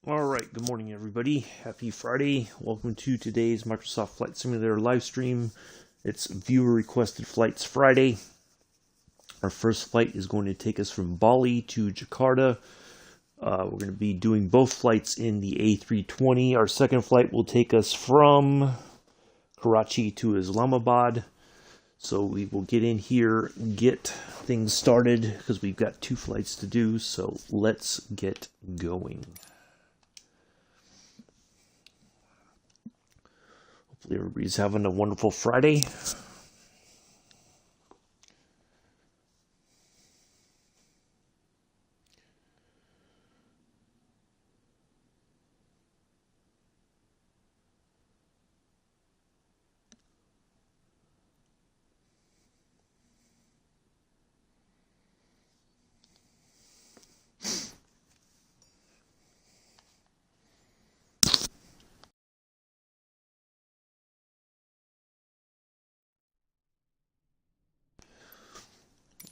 Alright, good morning everybody. Happy Friday. Welcome to today's Microsoft Flight Simulator live stream. It's Viewer Requested Flights Friday. Our first flight is going to take us from Bali to Jakarta. We're going to be doing both flights in the A320. Our second flight will take us from Karachi to Islamabad. So we will get in here, get things started, because we've got two flights to do. So let's get going. Hopefully everybody's having a wonderful Friday.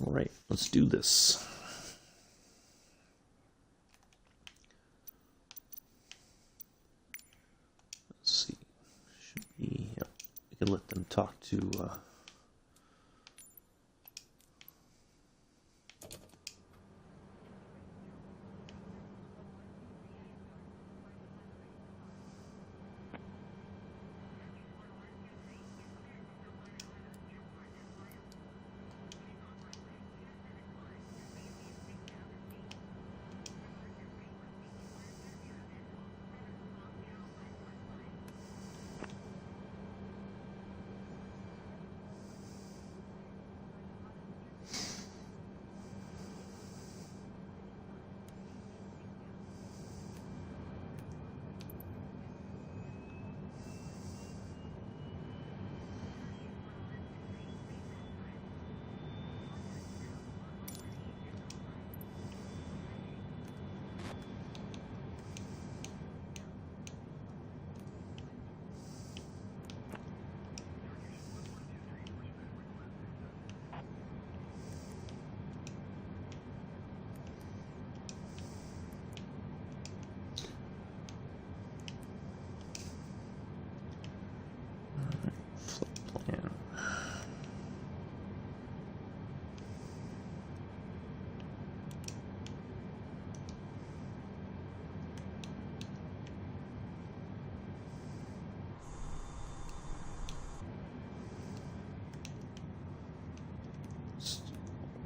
All right, let's do this. Let's see. Should be, yeah, we can let them talk to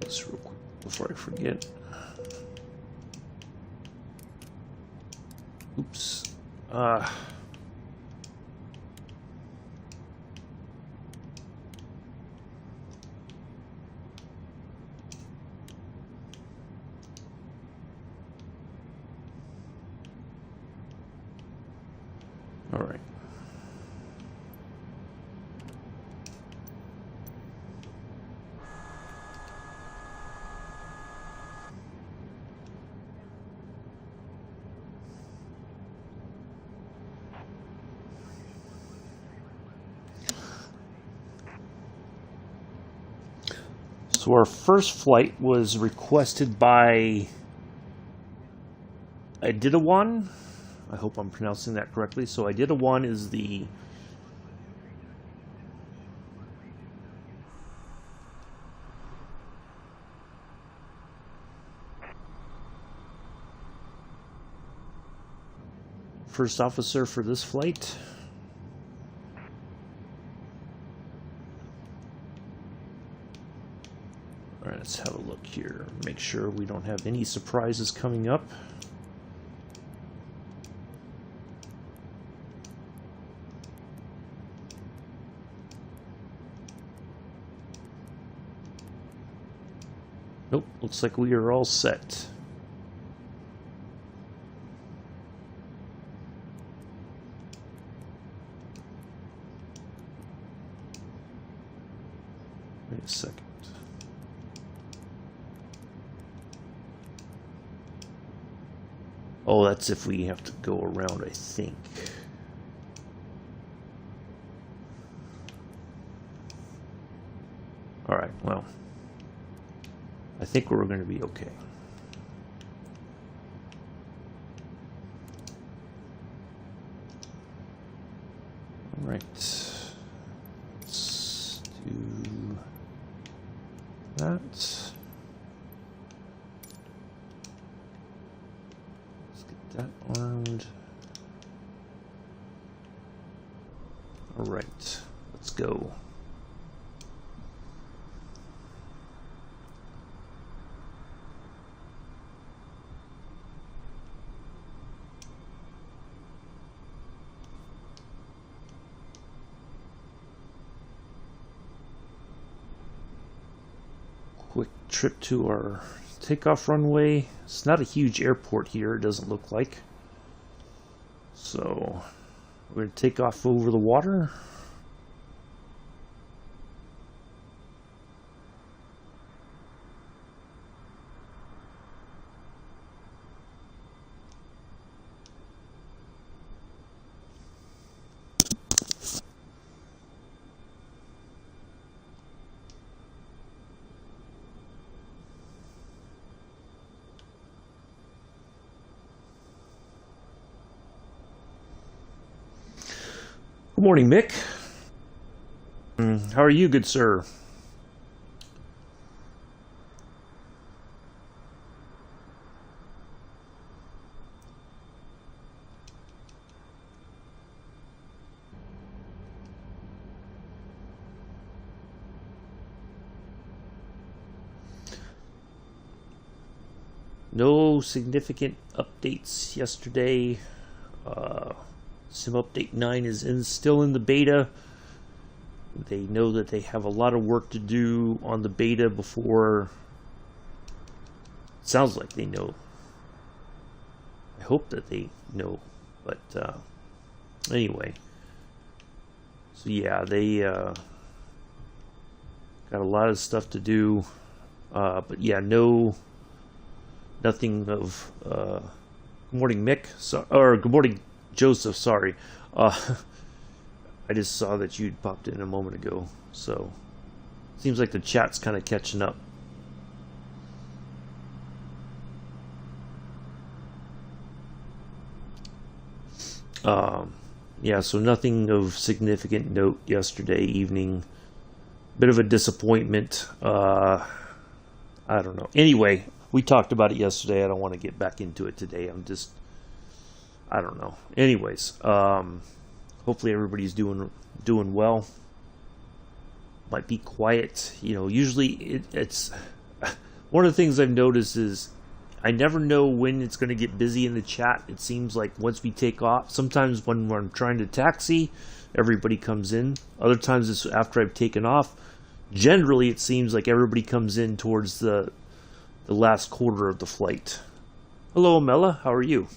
this real quick before I forget. Oops. All right. So our first flight was requested by EDityawan. I hope I'm pronouncing that correctly. So EDityawan is the first officer for this flight. All right, let's have a look here. Make sure we don't have any surprises coming up. Nope, looks like we are all set. Wait a second. Oh, that's if we have to go around, I think. All right, well, I think we're going to be okay. Right. Let's do that. Let's get that armed. All right. Let's go. Quick trip to our takeoff runway. It's not a huge airport here, it doesn't look like. So we're going to take off over the water. Good morning, Mick. How are you, good sir? No significant updates yesterday. Sim Update 9 is still in the beta. They know that they have a lot of work to do on the beta before. Sounds like they know. I hope that they know. But anyway. So yeah, they got a lot of stuff to do. But yeah, nothing of. Good morning, Mick. Or good morning, Joseph. Sorry. I just saw that you'd popped in a moment ago. So seems like the chat's kind of catching up. Yeah, so nothing of significant note yesterday evening. Bit of a disappointment. I don't know. Anyway, we talked about it yesterday. I don't want to get back into it today. I don't know. Anyways, hopefully everybody's doing well. Might be quiet. You know, usually it's one of the things I've noticed is I never know when it's going to get busy in the chat. It seems like once we take off, sometimes when I'm trying to taxi, everybody comes in. Other times it's after I've taken off. Generally, it seems like everybody comes in towards the last quarter of the flight. Hello, Amela. How are you?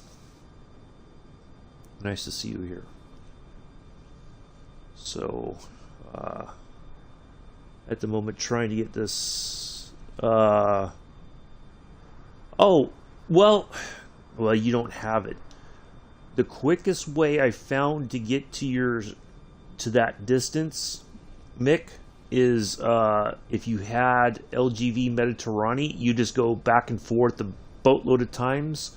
Nice to see you here. So, at the moment, trying to get this. Oh, well, you don't have it. The quickest way I found to get to that distance, Mick, is if you had LGV Mediterranean, you just go back and forth a boatload of times,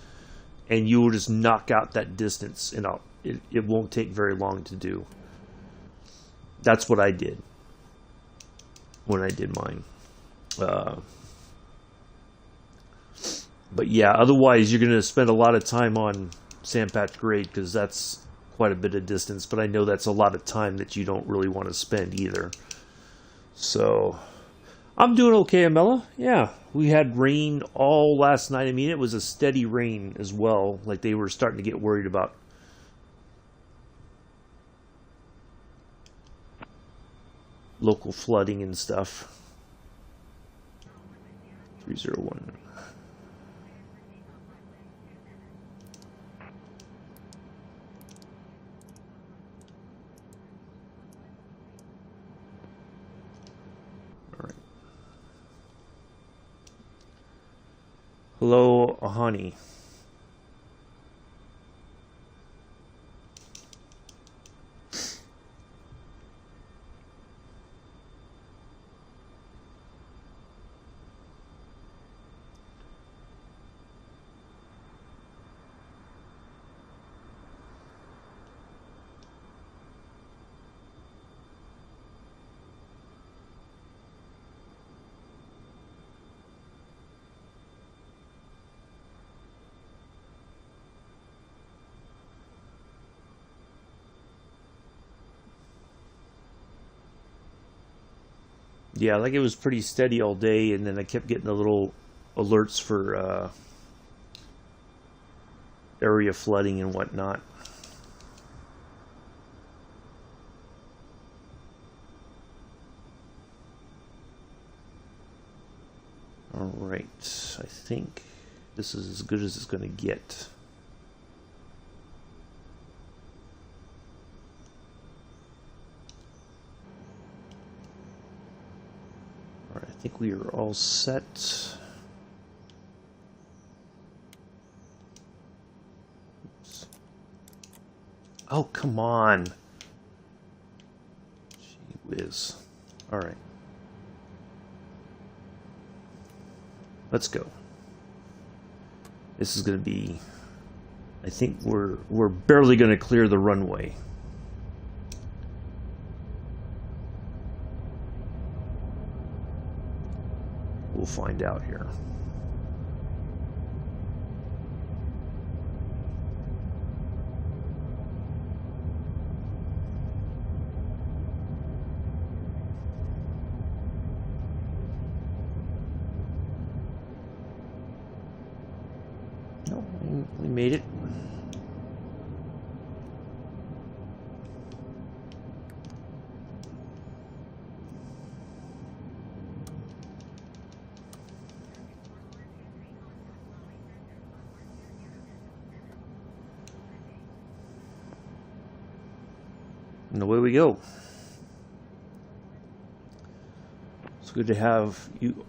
and you will just knock out that distance, and it won't take very long to do. That's what I did when I did mine. But yeah, otherwise you're going to spend a lot of time on Sandpatch Grade because that's quite a bit of distance. But I know that's a lot of time that you don't really want to spend either. So I'm doing okay, Amela. Yeah, we had rain all last night. I mean, it was a steady rain as well. Like they were starting to get worried about local flooding and stuff. 301. All right. Hello, Ahani. Yeah, like it was pretty steady all day, and then I kept getting the little alerts for area flooding and whatnot. Alright, I think this is as good as it's going to get. Alright, I think we are all set. Oops. Oh, come on. Gee whiz. Alright. Let's go. This is going to be, I think we're barely going to clear the runway. We'll find out here. We made it. And away we go. It's good to have you.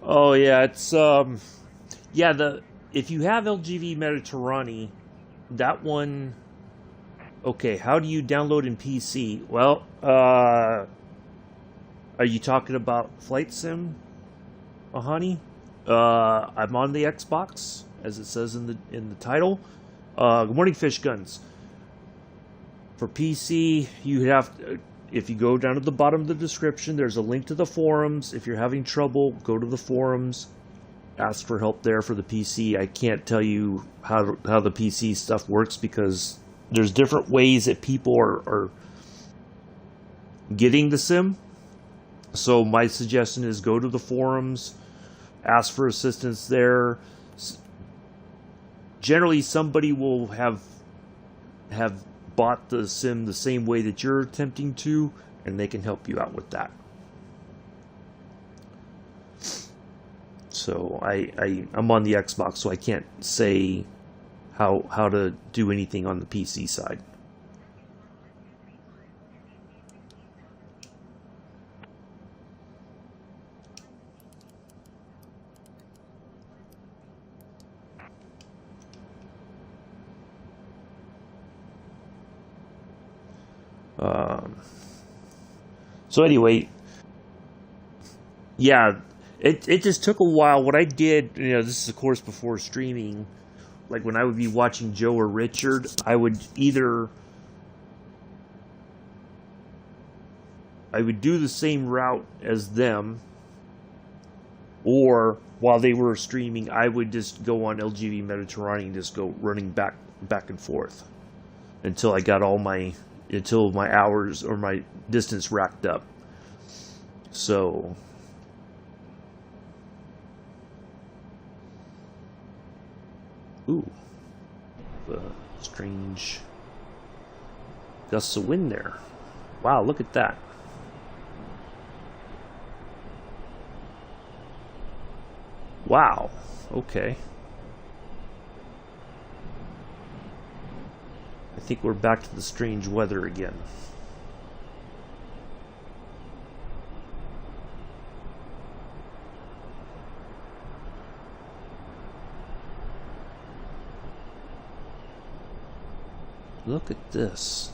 Oh yeah, it's yeah, if you have LGV Mediterranean, that one. Okay, how do you download in PC? Well, are you talking about Flight Sim, honey? I'm on the Xbox, as it says in the title. Good morning, Fish Guns. For PC, you have to, if you go down to the bottom of the description, there's a link to the forums. If you're having trouble, go to the forums, ask for help there for the PC. I can't tell you how the PC stuff works because there's different ways that people are getting the sim. So my suggestion is go to the forums, ask for assistance there. Generally, somebody will have bought the sim the same way that you're attempting to, and they can help you out with that. So I'm on the Xbox, so I can't say how to do anything on the PC side. So anyway, yeah, it just took a while. What I did, this is of course before streaming. Like when I would be watching Joe or Richard, I would do the same route as them, or while they were streaming, I would just go on LGV Mediterranean and just go running back and forth until I got until my hours or my distance racked up. So ooh, strange gusts of wind there. Wow, look at that. Wow, okay. I think we're back to the strange weather again. Look at this.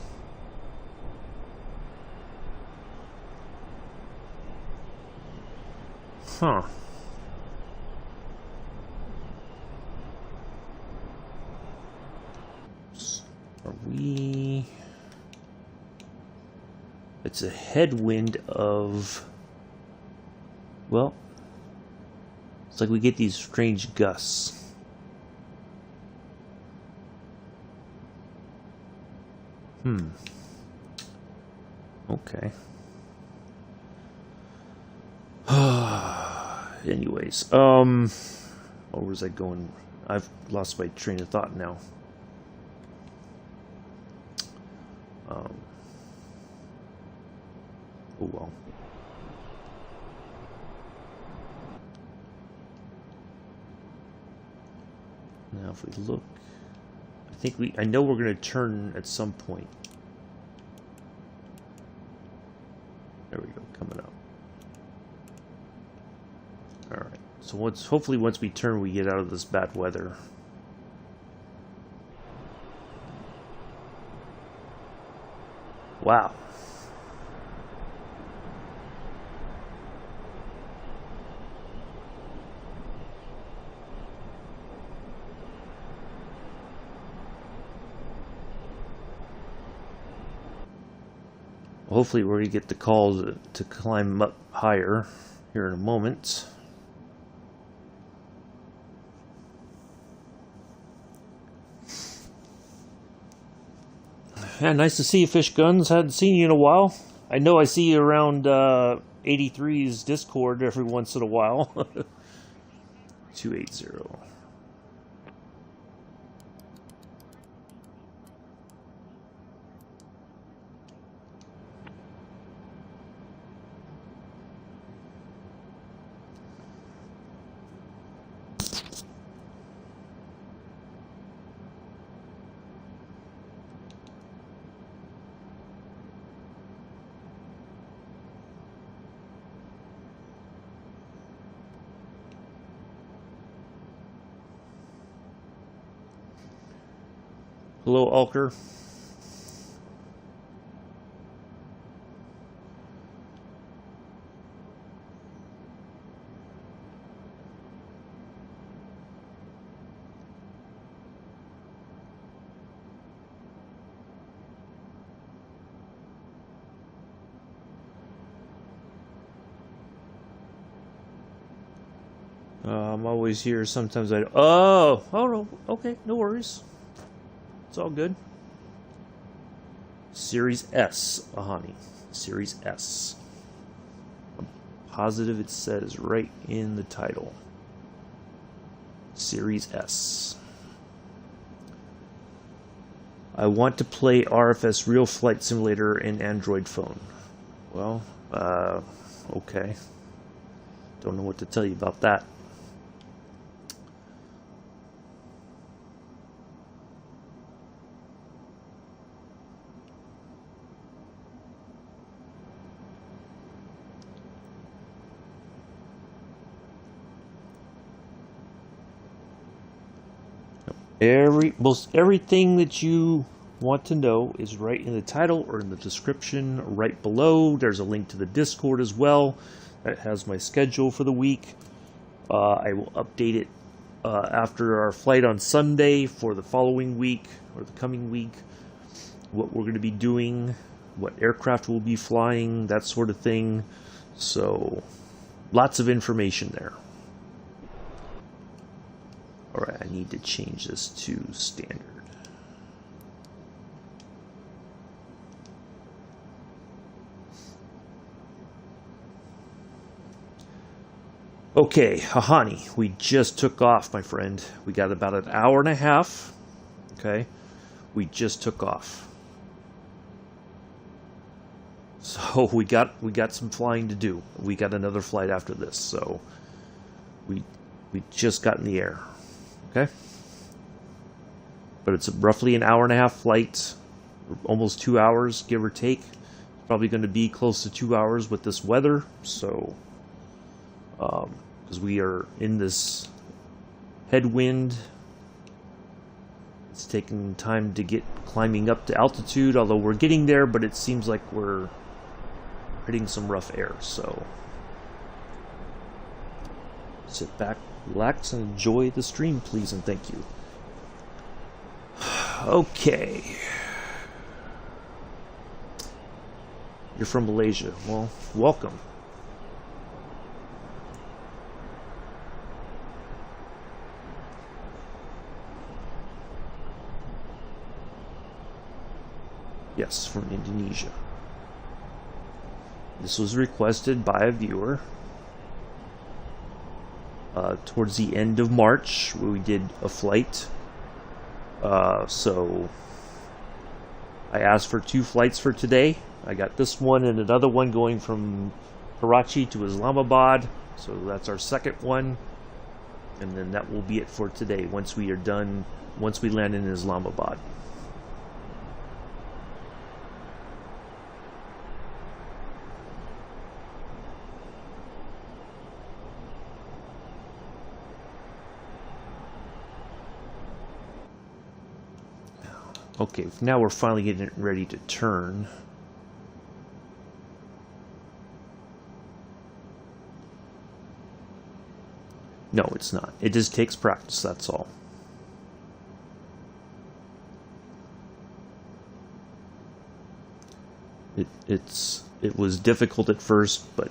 Huh. Are we... It's a headwind of... Well, it's like we get these strange gusts. Okay. Anyways, where was I going? I've lost my train of thought now. Oh well. Now if we look, I know we're going to turn at some point. There we go, coming up. Alright, so hopefully once we turn we get out of this bad weather. Wow. Hopefully we're going to get the call to climb up higher here in a moment. Yeah, nice to see you, Fish Guns. Hadn't seen you in a while. I know I see you around 83's Discord every once in a while. 280. Hello, Alker. I'm always here. Sometimes I... Oh, no. Okay, no worries. It's all good. Series S, Ahani. Series S. I'm positive it says right in the title. Series S. I want to play RFS Real Flight Simulator in Android phone. Well, okay. Don't know what to tell you about that. Most everything that you want to know is right in the title or in the description right below. There's a link to the Discord as well that has my schedule for the week. I will update it after our flight on Sunday for the following week or the coming week, what we're going to be doing, what aircraft we'll be flying, that sort of thing. So lots of information there. Alright, I need to change this to standard. Okay, Ahani, we just took off, my friend. We got about an hour and a half. Okay, we just took off. So we got some flying to do. We got another flight after this, so we just got in the air. Okay, but it's roughly an hour and a half flight, almost 2 hours, give or take. Probably going to be close to 2 hours with this weather, so because we are in this headwind, it's taking time to get climbing up to altitude, although we're getting there, but it seems like we're hitting some rough air. So sit back, relax, and enjoy the stream, please, and thank you. Okay. You're from Malaysia. Well, welcome. Yes, from Indonesia. This was requested by a viewer towards the end of March, where we did a flight. So I asked for 2 flights for today. I got this one and another one going from Karachi to Islamabad. So that's our second one. And then that will be it for today once we are done, once we land in Islamabad. Okay, now we're finally getting it ready to turn. No, it's not. It just takes practice, that's all. It was difficult at first, but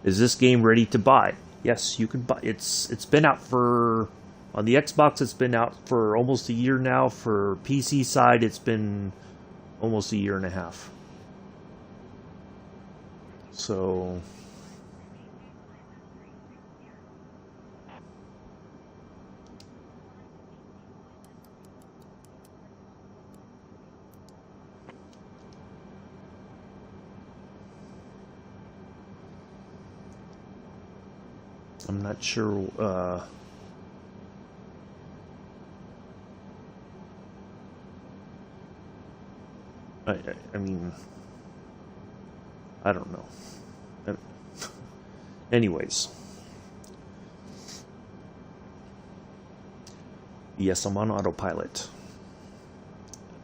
is this game ready to buy? Yes, you can buy. It's been out for, on the Xbox it's been out for almost a year now. For PC side it's been almost a year and a half. So I'm not sure. I mean, I don't know. Anyways. Yes, I'm on autopilot.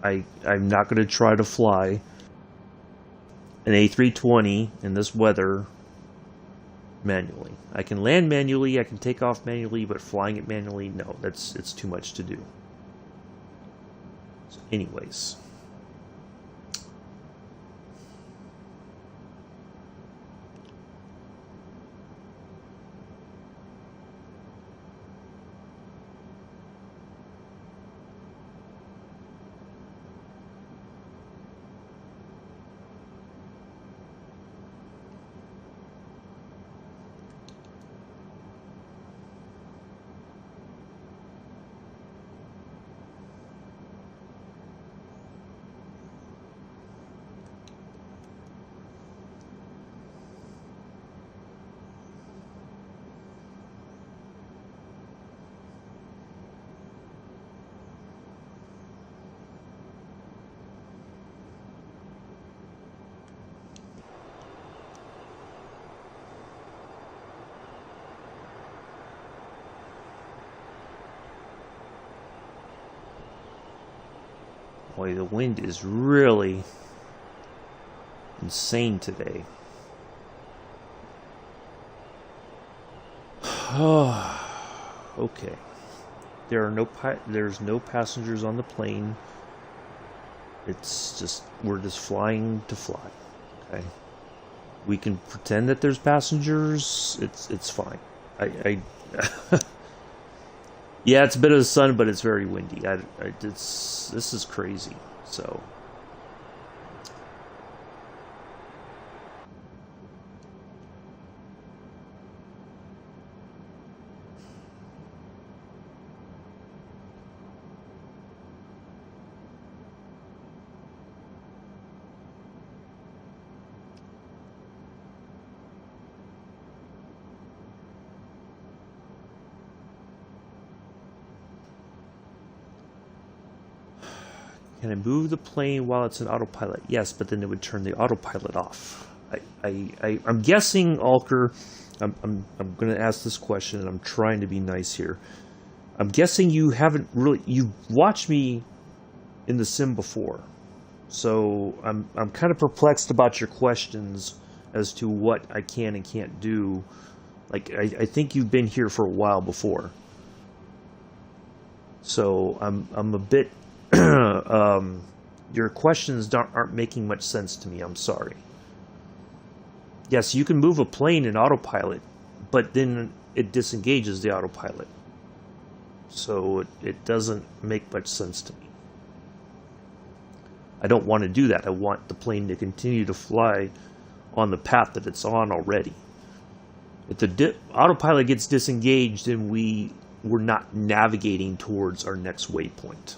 I'm not going to try to fly an A320 in this weather manually. I can land manually, I can take off manually, but flying it manually, no, it's too much to do. So anyways. Boy, the wind is really insane today. Okay. There's no passengers on the plane. It's just, we're just flying to fly. Okay. We can pretend that there's passengers. It's fine. Yeah, it's a bit of the sun, but it's very windy. This is crazy. So. Can I move the plane while it's in autopilot? Yes, but then it would turn the autopilot off. I'm guessing, Alker, I'm going to ask this question, and I'm trying to be nice here. I'm guessing you've watched me in the sim before, so I'm kind of perplexed about your questions as to what I can and can't do. Like I think you've been here for a while before, so I'm a bit. Your questions aren't making much sense to me. I'm sorry. Yes, you can move a plane in autopilot, but then it disengages the autopilot. So it doesn't make much sense to me. I don't want to do that. I want the plane to continue to fly on the path that it's on already. If the autopilot gets disengaged, then we're not navigating towards our next waypoint.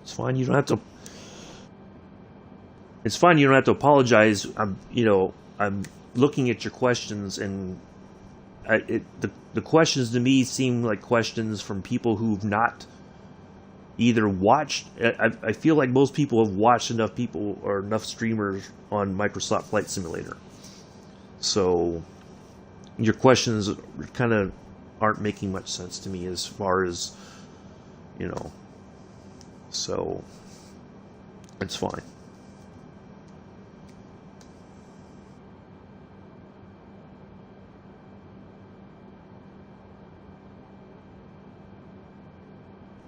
It's fine. You don't have to. It's fine. You don't have to apologize. I'm looking at your questions, and the questions to me seem like questions from people who've not either watched. I feel like most people have watched enough people or enough streamers on Microsoft Flight Simulator. So your questions kind of aren't making much sense to me as far as, so it's fine.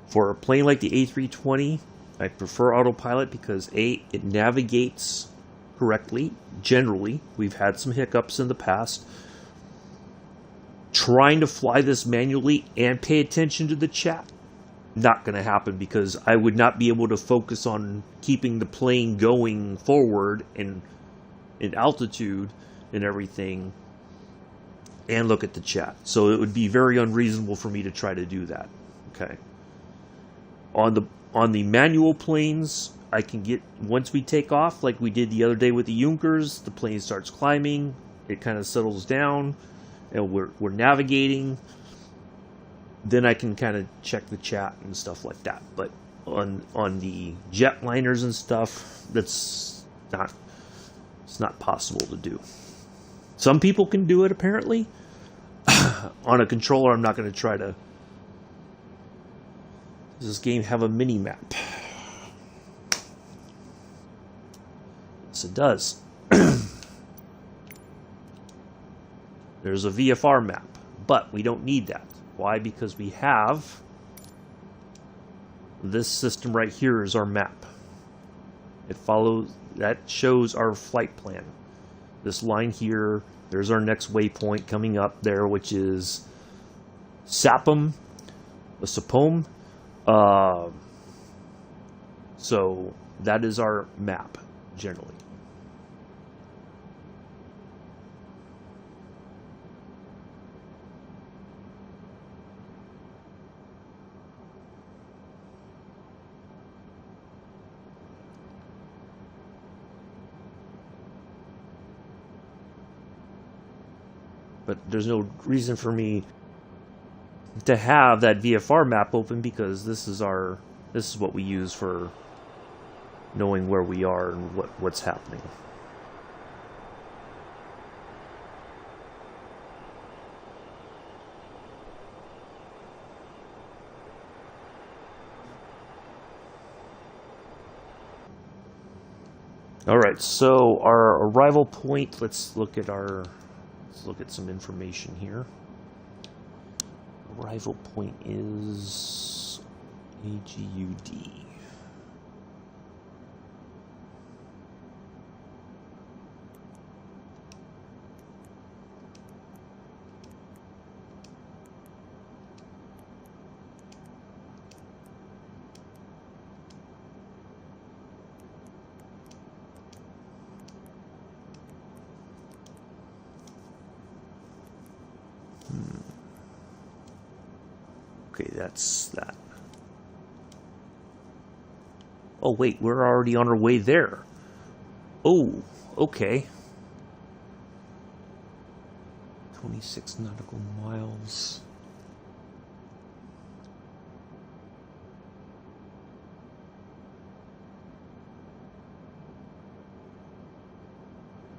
For a plane like the A320, I prefer autopilot because A, it navigates correctly. Generally, we've had some hiccups in the past. Trying to fly this manually and pay attention to the chat, not going to happen because I would not be able to focus on keeping the plane going forward and in altitude and everything and look at the chat. So it would be very unreasonable for me to try to do that. Okay. On the manual planes, I can get, once we take off, like we did the other day with the Junkers, the plane starts climbing, it kind of settles down, and we're navigating. Then I can kind of check the chat and stuff like that. But on the jetliners and stuff, it's not possible to do. Some people can do it apparently. On a controller, I'm not going to try to. Does this game have a mini map? Yes, it does. There's a VFR map, but we don't need that. Why? Because we have this system right here is our map. It follows, that shows our flight plan. This line here, there's our next waypoint coming up there, which is Sapum, Sapom. So that is our map generally. But there's no reason for me to have that VFR map open because this is what we use for knowing where we are and what's happening. All right, so our arrival point, let's look at some information here. Arrival point is AGUD. Okay, that's that. Oh, wait, we're already on our way there. Oh, okay. 26 nautical miles.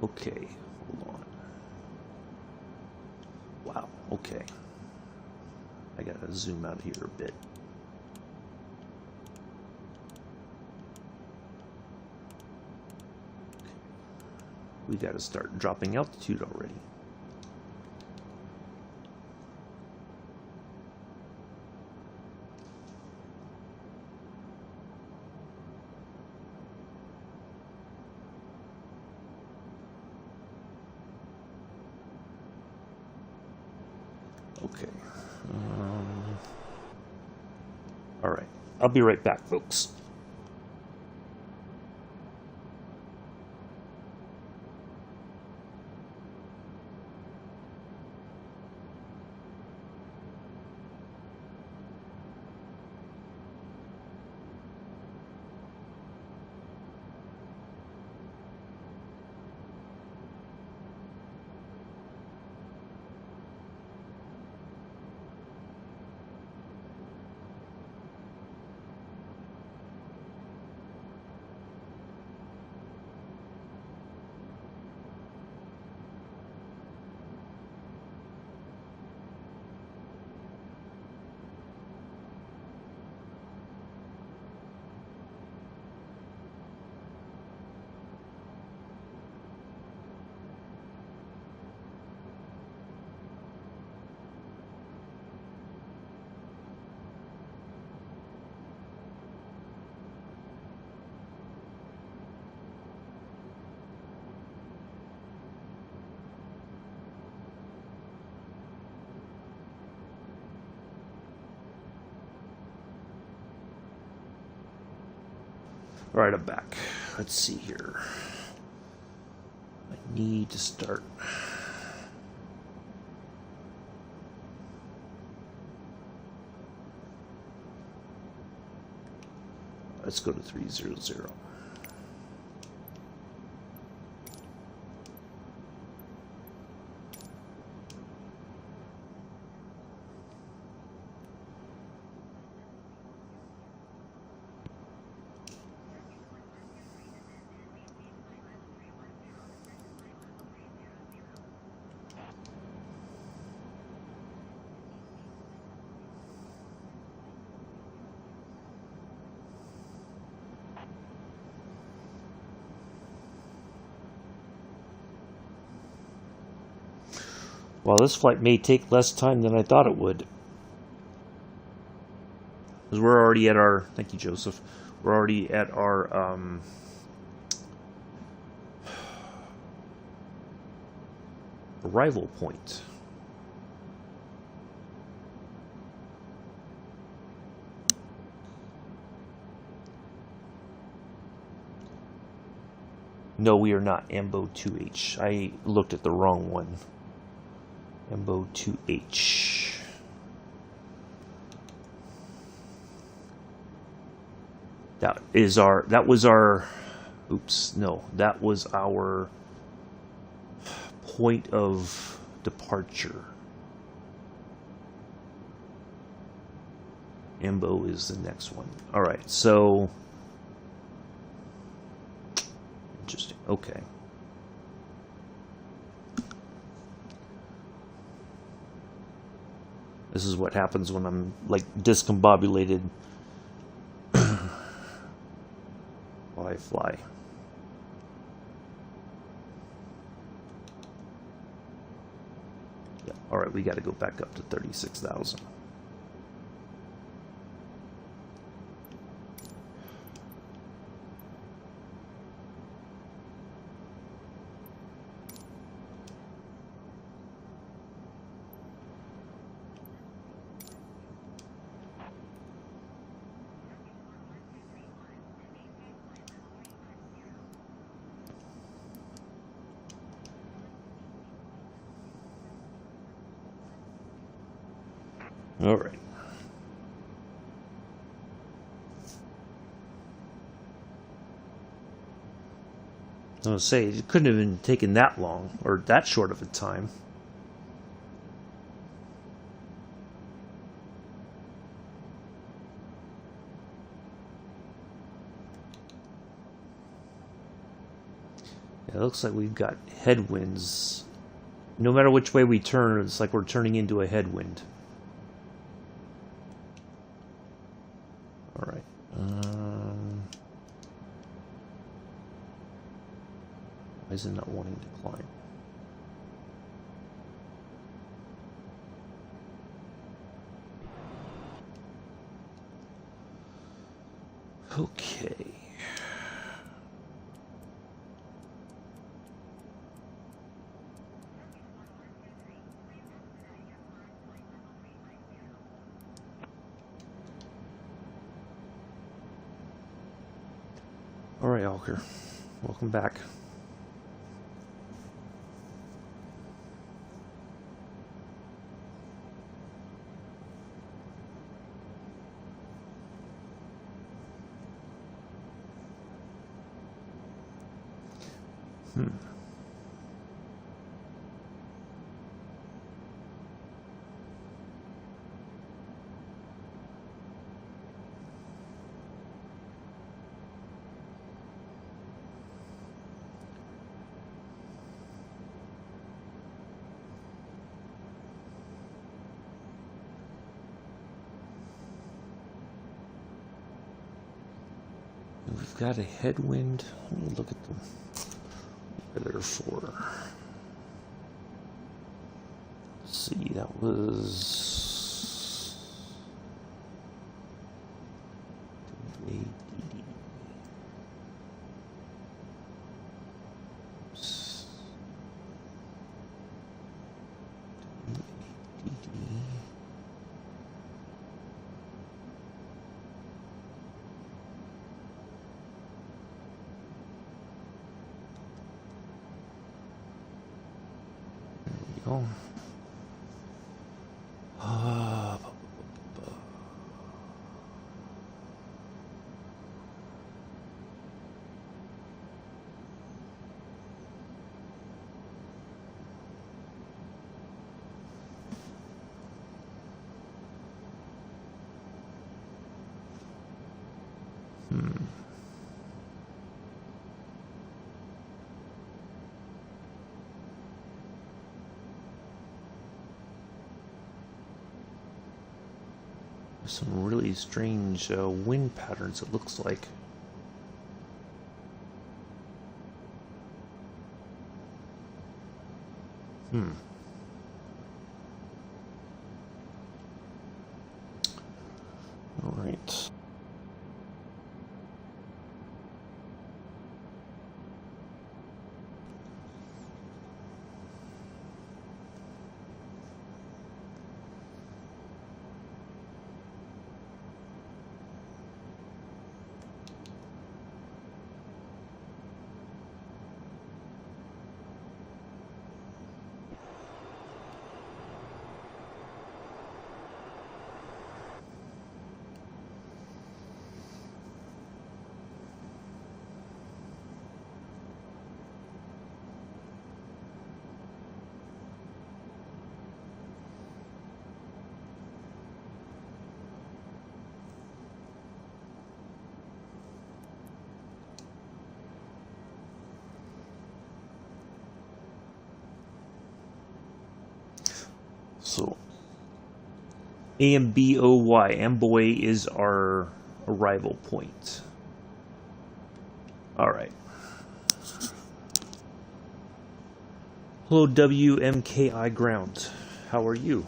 Okay, hold on. Wow, okay. I gotta zoom out here a bit. We gotta start dropping altitude already. Okay. All right. I'll be right back, folks. All right, I'm back. Let's see here. I need to start. Let's go to 300. Well, this flight may take less time than I thought it would. Because we're already at our... Thank you, Joseph. We're already at our... arrival point. No, we are not. Ambo 2H. I looked at the wrong one. Ambo 2H. That was our point of departure. Ambo is the next one. All right, so interesting. Okay. This is what happens when I'm like discombobulated while I fly. Yeah. All right, we got to go back up to 36,000. All right. I was going to say, it couldn't have been taken that long, or that short of a time. Yeah, it looks like we've got headwinds. No matter which way we turn, it's like we're turning into a headwind. All right. Why is it not wanting to climb? Okay. Alright, Alker. Welcome back. We've got a headwind. Let me look at the weather for. Let's see, that was 80. Oh. Some really strange wind patterns, it looks like. All right. So, AMBOY, Amboy is our arrival point. All right. Hello, WMKI ground. How are you?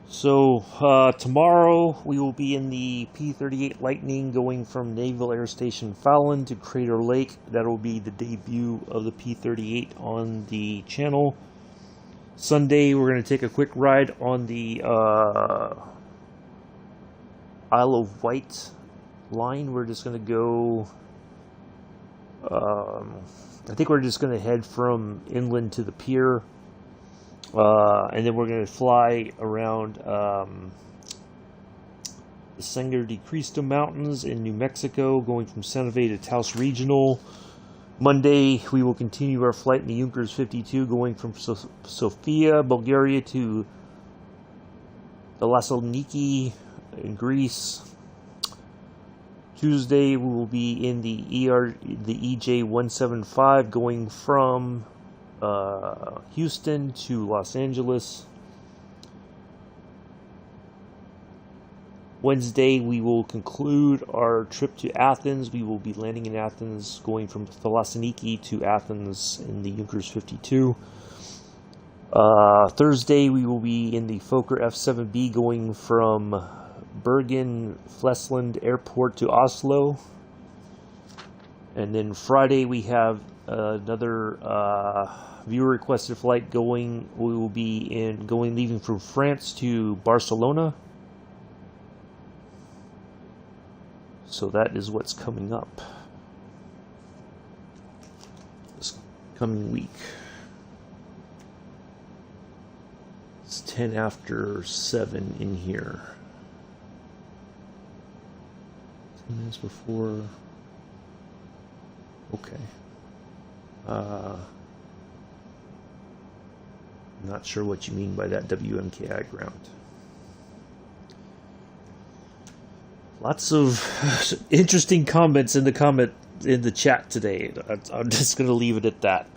So, tomorrow we will be in the P-38 Lightning going from Naval Air Station Fallon to Crater Lake. That will be the debut of the P-38 on the channel. Sunday, we're going to take a quick ride on the Isle of Wight line. We're just going to go... I think we're just going to head from inland to the pier. And then we're going to fly around the Sangre de Cristo Mountains in New Mexico, going from Santa Fe to Taos Regional. Monday, we will continue our flight in the Junkers 52, going from Sofia, Bulgaria to Thessaloniki in Greece. Tuesday, we will be in the EJ-175, going from Houston to Los Angeles. Wednesday, we will conclude our trip to Athens. We will be landing in Athens, going from Thessaloniki to Athens in the Junkers 52. Thursday, we will be in the Fokker F-7B, going from Bergen Flesland Airport to Oslo. And then Friday, we have another viewer requested flight going. We will be leaving from France to Barcelona. So that is what's coming up this coming week. It's 10 after 7 in here. 10 minutes before. Okay. Not sure what you mean by that WMKI ground. Lots of interesting comments in the chat today. I'm just gonna leave it at that.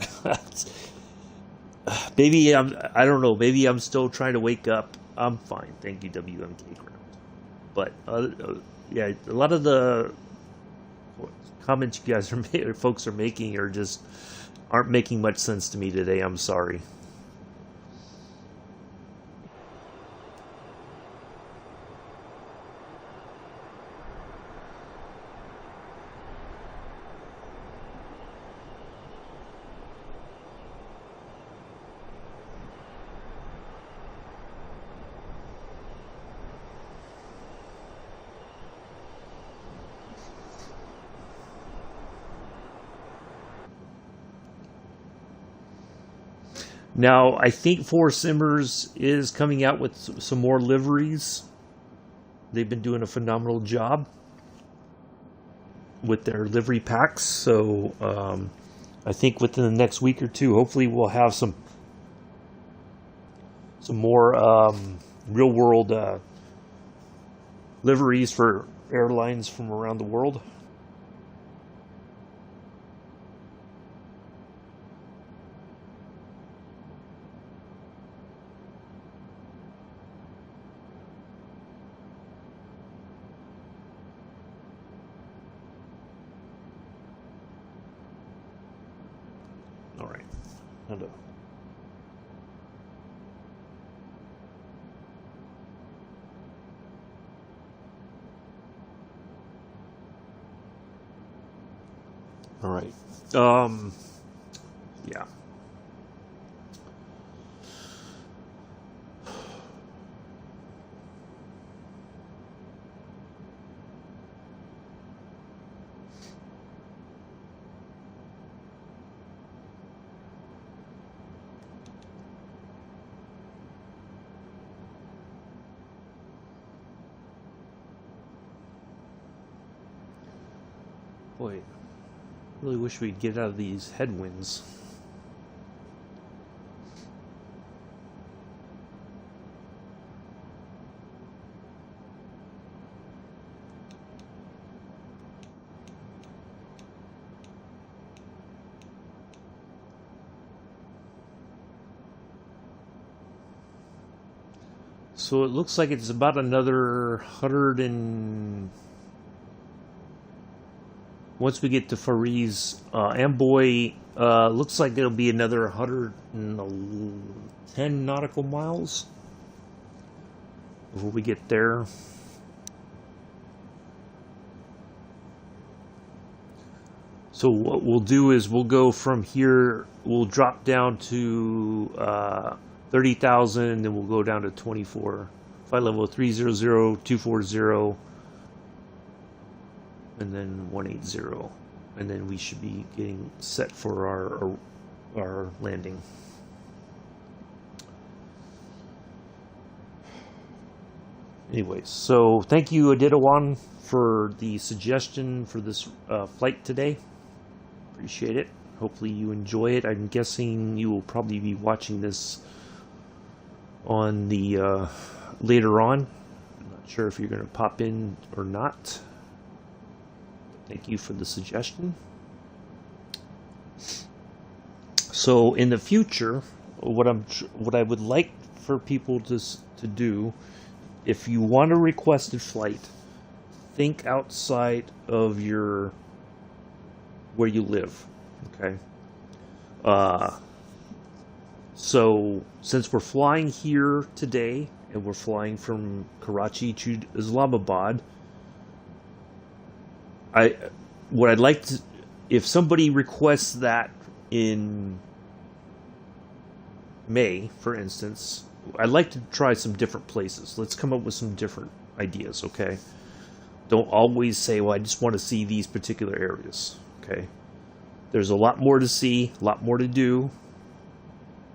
Maybe I don't know. Maybe I'm still trying to wake up. I'm fine, thank you, WMK ground. But yeah, a lot of the comments you guys folks are making aren't making much sense to me today. I'm sorry. Now, I think Four Simmers is coming out with some more liveries. They've been doing a phenomenal job with their livery packs. So I think within the next week or two, hopefully we'll have some more real-world liveries for airlines from around the world. All right. Hello. All right. Yeah. Boy, I really wish we'd get out of these headwinds. So it looks like it's about another 100 and... Once we get to Fariz, Amboy, looks like it'll be another 110 nautical miles before we get there. So what we'll do is we'll go from here, we'll drop down to 30,000, and then we'll go down to 24. Flight level 300, 240. And then 180, and then we should be getting set for our landing. Anyways, so thank you, EDityawan, for the suggestion for this flight today. Appreciate it. Hopefully you enjoy it. I'm guessing you will probably be watching this on the later on. I'm not sure if you're going to pop in or not. Thank you for the suggestion. So in the future, what I would like for people to do, if you want a requested flight, think outside of where you live. Okay. So since we're flying here today and we're flying from Karachi to Islamabad, what I'd like to, if somebody requests that in May, for instance, I'd like to try some different places. Let's come up with some different ideas, okay? Don't always say, well, I just want to see these particular areas. Okay? There's a lot more to see, a lot more to do.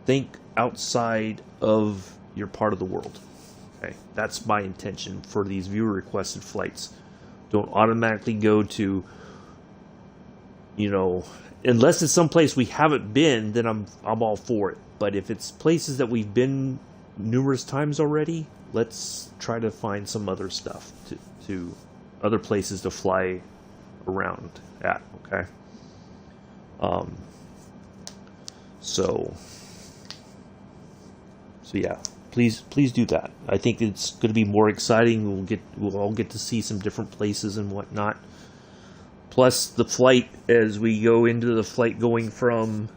Think outside of your part of the world. Okay? That's my intention for these viewer requested flights. Don't automatically go to, unless it's someplace we haven't been, then I'm all for it. But if it's places that we've been numerous times already, let's try to find some other stuff to other places to fly around at. Okay. So yeah, please do that. I think it's going to be more exciting. We'll all get to see some different places and whatnot. Plus the flight, as we go into the flight going from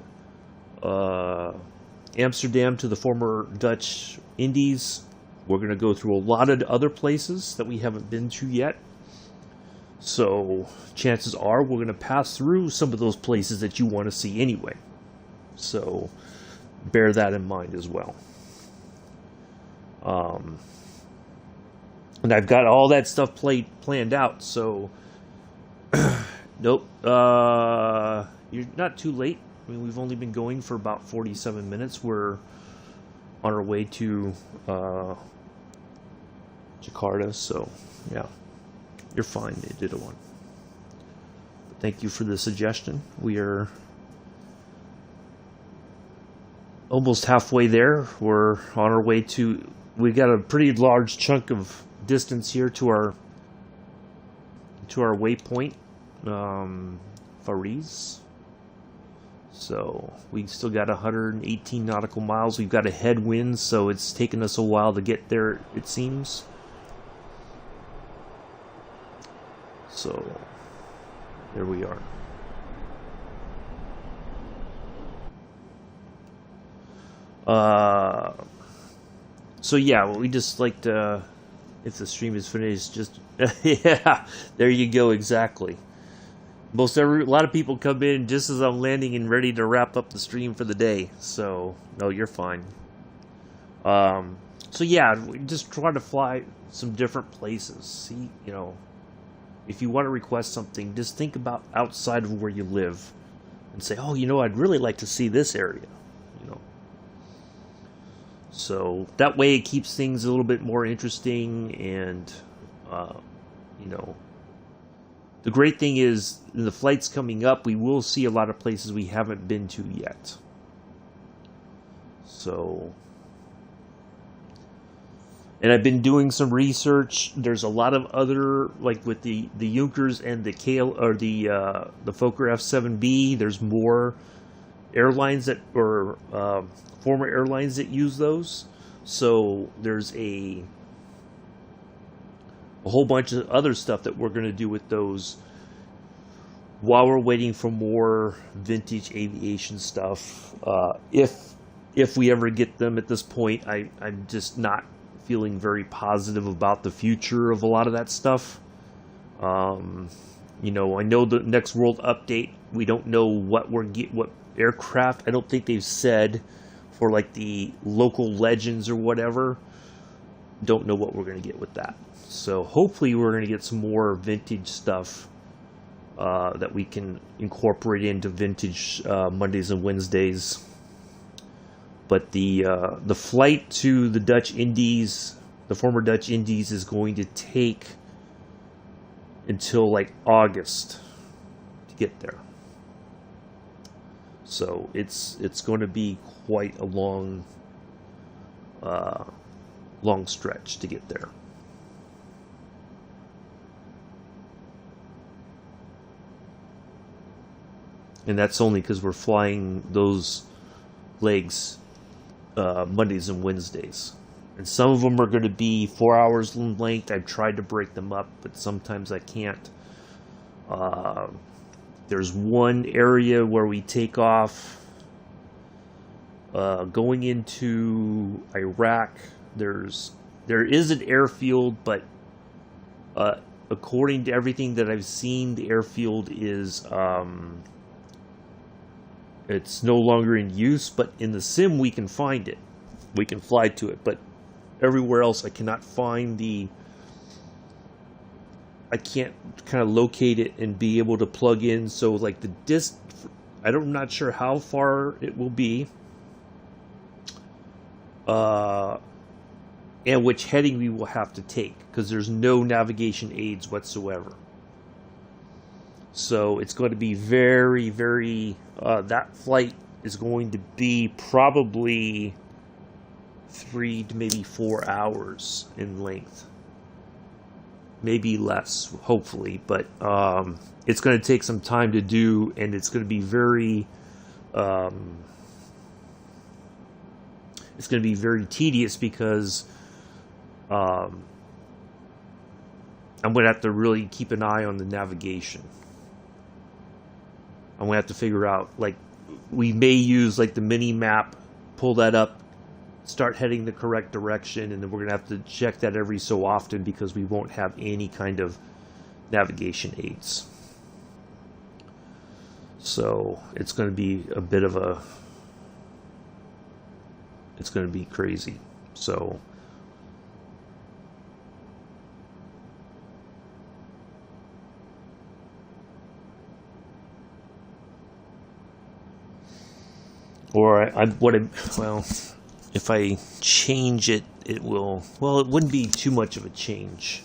Amsterdam to the former Dutch Indies, we're going to go through a lot of other places that we haven't been to yet. So chances are we're going to pass through some of those places that you want to see anyway. So bear that in mind as well. And I've got all that stuff planned out, so nope. You're not too late. I mean, we've only been going for about 47 minutes. We're on our way to Jakarta, so yeah, you're fine, EDityawan. Thank you for the suggestion. We are almost halfway there. We're on our way to. We got a pretty large chunk of distance here to our waypoint, Fariz. So we still got 118 nautical miles. We've got a headwind, so it's taken us a while to get there, it seems. So there we are. So yeah, we just like to, if the stream is finished, just yeah, there you go, exactly. A lot of people come in just as I'm landing and ready to wrap up the stream for the day. So no, you're fine. So yeah, we just try to fly some different places. See, if you want to request something, just think about outside of where you live, and say, oh, I'd really like to see this area. So that way it keeps things a little bit more interesting, and the great thing is, in the flights coming up, we will see a lot of places we haven't been to yet. So, and I've been doing some research. There's a lot of other, like with the Junkers and the Fokker F7B. There's more airlines former airlines that use those. So there's a whole bunch of other stuff that we're going to do with those while we're waiting for more vintage aviation stuff. If we ever get them at this point, I'm just not feeling very positive about the future of a lot of that stuff. I know the next world update, we don't know what aircraft. I don't think they've said for like the local legends or whatever. Don't know what we're going to get with that. So hopefully we're going to get some more vintage stuff that we can incorporate into vintage Mondays and Wednesdays. But the flight to the Dutch Indies, the former Dutch Indies, is going to take until like August to get there. So it's going to be quite a long stretch to get there. And that's only because we're flying those legs Mondays and Wednesdays. And some of them are going to be 4 hours in length. I've tried to break them up, but sometimes I can't. There's one area where we take off going into Iraq. There is an airfield, but according to everything that I've seen, the airfield is it's no longer in use. But in the sim, we can find it. We can fly to it, but everywhere else, I cannot find the I can't kind of locate it and be able to plug in. So like I'm not sure how far it will be, and which heading we will have to take, because there's no navigation aids whatsoever. So it's going to be very, very, that flight is going to be probably 3 to maybe 4 hours in length. Maybe less, hopefully, but it's going to take some time to do, and it's going to be very tedious, because I'm going to have to really keep an eye on the navigation. I'm going to have to figure out, like, we may use like the mini map, pull that up, start heading the correct direction, and then we're going to have to check that every so often, because we won't have any kind of navigation aids. So it's going to be a bit of a, it's going to be crazy. So or if I change it, it will, well, it wouldn't be too much of a change.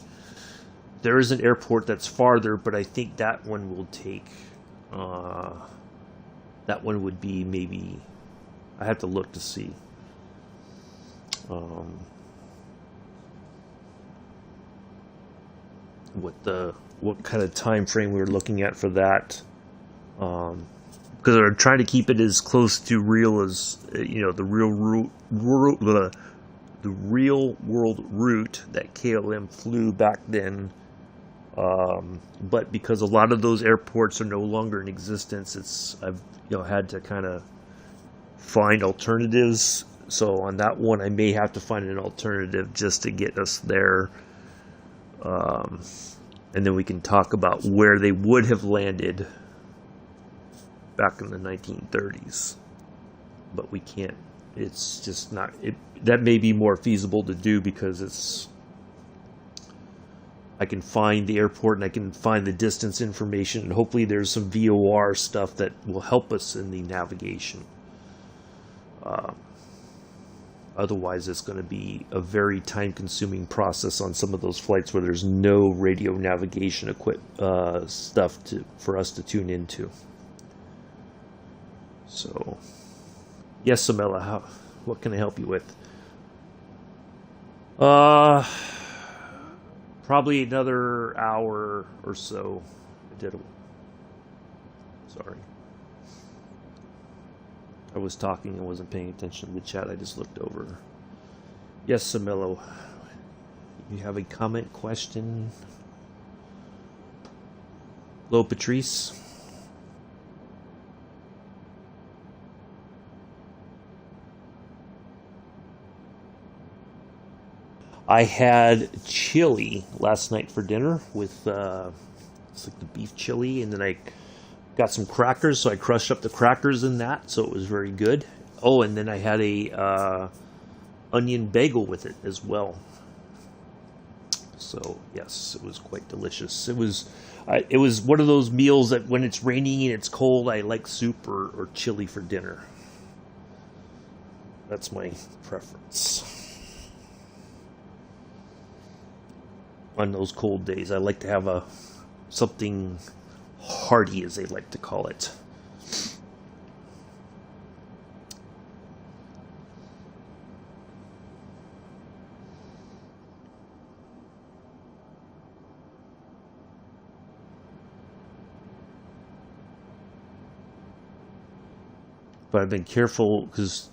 There is an airport that's farther, but I think that one will take, that one would be maybe, I have to look to see. What kind of time frame we were looking at for that. Because they're trying to keep it as close to real as, the real world route that KLM flew back then. But because a lot of those airports are no longer in existence, I've had to kind of find alternatives. So on that one, I may have to find an alternative just to get us there. And then we can talk about where they would have landed back in the 1930s, but we can't. It's just not. That may be more feasible to do, because I can find the airport and I can find the distance information, and hopefully there's some VOR stuff that will help us in the navigation. Otherwise, it's going to be a very time-consuming process on some of those flights where there's no radio navigation stuff for us to tune into. So, yes, Samela, what can I help you with? Probably another hour or so. Sorry. I was talking and wasn't paying attention to the chat. I just looked over. Yes, Samelo. You have a comment, question? Hello, Patrice. I had chili last night for dinner with it's like the beef chili, and then I got some crackers, so I crushed up the crackers in that, so it was very good. Oh, and then I had a onion bagel with it as well. So yes, it was quite delicious. It was one of those meals that when it's raining and it's cold, I like soup or chili for dinner. That's my preference. On those cold days, I like to have something hearty, as they like to call it. But I've been careful, because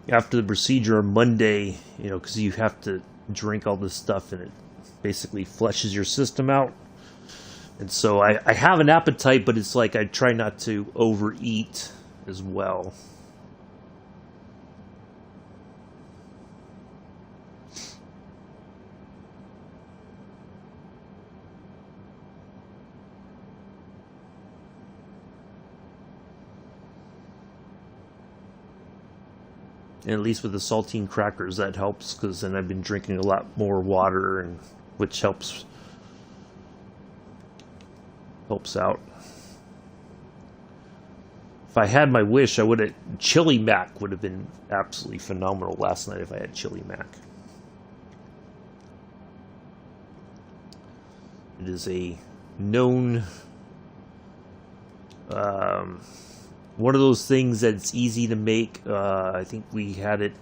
after the procedure on Monday, because you have to drink all this stuff, and it basically flushes your system out. And so I have an appetite, but it's like I try not to overeat as well. And at least with the saltine crackers, that helps, because then I've been drinking a lot more water, and which helps Helps out. If I had my wish, I would have... Chili mac would have been absolutely phenomenal last night if I had chili mac. It is a known... one of those things that's easy to make. I think we had it...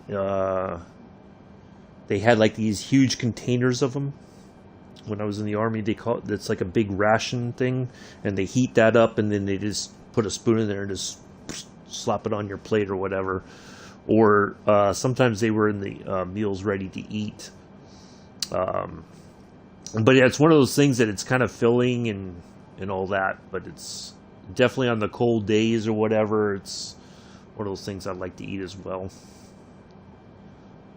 they had like these huge containers of them. When I was in the Army, they call it... It's like a big ration thing. And they heat that up and then they just put a spoon in there and just slap it on your plate or whatever. Or sometimes they were in the meals ready to eat. But yeah, it's one of those things that it's kind of filling and all that. But it's definitely on the cold days or whatever. It's one of those things I like to eat as well.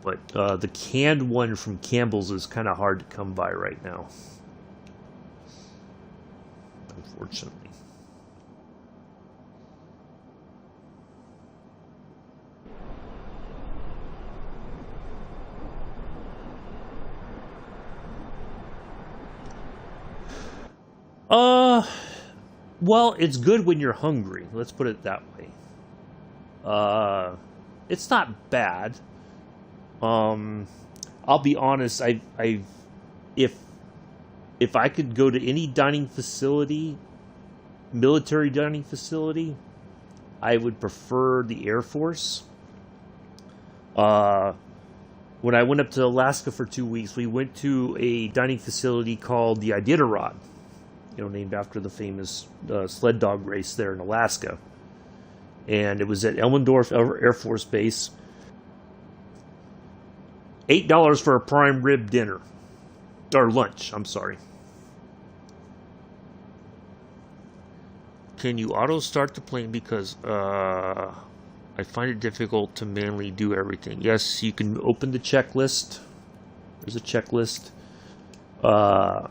But the canned one from Campbell's is kind of hard to come by right now. Unfortunately. Well, it's good when you're hungry. Let's put it that way. It's not bad. I'll be honest. If I could go to any dining facility, military dining facility, I would prefer the Air Force. When I went up to Alaska for 2 weeks, we went to a dining facility called the Iditarod. Named after the famous sled dog race there in Alaska. And it was at Elmendorf Air Force Base. $8 for a prime rib dinner. Or lunch, I'm sorry. Can you auto start the plane? Because I find it difficult to manually do everything. Yes, you can open the checklist. There's a checklist. On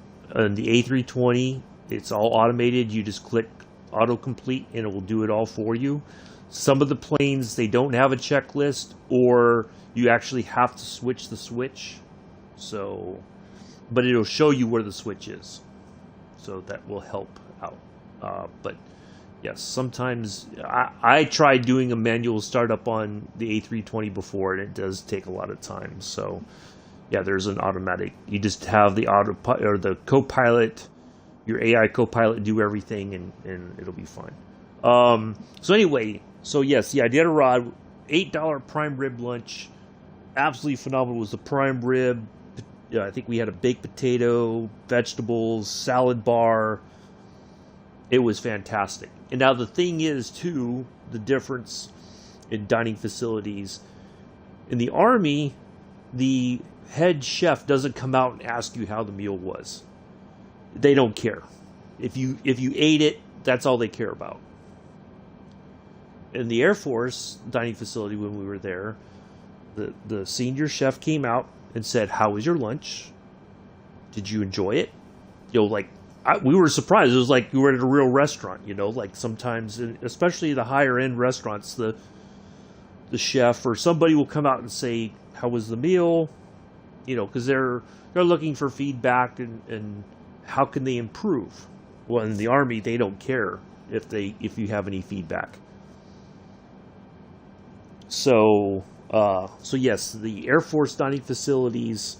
the A320, it's all automated. You just click autocomplete and it will do it all for you. Some of the planes, they don't have a checklist, or you actually have to switch the switch. So, but it'll show you where the switch is. So that will help out. But yes, sometimes I tried doing a manual startup on the A320 before, and it does take a lot of time. So yeah, there's an automatic. You just have the or the co-pilot, your AI co-pilot do everything, and it'll be fine. So anyway, so yes, the Iditarod, $8 prime rib lunch, absolutely phenomenal. It was the prime rib. I think we had a baked potato, vegetables, salad bar. It was fantastic. And now the thing is, too, the difference in dining facilities. In the Army, the head chef doesn't come out and ask you how the meal was. They don't care. If you ate it, that's all they care about. In the Air Force dining facility when we were there, the senior chef came out and said, "How was your lunch? Did you enjoy it?" We were surprised. It was like we were at a real restaurant, like sometimes, especially the higher end restaurants, the chef or somebody will come out and say, "How was the meal?" Because they're looking for feedback and how can they improve. Well, in the Army, they don't care if you have any feedback. So yes, the Air Force dining facilities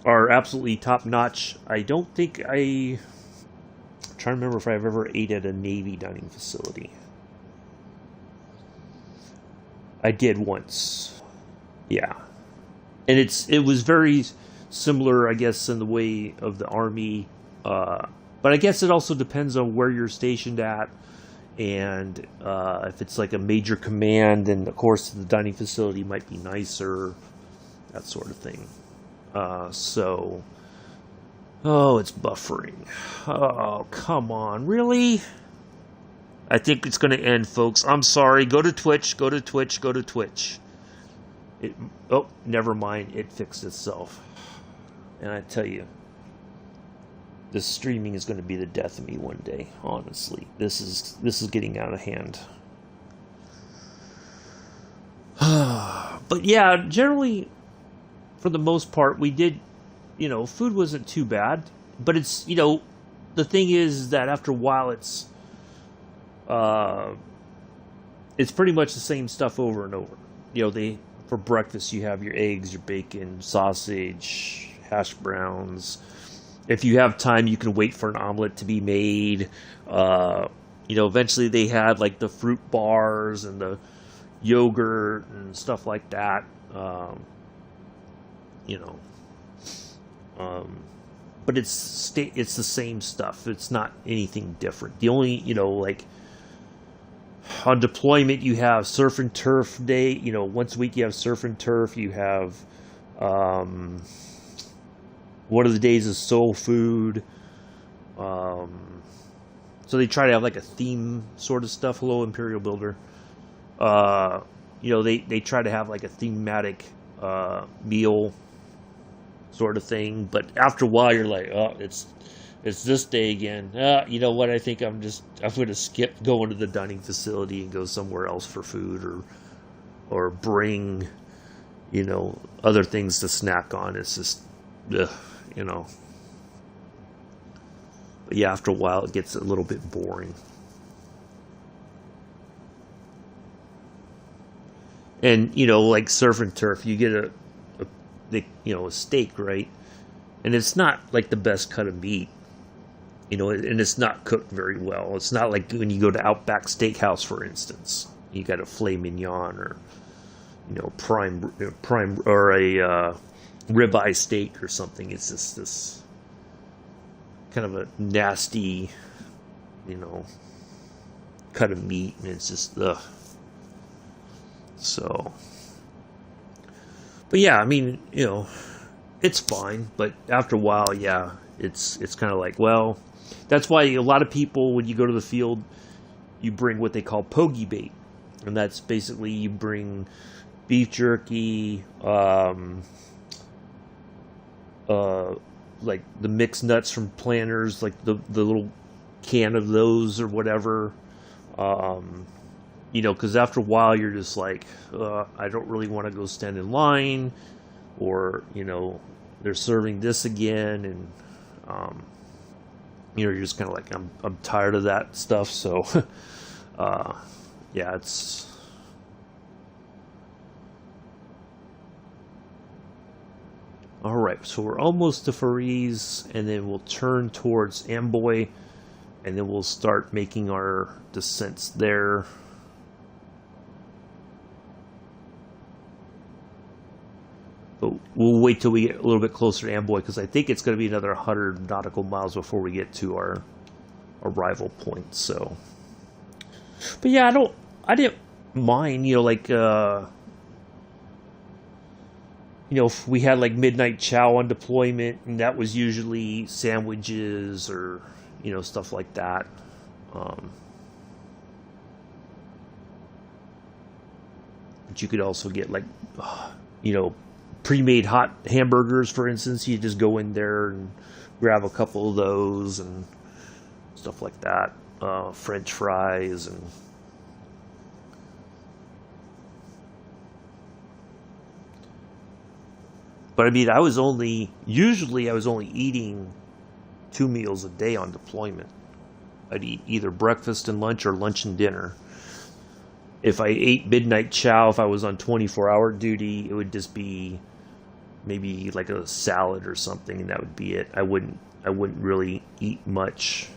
are absolutely top notch. I don't think I'm trying to remember if I've ever ate at a Navy dining facility. I did once. Yeah. And it was very similar, I guess, in the way of the Army. But I guess it also depends on where you're stationed at. And if it's like a major command, then of course the dining facility might be nicer, that sort of thing. It's buffering. Oh, come on, really? I think it's going to end, folks. I'm sorry. Go to Twitch. Never mind. It fixed itself. And I tell you, this streaming is going to be the death of me one day. Honestly, this is getting out of hand. But yeah, generally, for the most part, we did. Food wasn't too bad. But it's the thing is that after a while, it's pretty much the same stuff over and over. For breakfast you have your eggs, your bacon, sausage, hash browns. If you have time, you can wait for an omelet to be made. Eventually they had like the fruit bars and the yogurt and stuff like that. But it's the same stuff. It's not anything different. The only, on deployment you have surf and turf day. Once a week you have surf and turf. You have one of the days is soul food. So they try to have like a theme sort of stuff. Hello, Imperial Builder. They try to have like a thematic meal sort of thing, but after a while you're like, oh, it's this day again. You know what? I think I'm going to skip going to the dining facility and go somewhere else for food, or bring, other things to snack on. It's just, But yeah, after a while it gets a little bit boring. And like surf and turf, you get a steak, right? And it's not like the best cut of meat, and it's not cooked very well. It's not like when you go to Outback Steakhouse, for instance. You got a filet mignon or prime or a ribeye steak or something. It's just this kind of a nasty, cut of meat, and it's just ugh. So, but yeah, I mean, it's fine. But after a while, yeah, it's kind of like, well, that's why a lot of people, when you go to the field, you bring what they call pogie bait, and that's basically you bring beef jerky, like the mixed nuts from Planters, like the little can of those or whatever. Because after a while you're just like, I don't really want to go stand in line, or they're serving this again, and you're just kind of like, I'm tired of that stuff. So yeah, it's all right. So we're almost to Fariz, and then we'll turn towards Amboy, and then we'll start making our descents there. But we'll wait till we get a little bit closer to Amboy, because I think it's going to be another 100 nautical miles before we get to our arrival point. So, but yeah, I didn't mind, if we had like midnight chow on deployment, and that was usually sandwiches or, stuff like that. But you could also get like, pre-made hot hamburgers, for instance. You just go in there and grab a couple of those and stuff like that. French fries and but I mean, I was only eating 2 meals a day on deployment. I'd eat either breakfast and lunch or lunch and dinner. If I ate midnight chow, if I was on 24-hour duty, it would just be maybe like a salad or something, and that would be it. I wouldn't really eat much.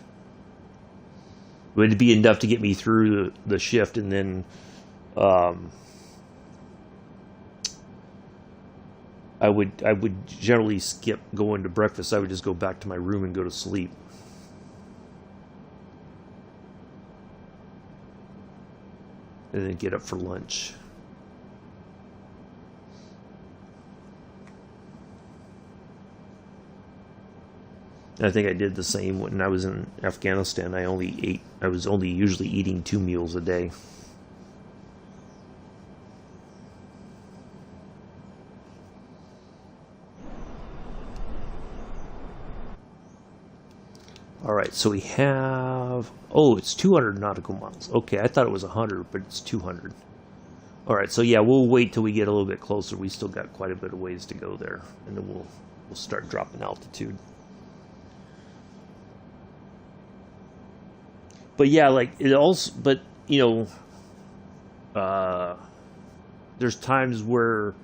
It would be enough to get me through the shift, and then I would generally skip going to breakfast. I would just go back to my room and go to sleep. And then get up for lunch. And I think I did the same when I was in Afghanistan. I was only usually eating 2 meals a day. Alright, so we have... Oh, it's 200 nautical miles. Okay, I thought it was 100, but it's 200. Alright, so yeah, we'll wait till we get a little bit closer. We still got quite a bit of ways to go there. And then we'll start dropping altitude. But yeah, like it also, but there's times where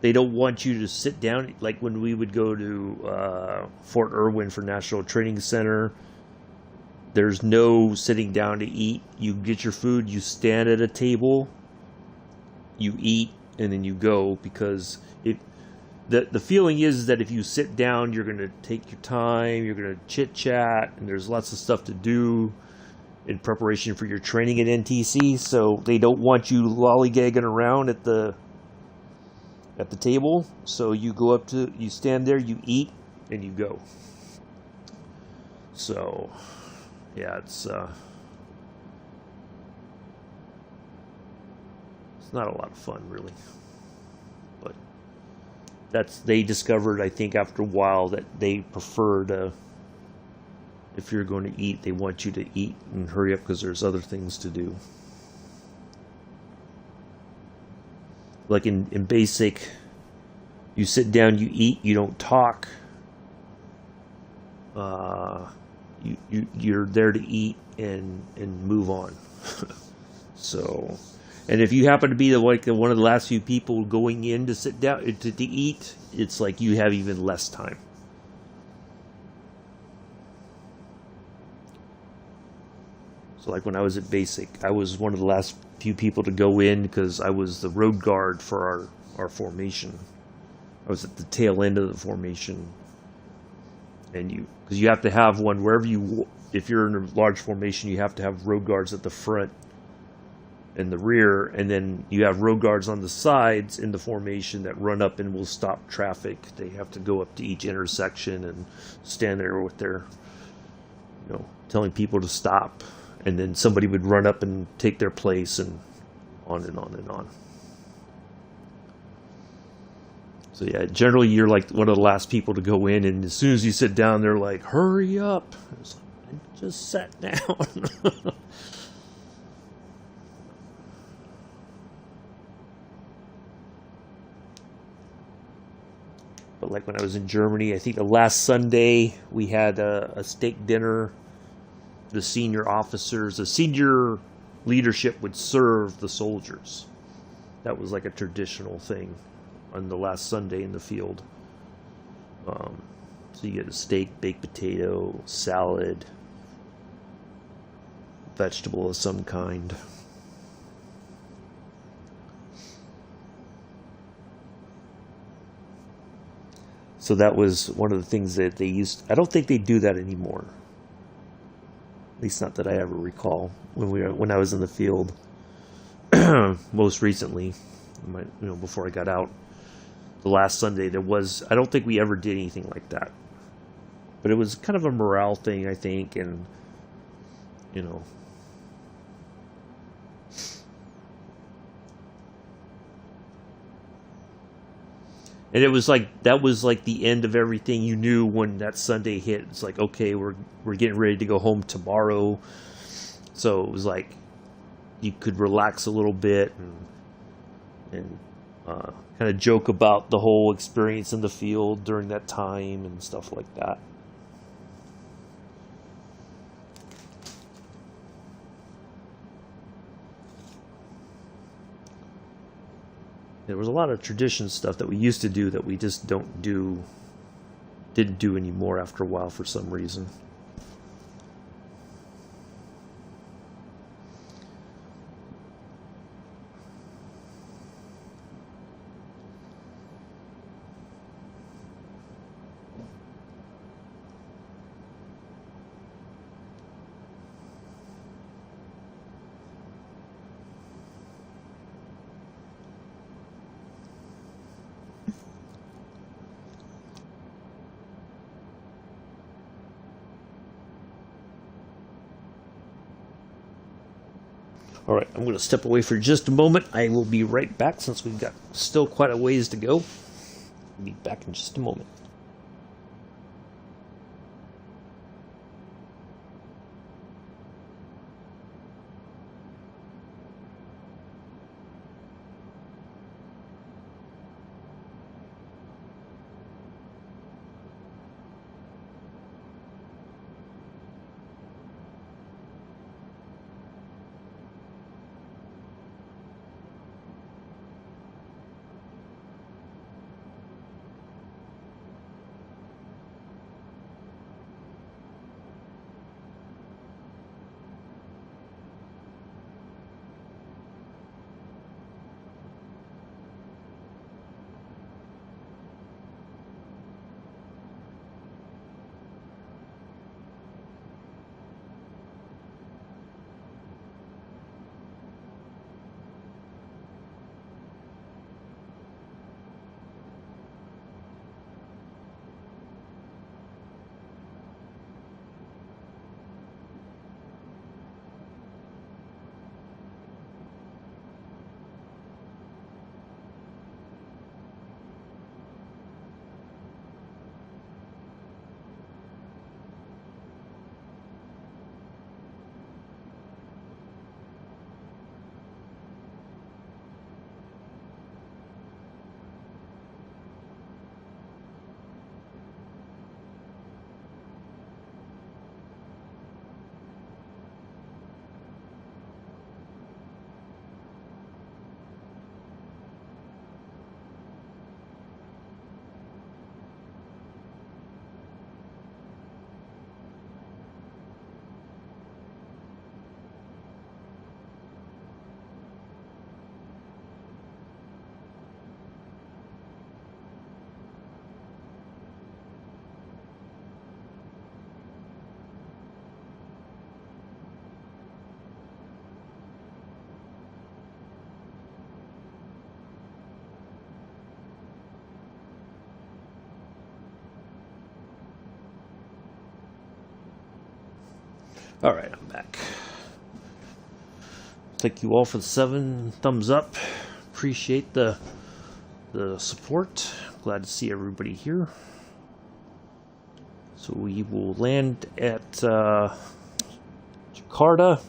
they don't want you to sit down. Like when we would go to Fort Irwin for National Training Center, there's no sitting down to eat. You get your food, you stand at a table, you eat, and then you go, because the feeling is that if you sit down, you're going to take your time, you're going to chit chat, and there's lots of stuff to do in preparation for your training at NTC. So they don't want you lollygagging around at the table. So you stand there, you eat, and you go. So yeah, it's not a lot of fun, really. But they discovered, I think, after a while, that they prefer to, if you're going to eat, they want you to eat and hurry up because there's other things to do. Like in basic, you sit down, you eat, you don't talk. You're there to eat and move on. So, and if you happen to be one of the last few people going in to sit down to eat, it's like you have even less time. So like when I was at basic, I was one of the last few people to go in because I was the road guard for our formation. I was at the tail end of the formation, and because you have to have one wherever if you're in a large formation, you have to have road guards at the front and the rear, and then you have road guards on the sides in the formation that run up and will stop traffic. They have to go up to each intersection and stand there with their, telling people to stop, and then somebody would run up and take their place, and on and on and on. So yeah, generally you're like one of the last people to go in, and as soon as you sit down, they're like, "Hurry up!" It's like, I just sat down. But like when I was in Germany, I think the last Sunday we had a steak dinner. The senior officers, the senior leadership would serve the soldiers. That was like a traditional thing on the last Sunday in the field. So you get a steak, baked potato, salad, vegetable of some kind. So that was one of the things that they used. I don't think they do that anymore. At least not that I ever recall when I was in the field. Most recently, before I got out, the last Sunday I don't think we ever did anything like that. But it was kind of a morale thing, I think, and and it was like that was like the end of everything. You knew when that Sunday hit. It's like, okay, we're getting ready to go home tomorrow. So it was like you could relax a little bit and kind of joke about the whole experience in the field during that time and stuff like that. There was a lot of tradition stuff that we used to do that we just didn't do anymore after a while for some reason. All right, I'm going to step away for just a moment. I will be right back since we've got still quite a ways to go. I'll be back in just a moment. Alright, I'm back. Thank you all for the 7 thumbs up. Appreciate the support. Glad to see everybody here. So we will land at Jakarta,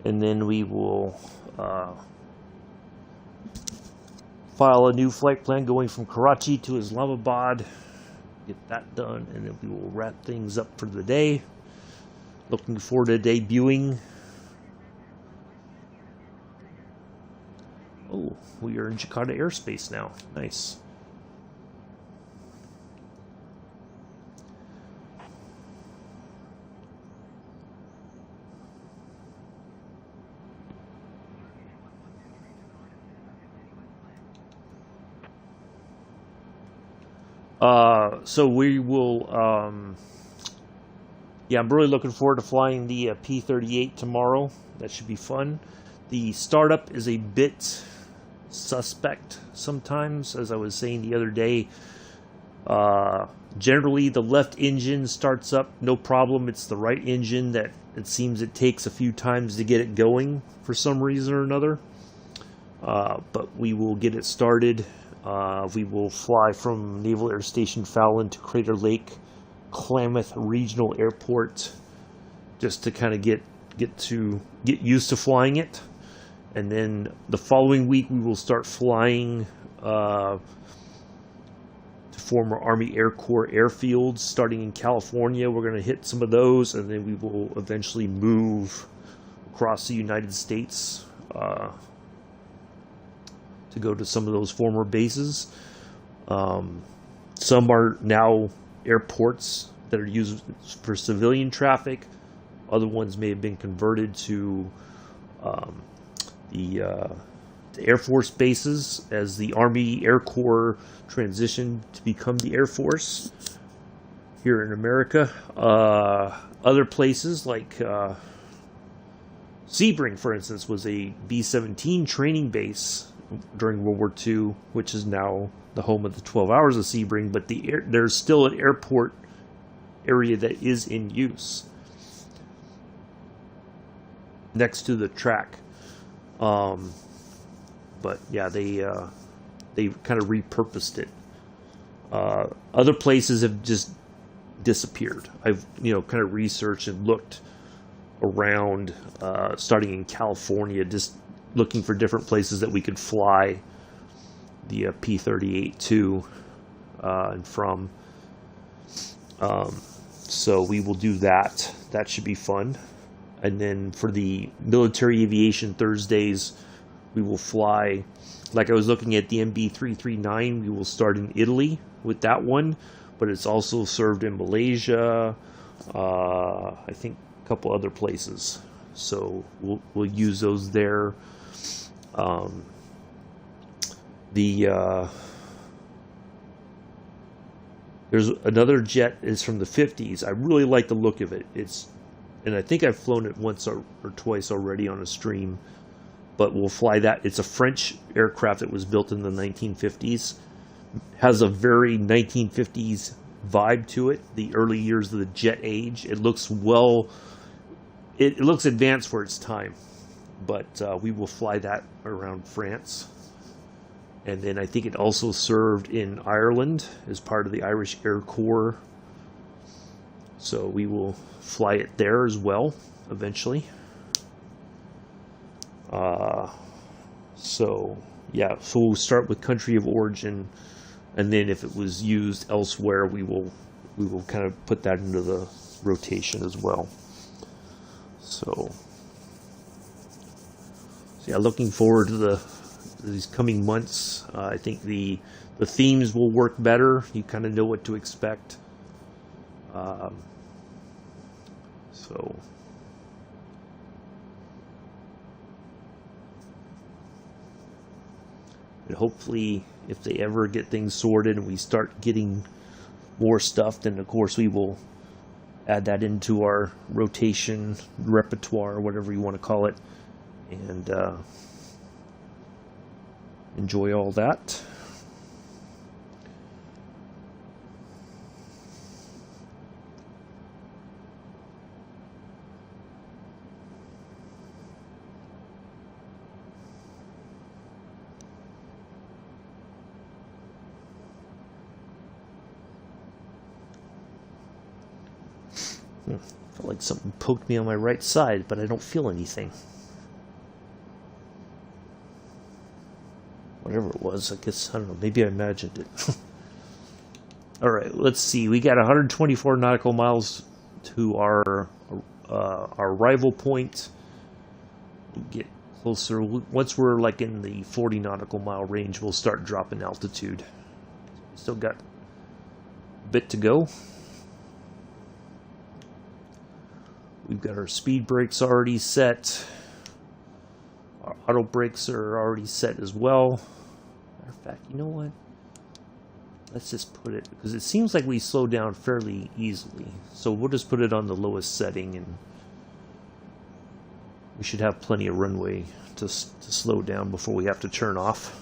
and then we will file a new flight plan going from Karachi to Islamabad. Get that done, and then we will wrap things up for the day. Looking forward to debuting. Oh, we are in Jakarta airspace now. Nice. So we will, yeah, I'm really looking forward to flying the P-38 tomorrow. That should be fun. The startup is a bit suspect sometimes, as I was saying the other day. Generally, the left engine starts up, no problem. It's the right engine that it seems it takes a few times to get it going for some reason or another. But we will get it started. We will fly from Naval Air Station Fallon to Crater Lake Klamath Regional Airport, just to kind of get used to flying it. And then the following week we will start flying to former Army Air Corps airfields, starting in California. We're going to hit some of those, and then we will eventually move across the United States to go to some of those former bases. Some are now airports that are used for civilian traffic. Other ones may have been converted to the Air Force bases as the Army Air Corps transitioned to become the Air Force here in America. Other places like Sebring, for instance, was a B-17 training base during World War II, which is now the home of the 12 Hours of Sebring, but there's still an airport area that is in use next to the track. But yeah, they kind of repurposed it. Other places have just disappeared. I've kind of researched and looked around, starting in California, just looking for different places that we could fly the P-38 to and from. So we will do that. That should be fun. And then for the military aviation Thursdays, we will fly, like I was looking at the MB339, we will start in Italy with that one, but it's also served in Malaysia, I think a couple other places. So we'll use those there. There's another jet is from the 50s. I really like the look of it. And I think I've flown it once or twice already on a stream, but we'll fly that. It's a French aircraft that was built in the 1950s. Has a very 1950s vibe to it. The early years of the jet age. It looks it looks advanced for its time, but we will fly that around France. And then I think it also served in Ireland as part of the Irish Air Corps. So we will fly it there as well eventually. So yeah, so we'll start with country of origin, and then if it was used elsewhere, we will kind of put that into the rotation as well. So yeah, looking forward to these coming months. I think the themes will work better. You kind of know what to expect. So and hopefully, if they ever get things sorted and we start getting more stuff, then of course we will add that into our rotation repertoire, whatever you want to call it, and enjoy all that. Felt like something poked me on my right side, but I don't feel anything. Whatever it was, I guess, I don't know, maybe I imagined it. Alright, let's see. We got 124 nautical miles to our arrival point. We'll get closer. Once we're like in the 40 nautical mile range, we'll start dropping altitude. Still got a bit to go. We've got our speed brakes already set. Our auto brakes are already set as well. Matter of fact, you know what? Let's just put it, because it seems like we slow down fairly easily. So we'll just put it on the lowest setting, and we should have plenty of runway to slow down before we have to turn off.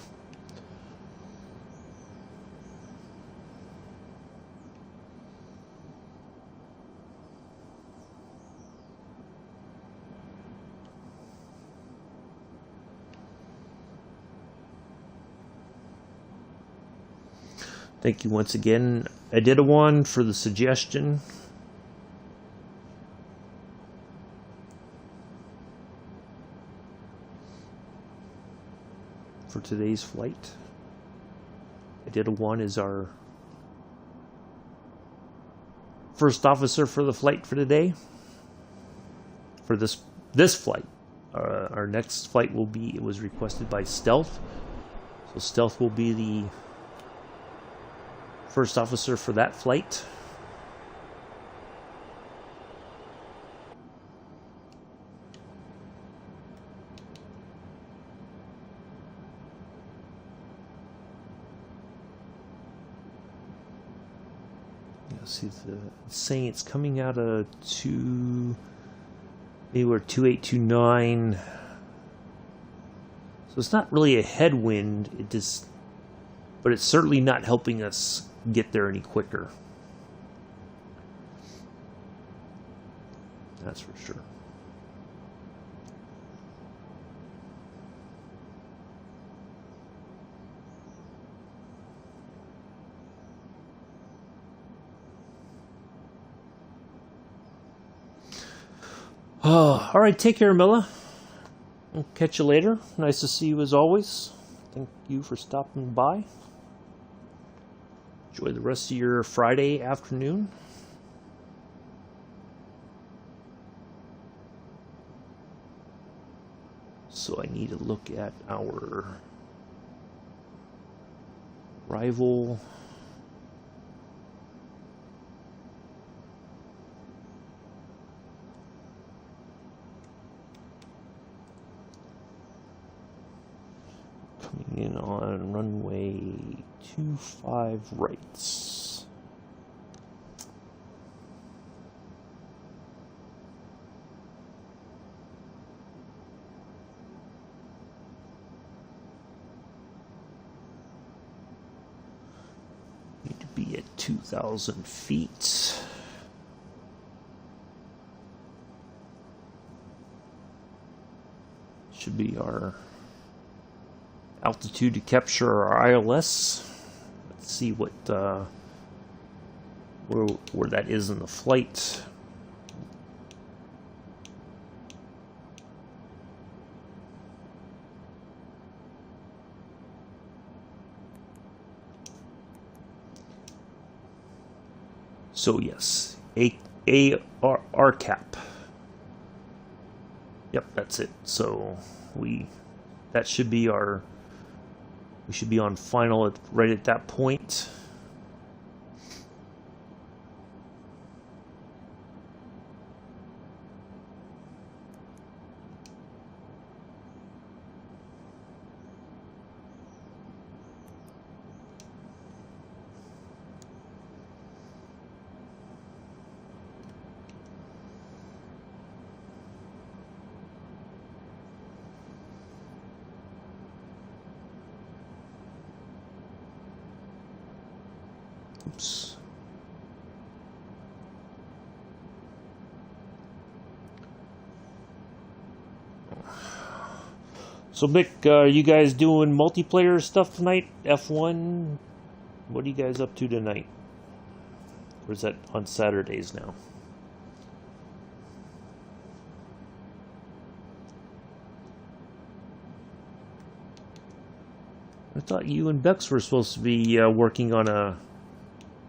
Thank you once again, EDityawan, for the suggestion. For today's flight. EDityawan is our first officer for the flight for today. For this flight. Our next flight will be, it was requested by Stealth. So Stealth will be the first officer for that flight. Yeah, see, it's saying it's coming out of maybe we're 2829. So it's not really a headwind, but it's certainly not helping us get there any quicker. That's for sure. Oh, all right, take care, Milla. I'll catch you later. Nice to see you as always. Thank you for stopping by. Enjoy the rest of your Friday afternoon. So I need to look at our arrival. Coming in on runway 25 rights. Need to be at 2,000 feet. Should be our altitude to capture our ILS. Let's see what where that is in the flight. So yes, R cap. Yep, that's it. So that should be our. We should be on final right at that point. Oops. So Mick, are you guys doing multiplayer stuff tonight? F1? What are you guys up to tonight? Or is that on Saturdays now? I thought you and Bex were supposed to be working on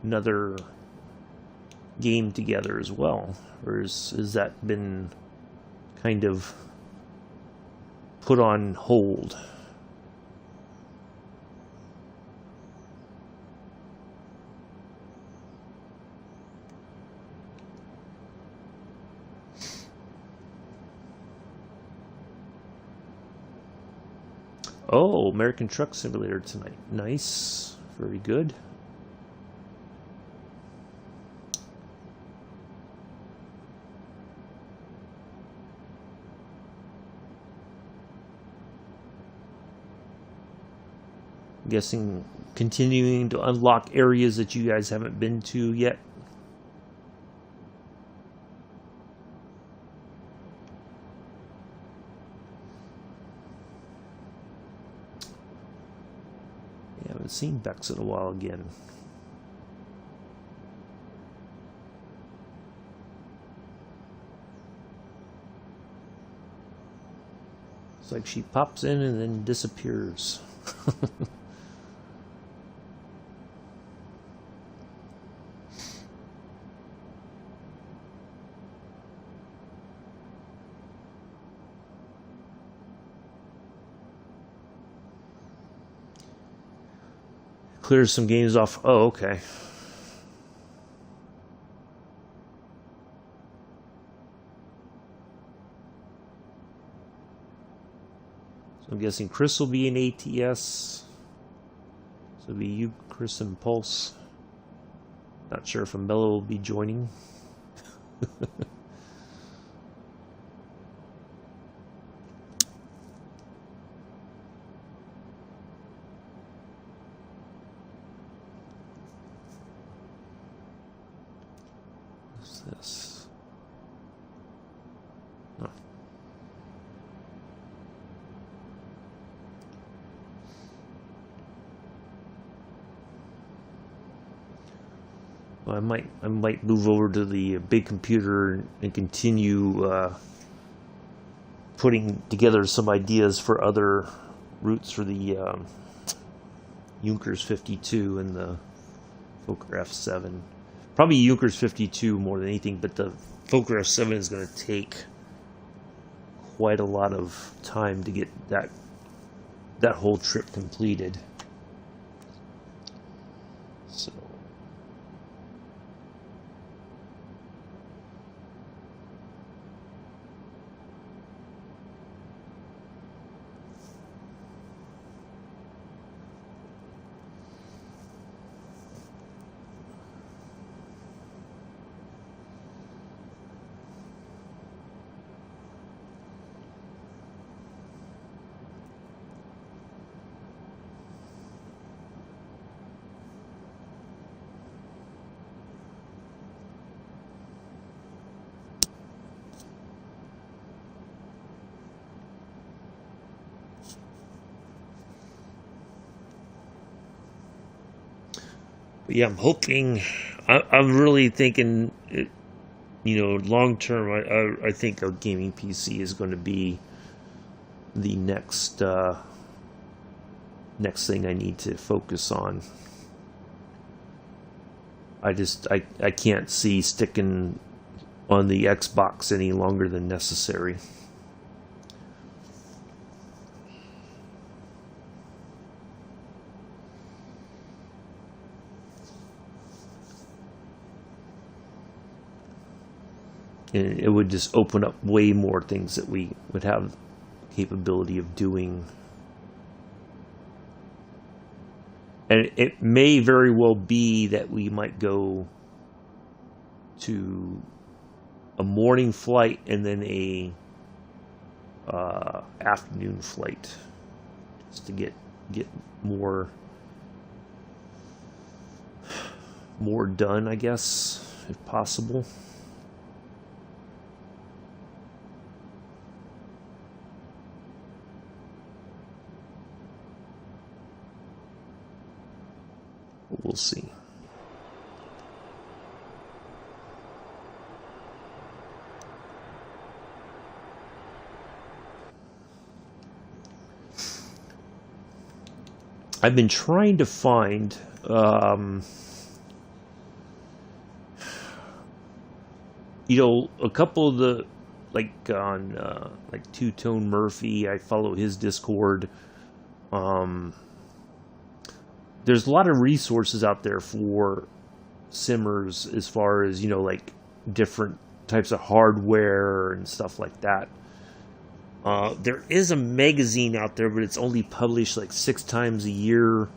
another game together as well. Or has that been kind of put on hold? Oh, American Truck Simulator tonight. Nice. Very good. I'm guessing continuing to unlock areas that you guys haven't been to yet. I haven't seen Bex in a while again. It's like she pops in and then disappears. Clears some games off. Oh, okay. So I'm guessing Chris will be in ATS. So it'll be you, Chris, and Pulse. Not sure if Ambella will be joining. What's this? Oh. Well, I might move over to the big computer and continue putting together some ideas for other routes for the Junkers 52 and the Fokker F7. Probably Junkers 52 more than anything, but the Fokker F7 is going to take quite a lot of time to get that whole trip completed. So but yeah, I'm hoping. I'm really thinking, long term. I think a gaming PC is going to be the next thing I need to focus on. I can't see sticking on the Xbox any longer than necessary. And it would just open up way more things that we would have capability of doing. And it may very well be that we might go to a morning flight and then a afternoon flight, just to get more done, I guess, if possible. We'll see. I've been trying to find you know, a couple of the, like on like Two Tone Murphy, I follow his Discord. There's a lot of resources out there for simmers as far as, you know, like different types of hardware and stuff like that. There is a magazine out there, but it's only published like 6 times a year.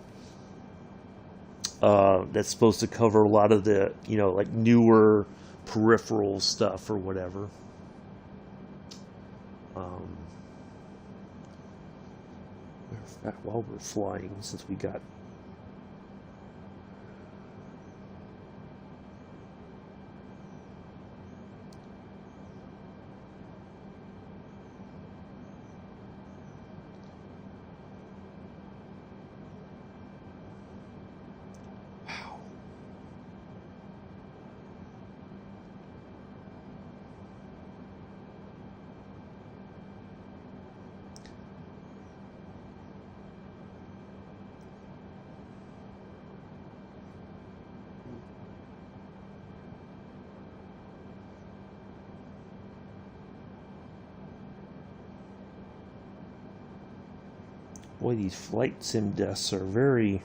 That's supposed to cover a lot of the, you know, like newer peripheral stuff or whatever. While we're flying, since we got boy, these flight sim desks are very,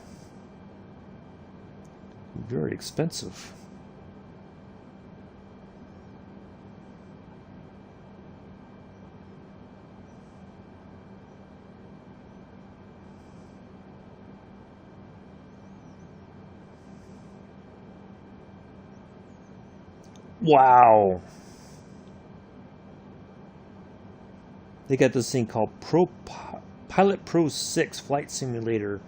very expensive. Wow. They got this thing called Pilot Pro 6 Flight Simulator.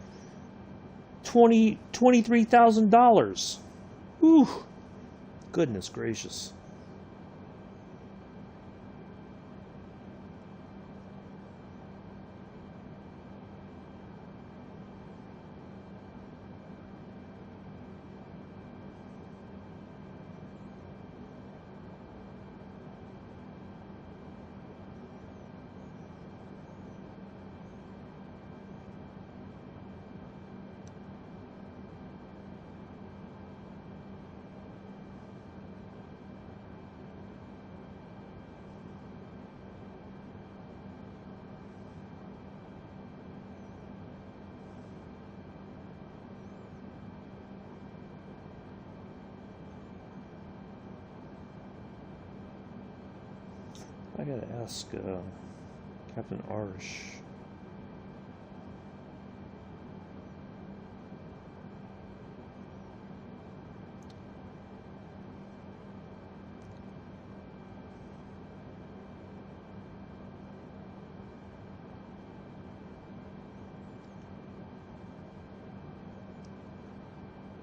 $23,000. Ooh. Goodness gracious. I gotta ask Captain Arsh.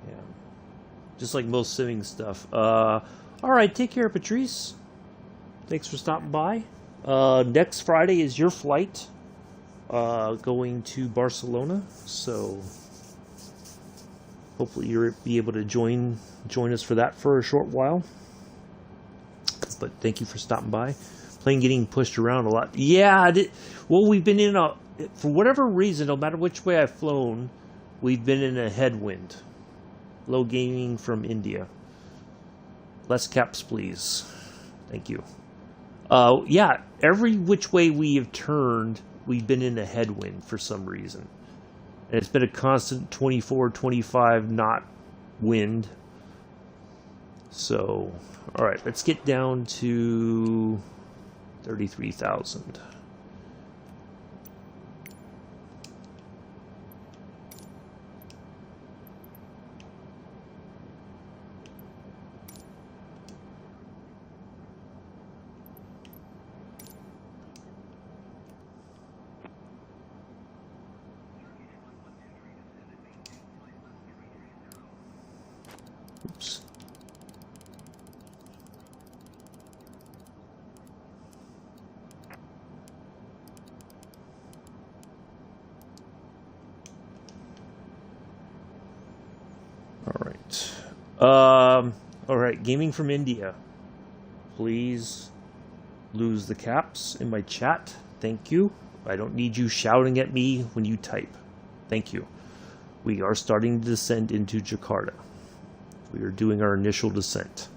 Yeah, just like most simming stuff. All right, take care, Patrice. Thanks for stopping by. Next Friday is your flight going to Barcelona, so hopefully you'll be able to join us for that for a short while. But thank you for stopping by. Plane getting pushed around a lot. Yeah, well, we've been in a, for whatever reason, no matter which way I've flown, we've been in a headwind. Low gaming from India. Less caps, please. Thank you. Yeah, every which way we have turned, we've been in a headwind for some reason. And it's been a constant 24, 25 knot wind. So, alright, let's get down to 33,000. Oops. All right, gaming from India. Please lose the caps in my chat. Thank you. I don't need you shouting at me when you type. Thank you. We are starting to descend into Jakarta. We are doing our initial descent.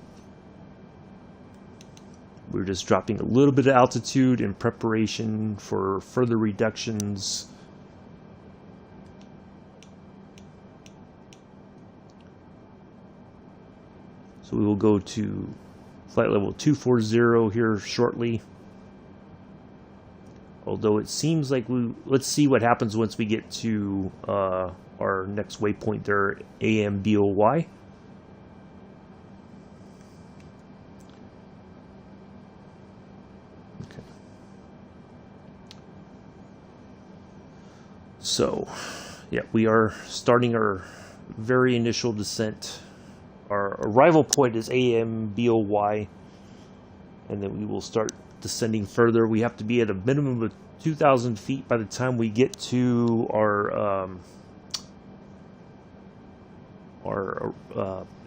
We're just dropping a little bit of altitude in preparation for further reductions. So we will go to flight level 240 here shortly. Although it seems like let's see what happens once we get to our next waypoint there, AMBOY. Okay. So, yeah, we are starting our very initial descent. Our arrival point is AMBOY, and then we will start descending further. We have to be at a minimum of 2,000 feet by the time we get to our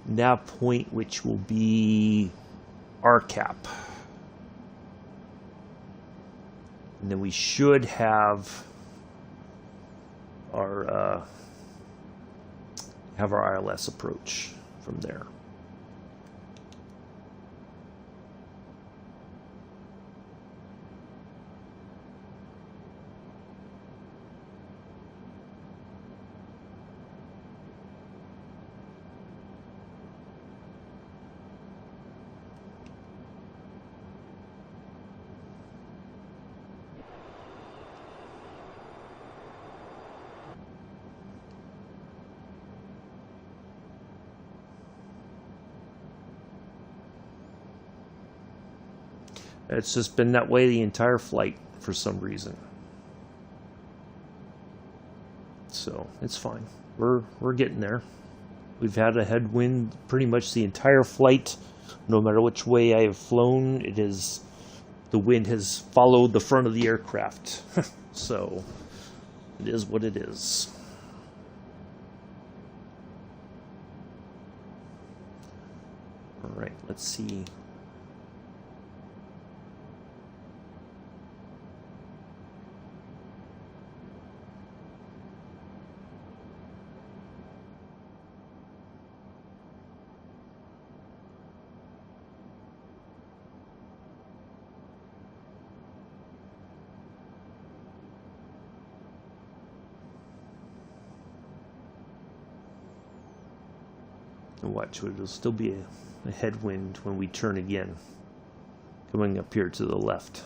nav point, which will be RCAP. And then we should have our ILS approach from there. It's just been that way the entire flight for some reason. So it's fine. We're getting there. We've had a headwind pretty much the entire flight. No matter which way I have flown, the wind has followed the front of the aircraft. So it is what it is. All right, let's see. Watch, it'll still be a headwind when we turn again, coming up here to the left.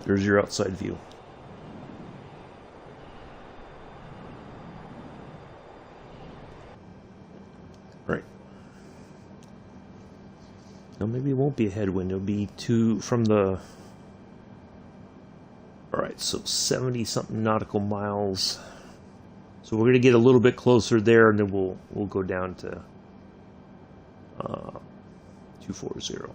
There's your outside view. Right. Now maybe it won't be a headwind. It'll be from the... Alright, so 70-something nautical miles. So we're going to get a little bit closer there, and then we'll go down to 240.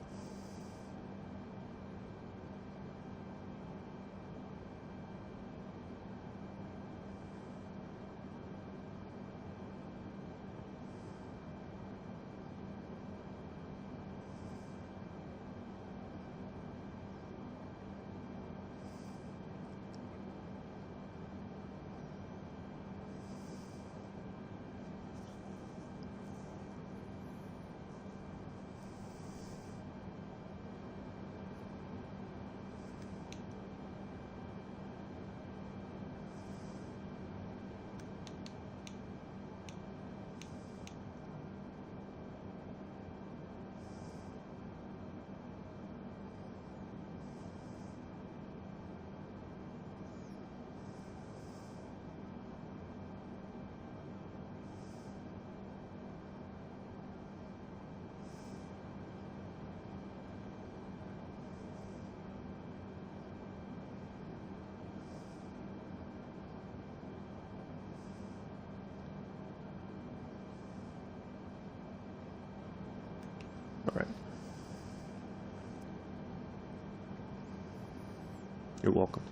You're welcome.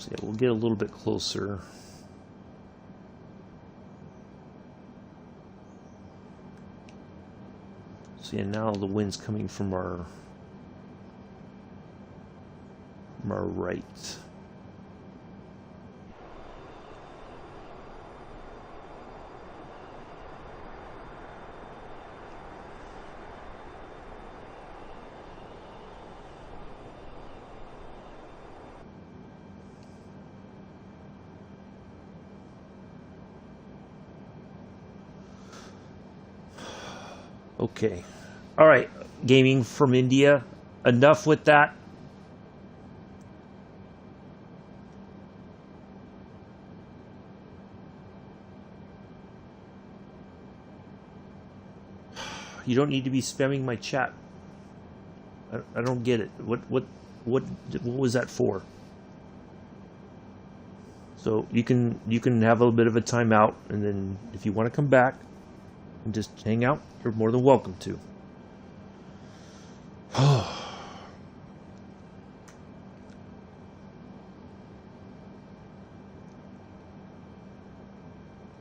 So yeah, we'll get a little bit closer. So yeah, now the wind's coming from our right. Okay. All right, gaming from India. Enough with that. You don't need to be spamming my chat. I don't get it. What was that for? So you can have a little bit of a timeout, and then if you want to come back and just hang out, you're more than welcome to. I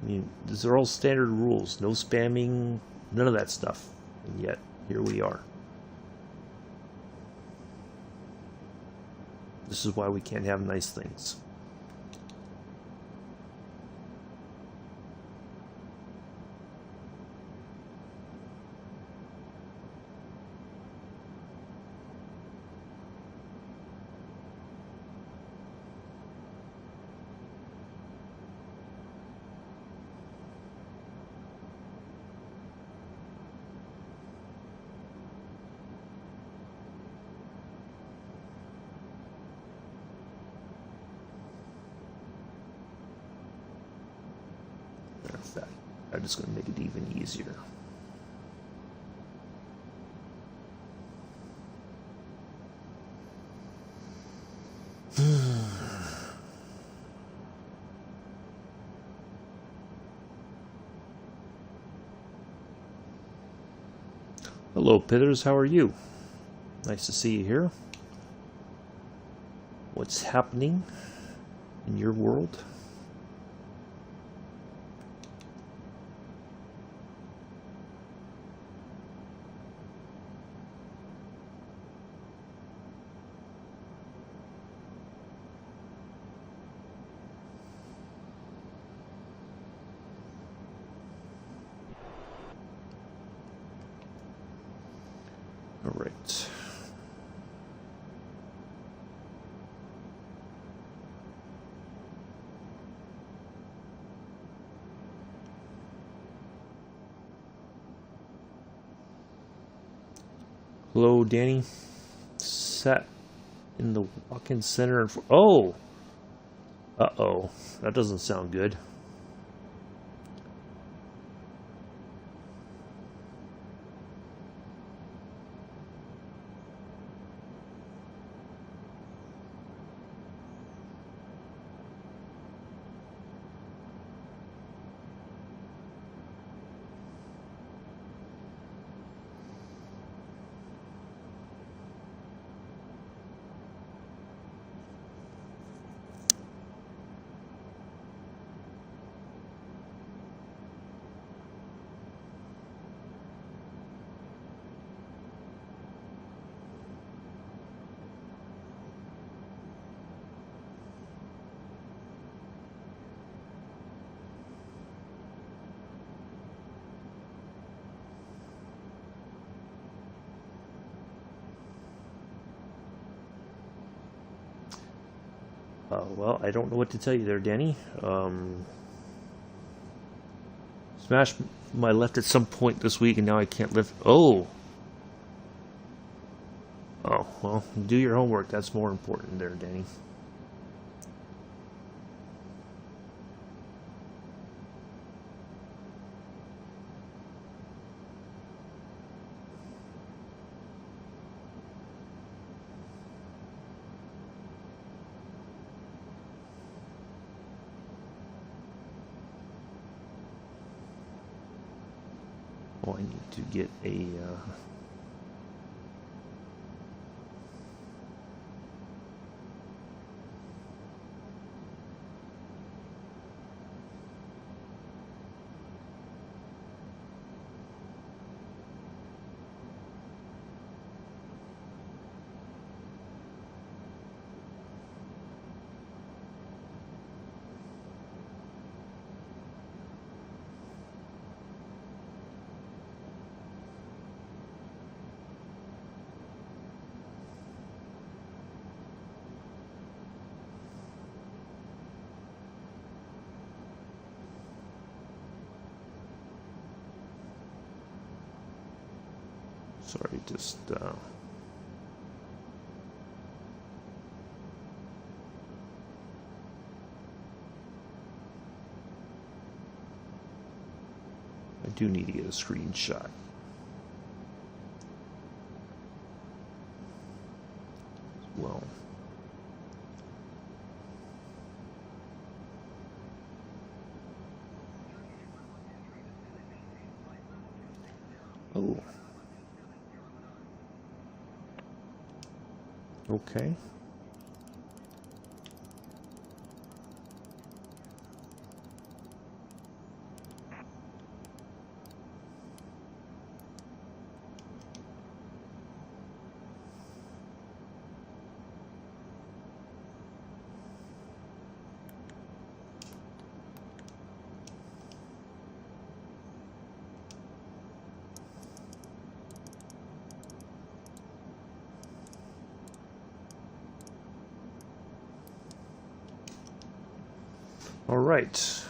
mean, these are all standard rules. No spamming, none of that stuff. And yet, here we are. This is why we can't have nice things. I'm just going to make it even easier. Hello, Pithers. How are you? Nice to see you here. What's happening in your world? All right. Hello, Danny. Sat in the walk-in center. Oh! Uh-oh. That doesn't sound good. Well, I don't know what to tell you there, Danny. Smashed my left at some point this week, and now I can't lift. Oh! Oh, well, do your homework. That's more important there, Danny. Oh, I need to get a... Sorry, just... I do need to get a screenshot. Well... Oh. Okay. All right.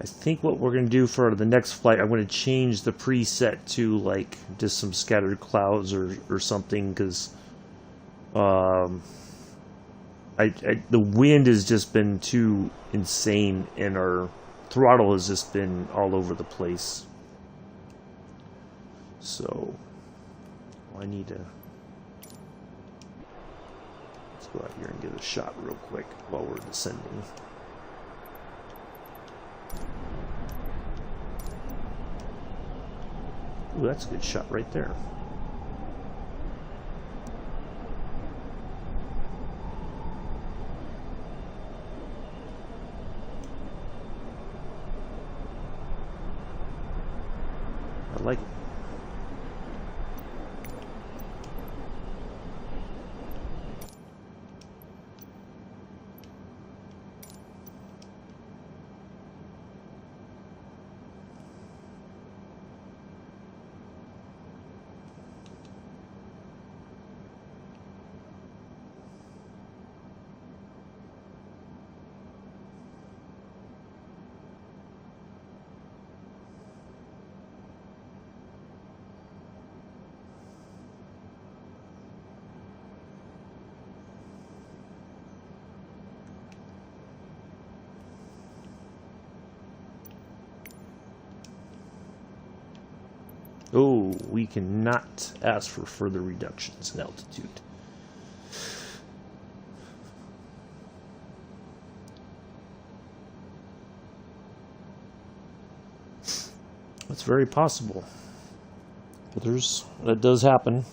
I think what we're going to do for the next flight, I'm going to change the preset to like just some scattered clouds or something, because the wind has just been too insane and our throttle has just been all over the place. So I need to... Let's go out here and get a shot real quick while we're descending. Ooh, that's a good shot right there. I like it. Oh, we cannot ask for further reductions in altitude. That's very possible. But that does happen.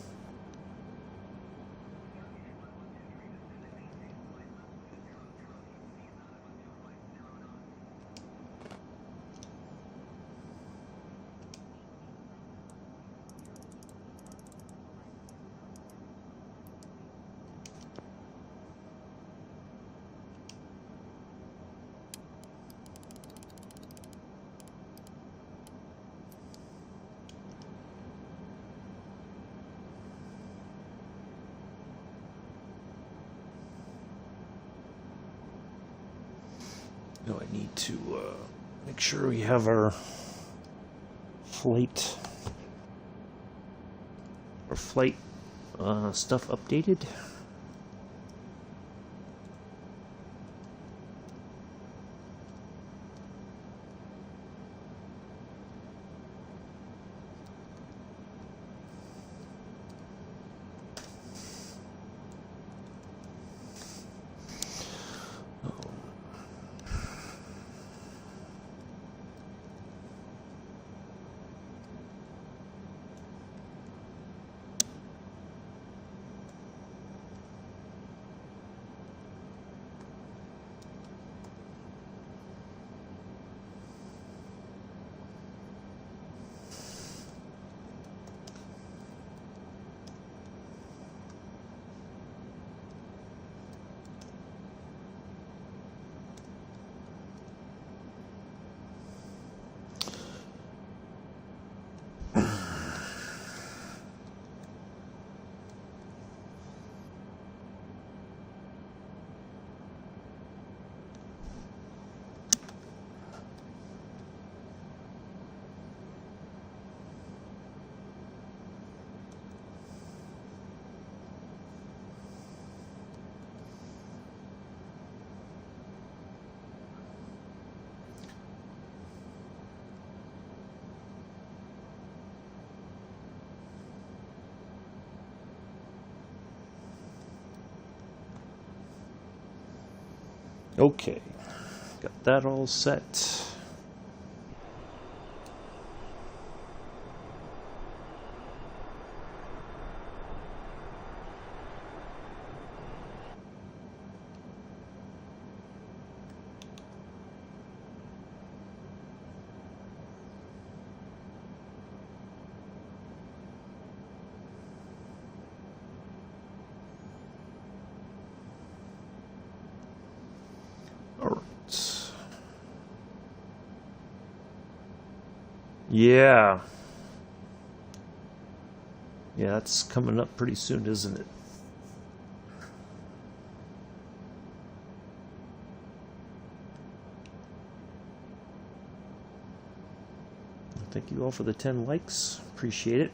No, I need to make sure we have our flight stuff updated. Okay, got that all set. Yeah. Yeah, that's coming up pretty soon, isn't it? Thank you all for the 10 likes. Appreciate it.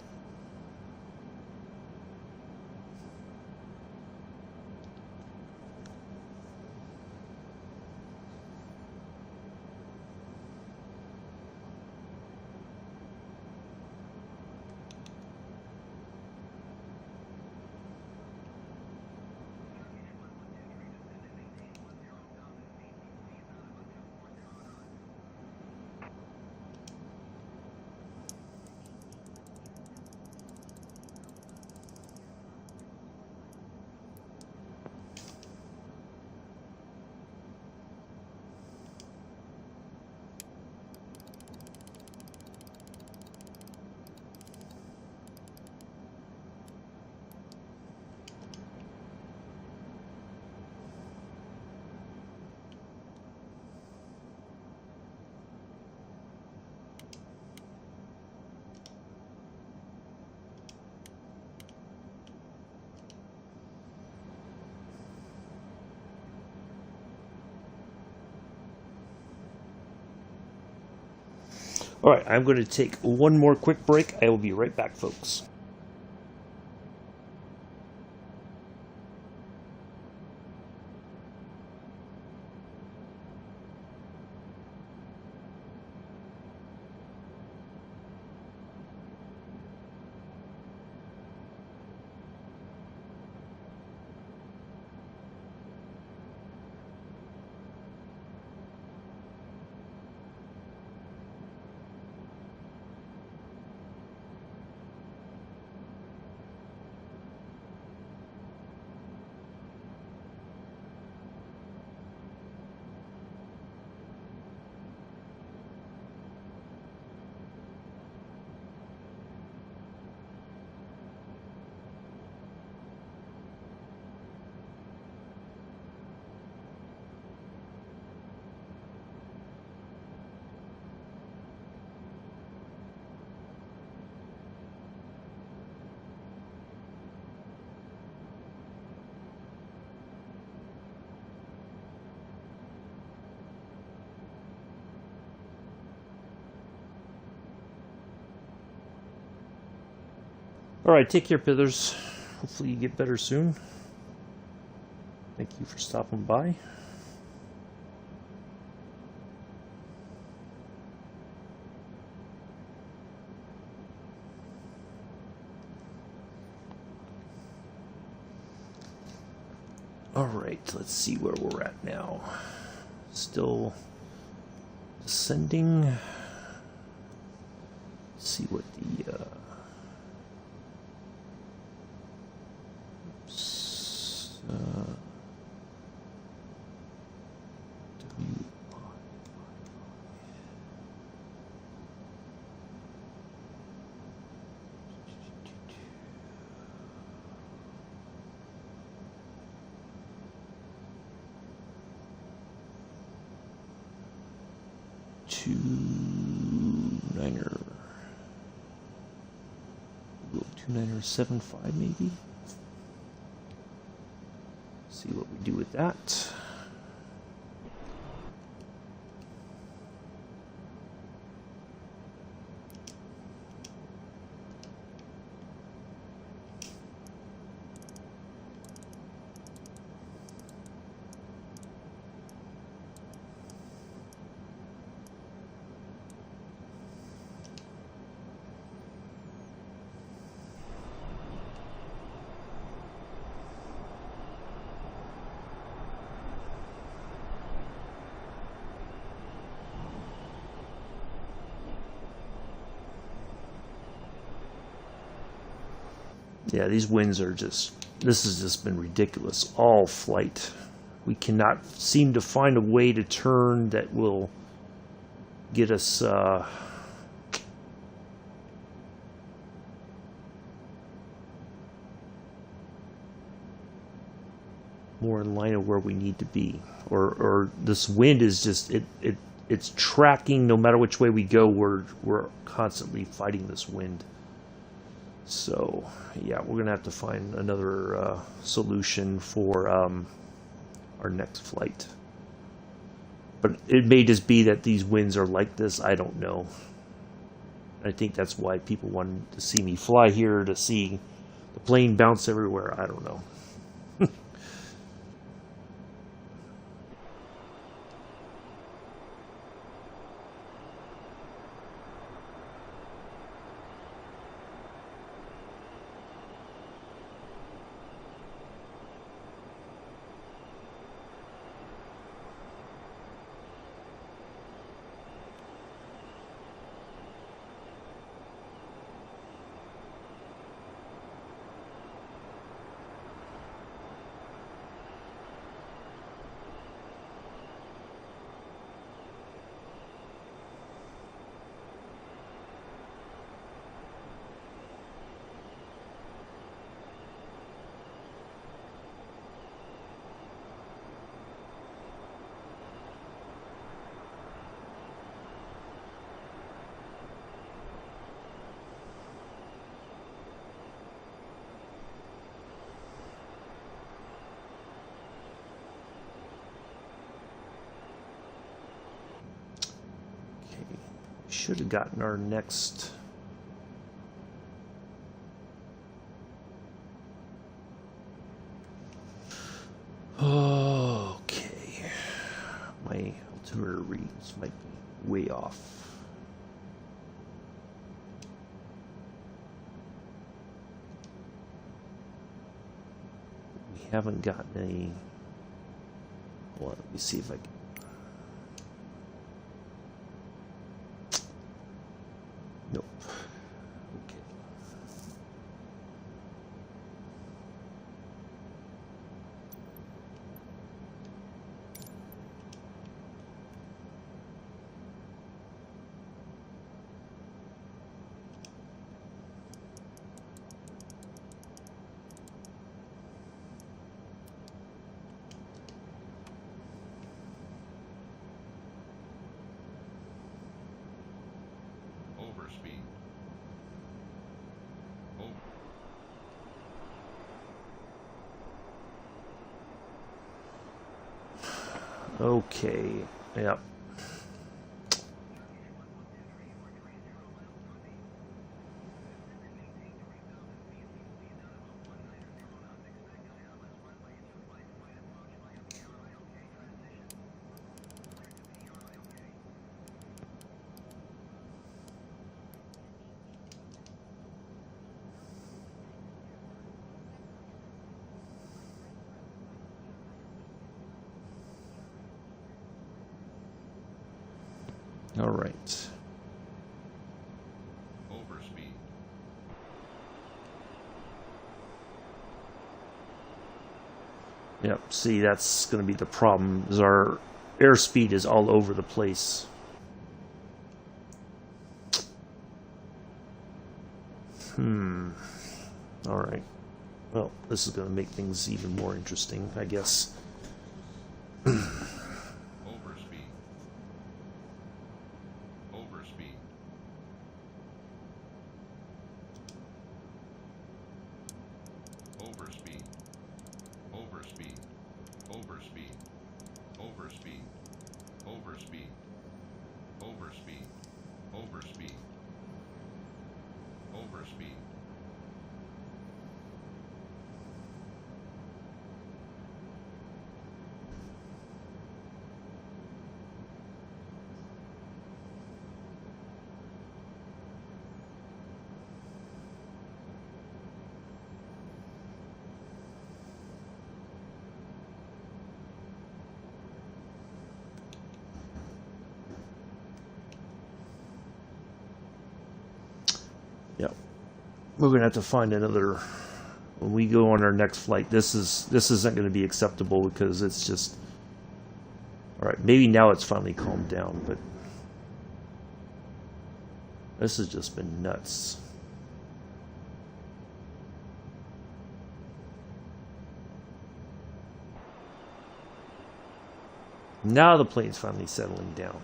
All right, I'm going to take one more quick break. I will be right back, folks. Alright, take care, Pithers. Hopefully you get better soon. Thank you for stopping by. Alright, let's see where we're at now. Still descending. Let's see what the Two-niner 75 maybe. See what we do with that. Yeah, these winds are just, this has just been ridiculous all flight. We cannot seem to find a way to turn that will get us more in line of where we need to be. Or this wind is just, it's tracking no matter which way we go, we're constantly fighting this wind. So, yeah, we're going to have to find another solution for our next flight. But it may just be that these winds are like this. I don't know. I think that's why people wanted to see me fly here, to see the plane bounce everywhere. I don't know. Should have gotten our next okay. My altimeter reads might be way off. We haven't gotten any. Well, let me see if I can. Nope. Okay. Overspeed. Okay. Yep. All right. Overspeed. Yep, see, that's going to be the problem, is our airspeed is all over the place. All right. Well, this is going to make things even more interesting, I guess. Overspeed. Overspeed. Overspeed. Overspeed. Overspeed. Overspeed. Overspeed. Overspeed. Overspeed. Overspeed. Yep. We're going to have to find another... When we go on our next flight, this isn't going to be acceptable because it's just... Alright, maybe now it's finally calmed down, but... This has just been nuts. Now the plane's finally settling down.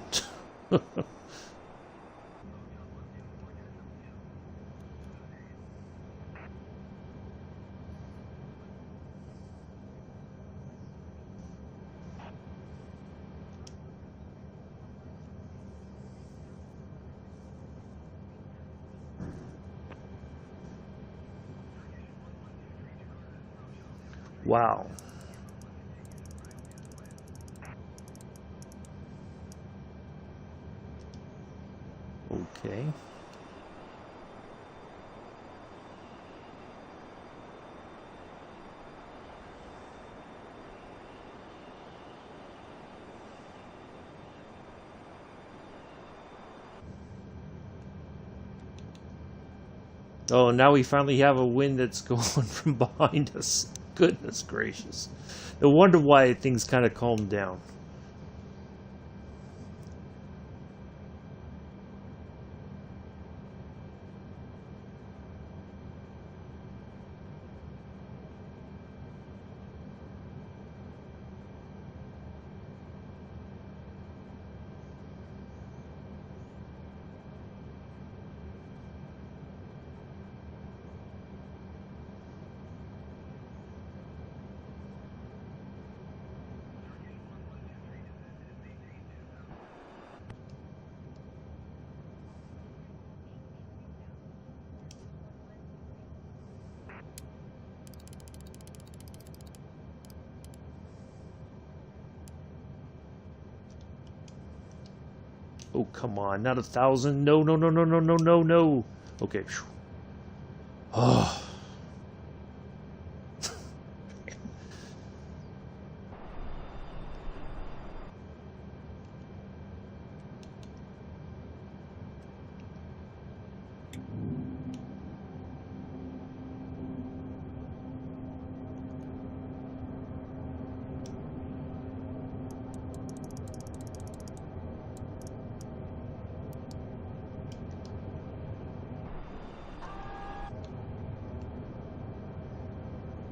Wow. Okay. Oh, now we finally have a wind that's going from behind us. Goodness gracious. No wonder why things kind of calmed down. Oh, come on. Not 1,000. No, no, no, no, no, no, no, no. Okay. Oh.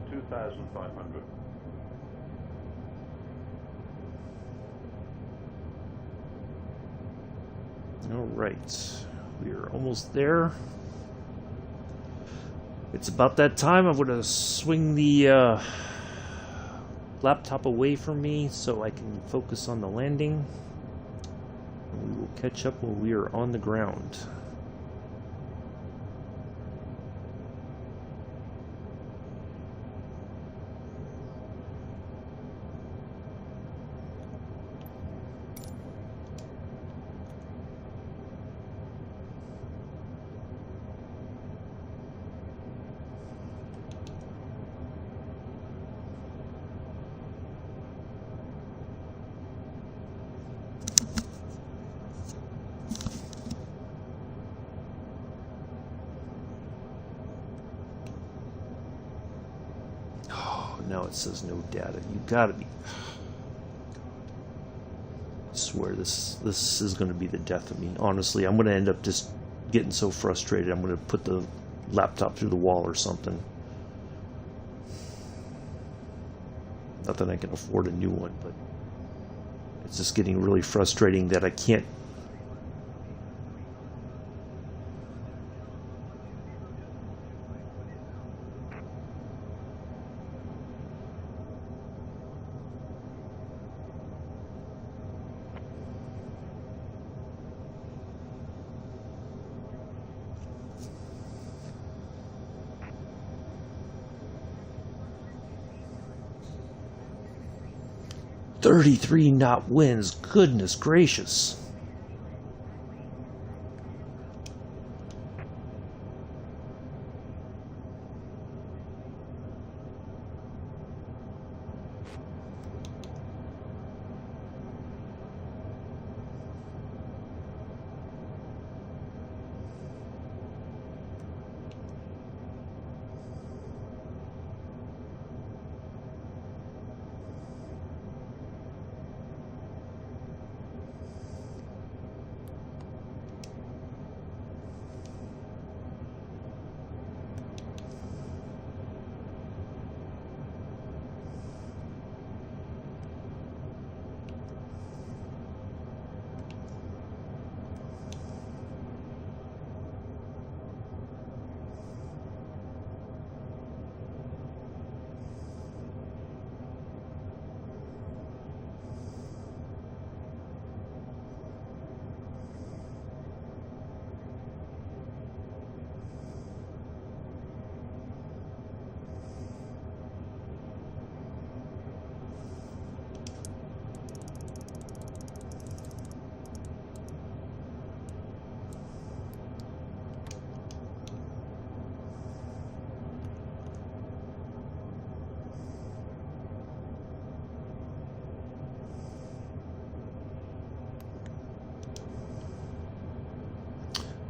$2,500. All right. We are almost there. It's about that time. I'm going to swing the laptop away from me so I can focus on the landing. And we will catch up when we are on the ground. now it says no data. You gotta be... I swear this is going to be the death of me. Honestly, I'm going to end up just getting so frustrated. I'm going to put the laptop through the wall or something. Not that I can afford a new one, but it's just getting really frustrating that I can't. .33 knot winds, goodness gracious.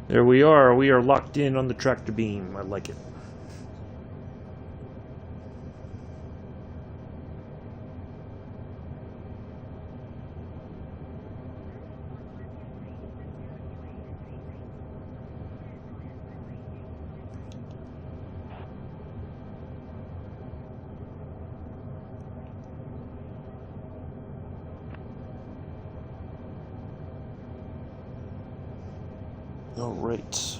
There we are. We are locked in on the tractor beam. I like it. All right.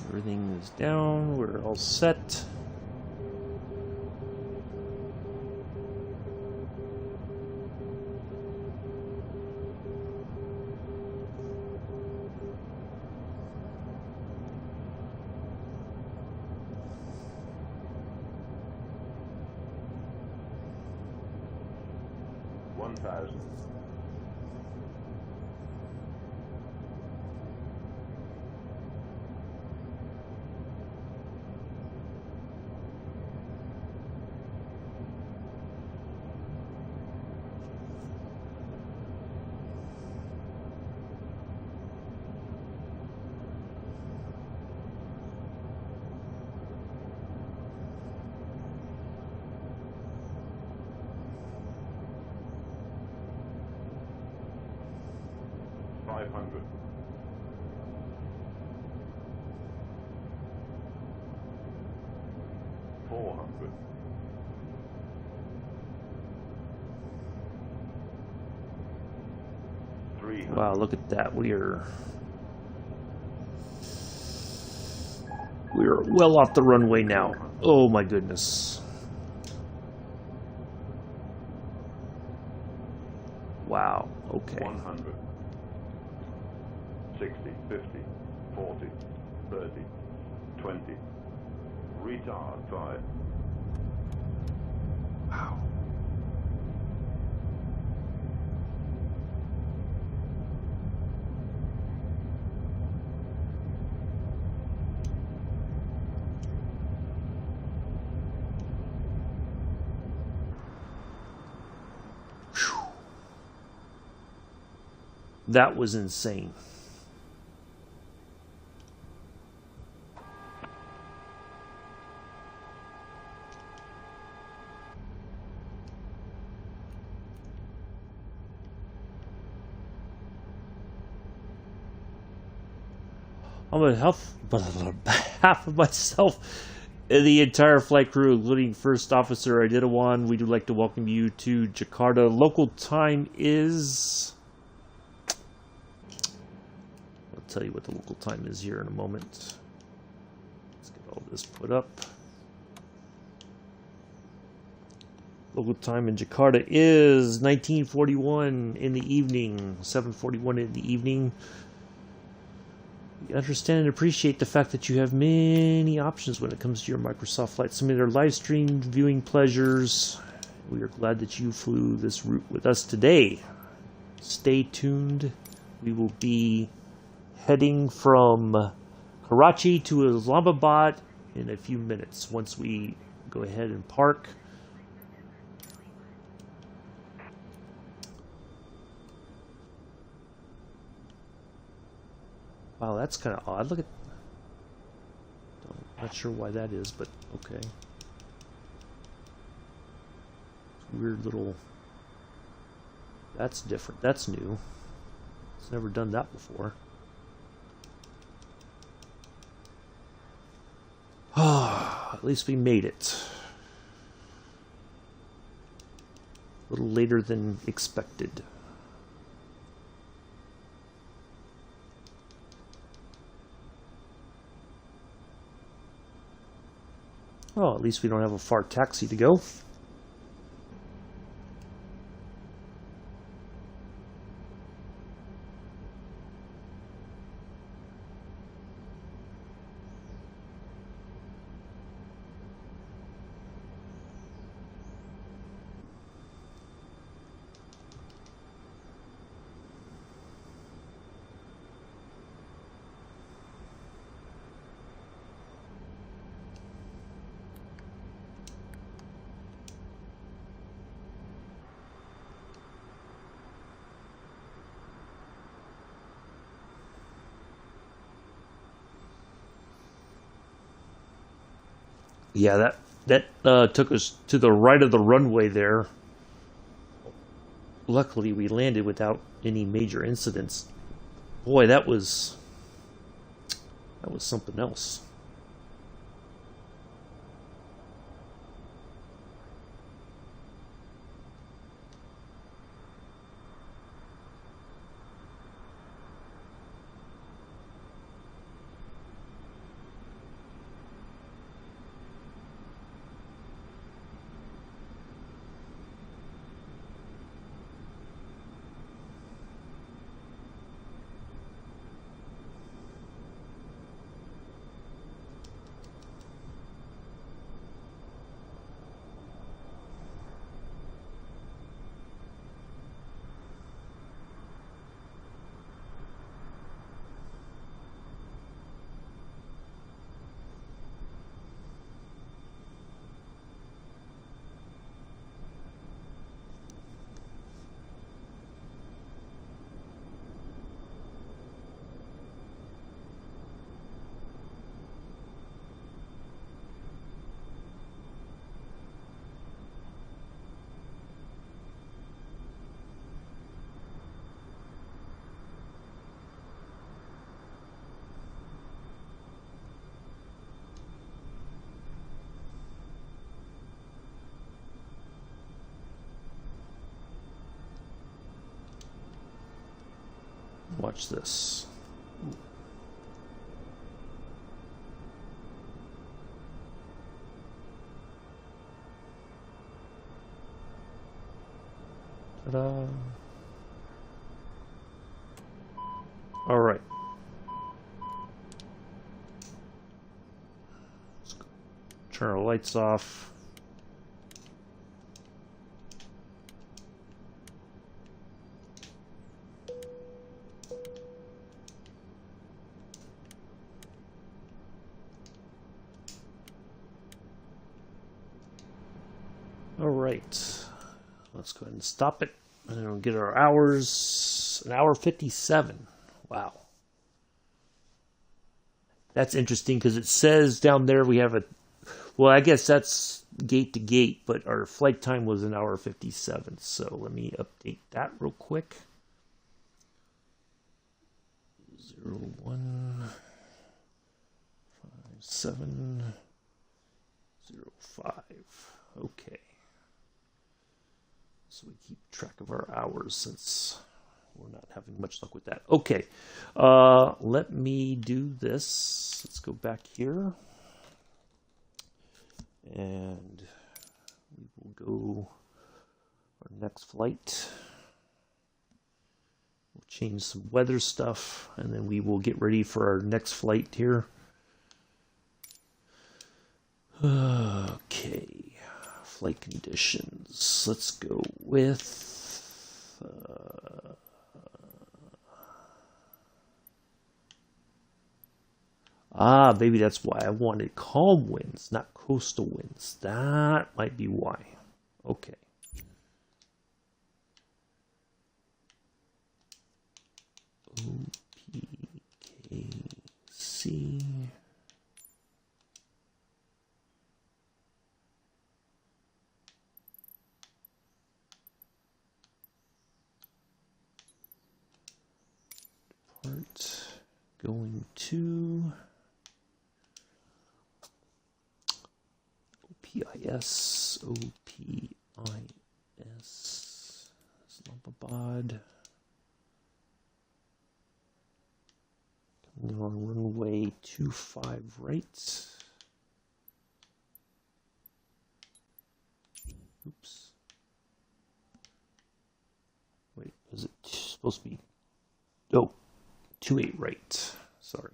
Everything is down. We're all set. Wow, look at that. We're well off the runway now. Oh my goodness. Wow, okay. 100, 60, 50, 40, 30, 20. Retard 5. Wow. That was insane. On behalf of myself and the entire flight crew, including First Officer EDityawan, we would like to welcome you to Jakarta. Local time is... I'll tell you what the local time is here in a moment. Let's get all this put up. Local time in Jakarta is 1941 in the evening, 7:41 in the evening. We understand and appreciate the fact that you have many options when it comes to your Microsoft Flight Simulator live stream viewing pleasures. We are glad that you flew this route with us today. Stay tuned. We will be heading from Karachi to Islamabad in a few minutes once we go ahead and park. Wow, that's kind of odd. Look at... Not sure why that is, but okay. Weird little... That's different. That's new. It's never done that before. Ah, at least we made it. A little later than expected. Well, at least we don't have a far taxi to go. Yeah, that took us to the right of the runway there. Luckily, we landed without any major incidents. Boy, that was something else. Watch this. Ta-da. All right. Let's turn our lights off. All right, let's go ahead and stop it and we'll get our hours. hours. An hour 57. Wow. That's interesting because it says down there we have a... Well, I guess that's gate to gate, but our flight time was an hour 57. So let me update that real quick. 015705. Okay. So we keep track of our hours since we're not having much luck with that. Okay. Let me do this. Let's go back here. And we will go our next flight. We'll change some weather stuff, and then we will get ready for our next flight here. Okay, flight conditions. Let's go with maybe that's why I wanted calm winds, not coastal winds. That might be why. Okay. OPKC. Depart going to OPIS, Islamabad. Coming on runway 25 right. Oops. Wait, is it supposed to be? Oh, 28 right. Sorry.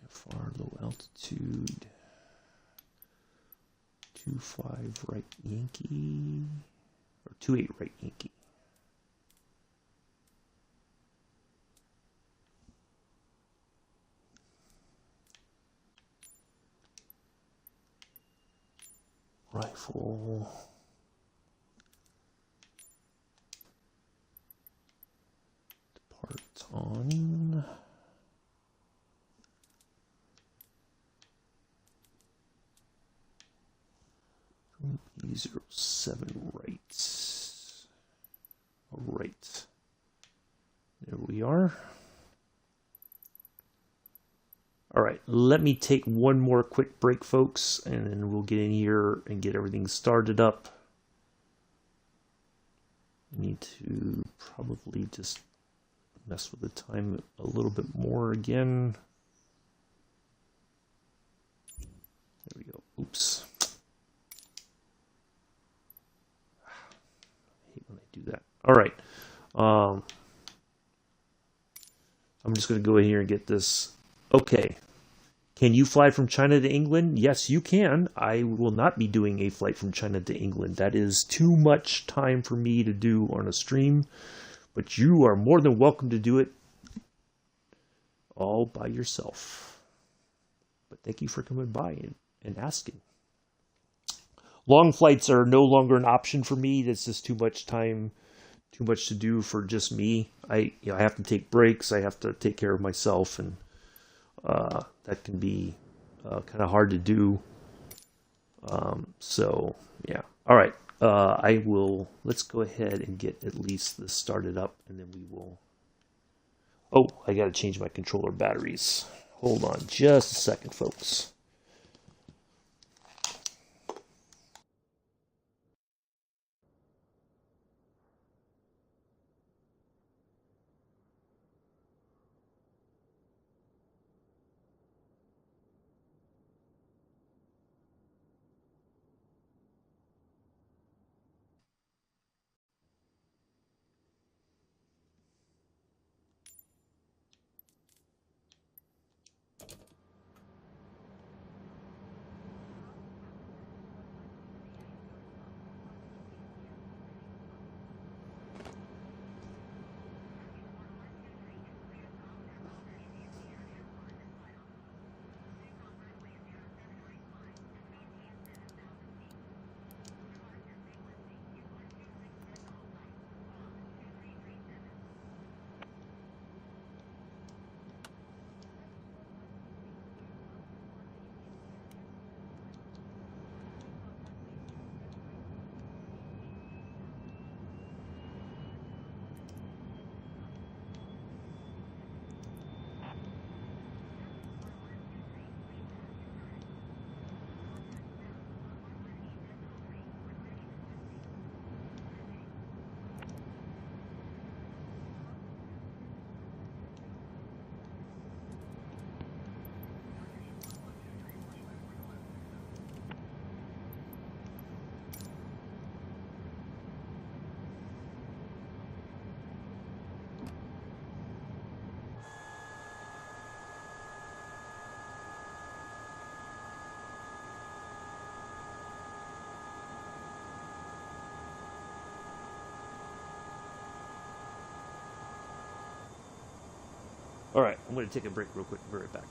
Far low altitude. 25 right Yankee. Or 28 right Yankee. Rifle. Depart on. 07 right. All right. There we are. All right, let me take one more quick break, folks, and then we'll get in here and get everything started up. I need to probably just mess with the time a little bit more again. There we go. Oops. I hate when I do that. All right. I'm just going to go in here and get this. Okay. Can you fly from China to England? Yes, you can. I will not be doing a flight from China to England. That is too much time for me to do on a stream. But you are more than welcome to do it all by yourself. But thank you for coming by and asking. Long flights are no longer an option for me. That's just too much time, too much to do for just me. I have to take breaks. I have to take care of myself, and that can be kind of hard to do. So yeah. All right. Let's go ahead and get at least this started up, and then we will. Oh, I got to change my controller batteries. Hold on just a second, folks. All right, I'm going to take a break real quick. Be right back.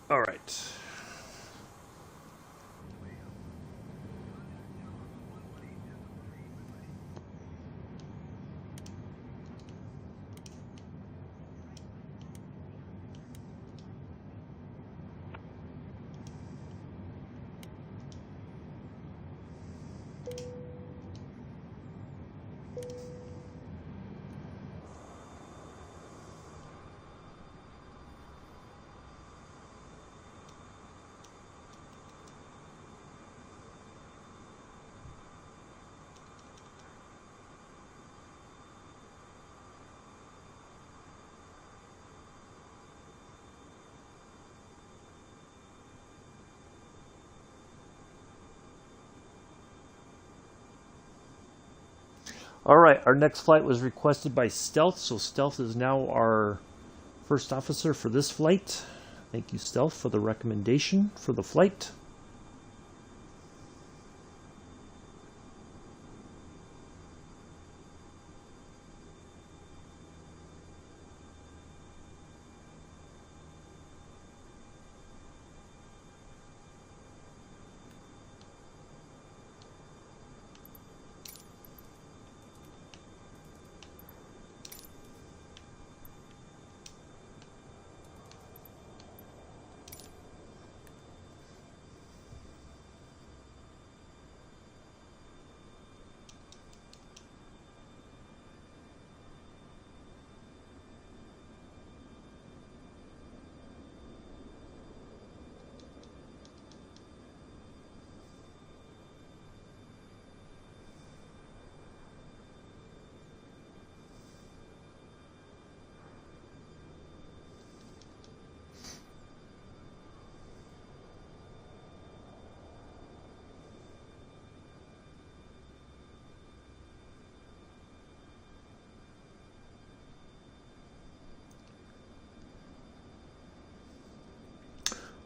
All right. All right, our next flight was requested by Stealth, so Stealth is now our first officer for this flight. Thank you, Stealth, for the recommendation for the flight.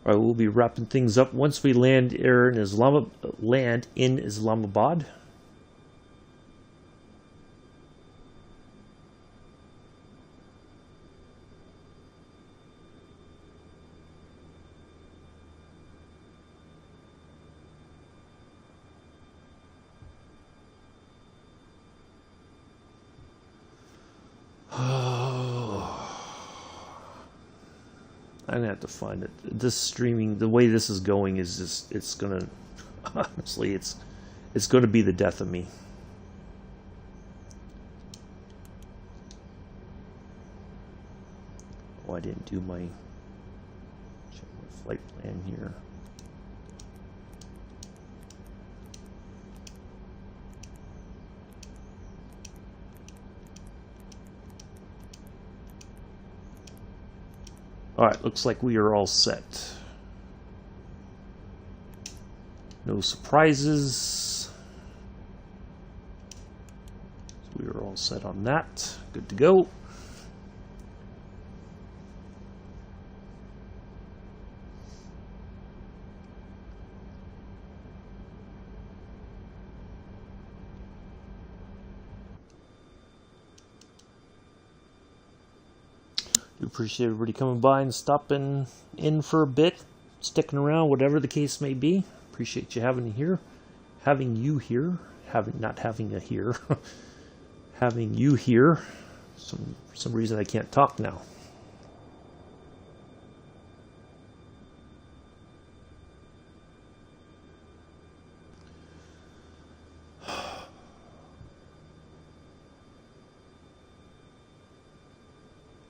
All right, we'll be wrapping things up once we land in Islamabad. I'm gonna have to find it. This streaming, the way this is going, is just—it's gonna, honestly, it's gonna be the death of me. Oh, I didn't do my flight plan here. Alright, looks like we are all set. No surprises. So we are all set on that. Good to go. Appreciate everybody coming by and stopping in for a bit. sticking around, whatever the case may be. Appreciate you having you here, having you here. For some reason I can't talk now.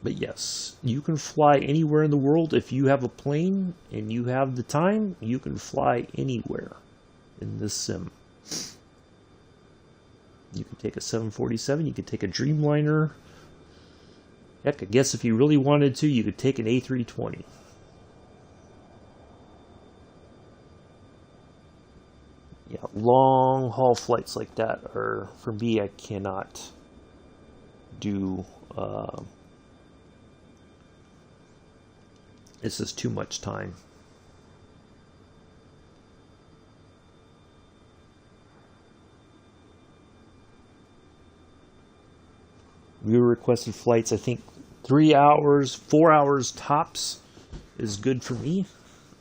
But yes, you can fly anywhere in the world. If you have a plane and you have the time, you can fly anywhere in this sim. You can take a 747, you could take a Dreamliner. Heck, I guess if you really wanted to, you could take an A320. Yeah, long haul flights like that are, for me, I cannot do. It's just too much time. Viewer requested flights, I think 3 hours, 4 hours tops is good for me.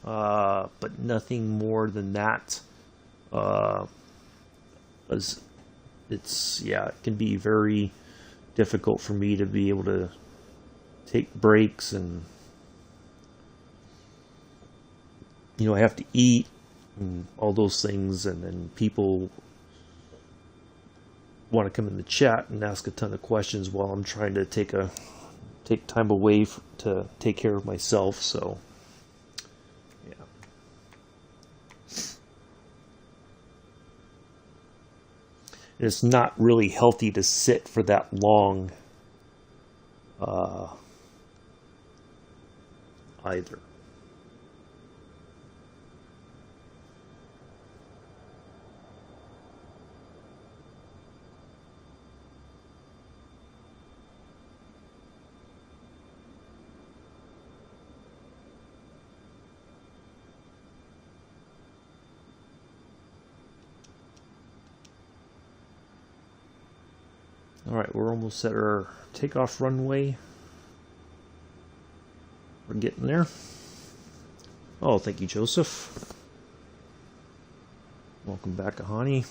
But nothing more than that. As it can be very difficult for me to be able to take breaks, and I have to eat and all those things, and then people want to come in the chat and ask a ton of questions while I'm trying to take time away to take care of myself. So yeah. It's not really healthy to sit for that long either. Alright, we're almost at our takeoff runway. We're getting there. Oh, thank you, Joseph. Welcome back, Ahani.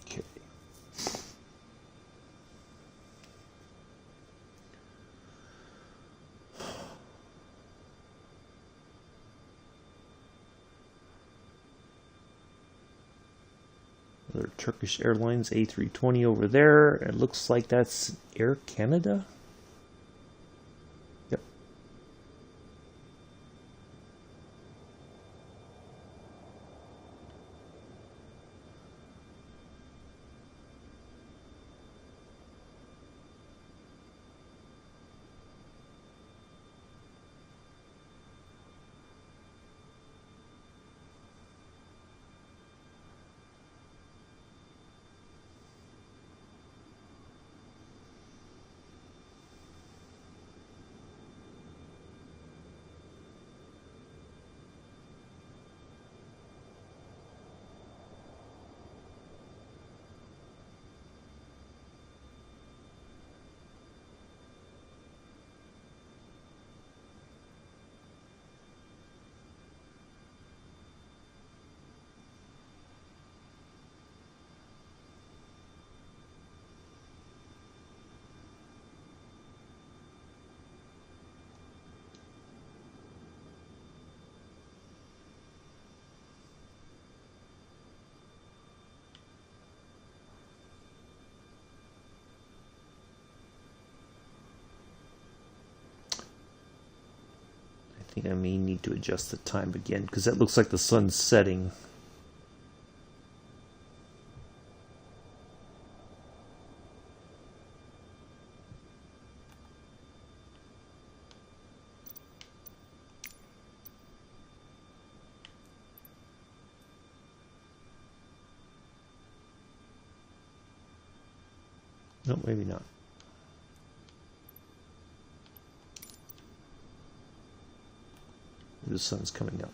Okay. Another Turkish Airlines A320 over there. It looks like that's Air Canada. Yep. think I may need to adjust the time again because that looks like the sun's setting. No, maybe not. The sun's coming up.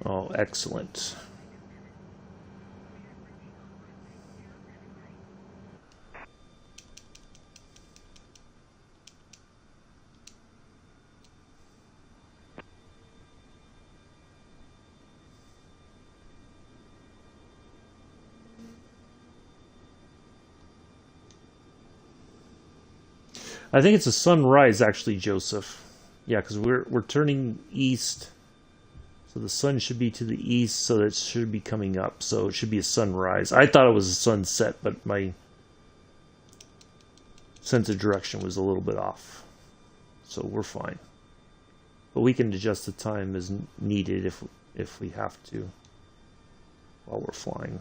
Oh, excellent. I think it's a sunrise, actually, Joseph. Yeah, because we're turning east. So the sun should be to the east, so it should be coming up. So it should be a sunrise. I thought it was a sunset, but my sense of direction was a little bit off. So we're fine. But we can adjust the time as needed if we have to while we're flying.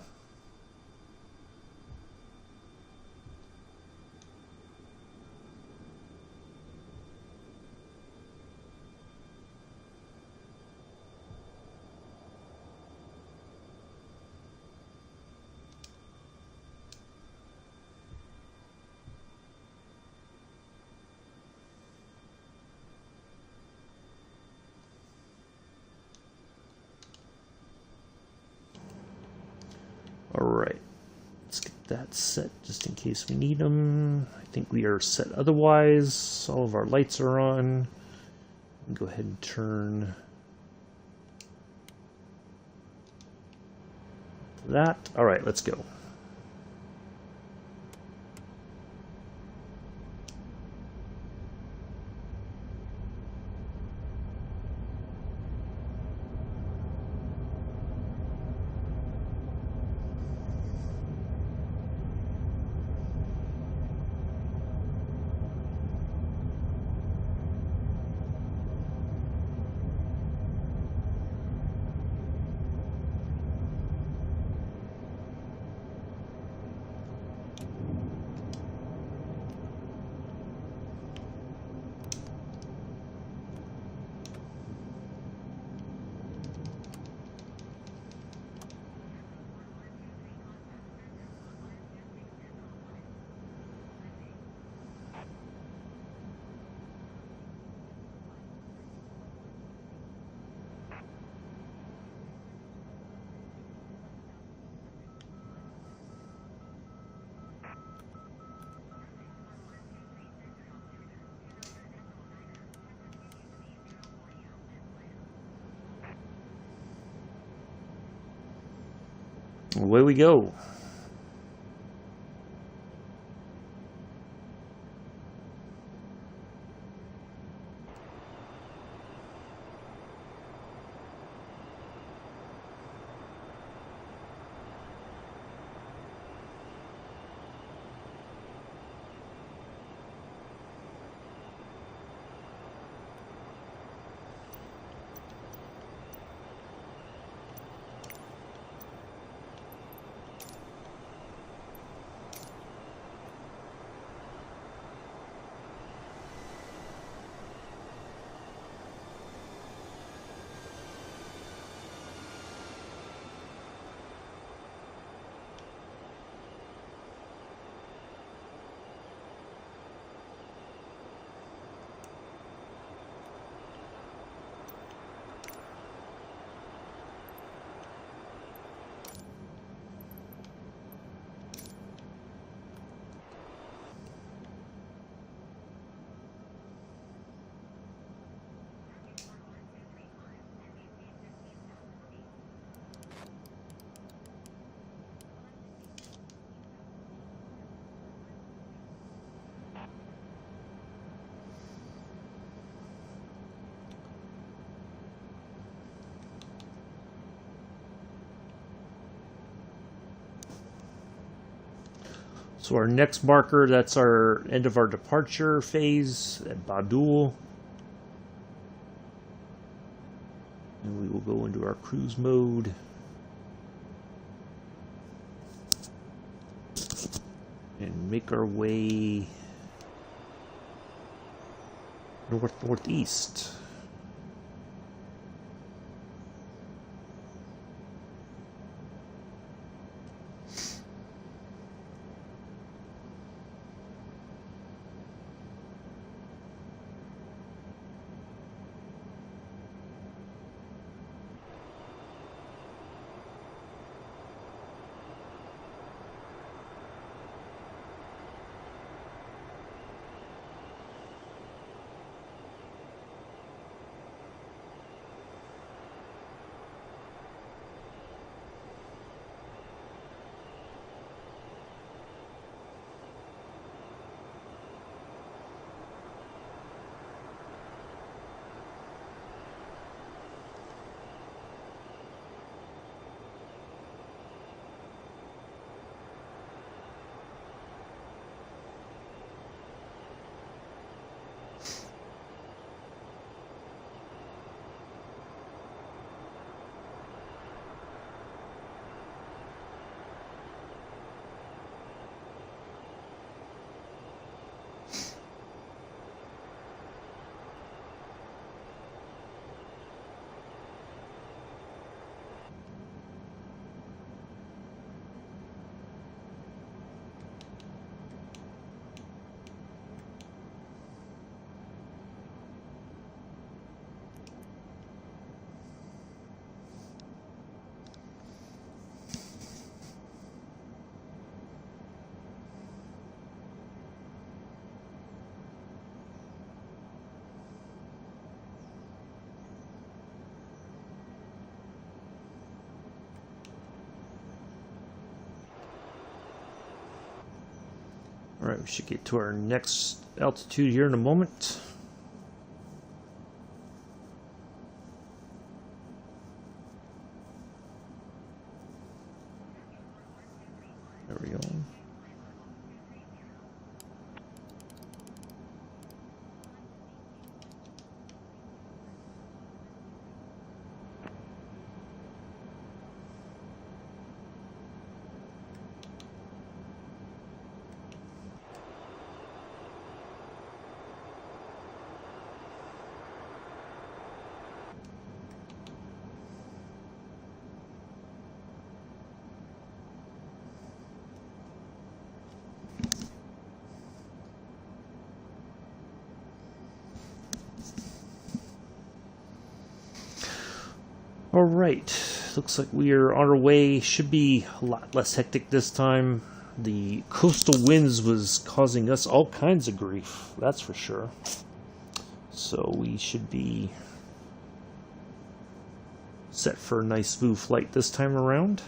Alright, let's get that set just in case we need them. I think we are set otherwise. All of our lights are on. Go ahead and turn that. Alright, let's go. Away we go. So our next marker, that's our end of our departure phase at Badul. And we will go into our cruise mode. And make our way northeast. Alright, we should get to our next altitude here in a moment. There we go. Alright, looks like we are on our way. Should be a lot less hectic this time. The coastal winds was causing us all kinds of grief, that's for sure. So we should be set for a nice smooth flight this time around.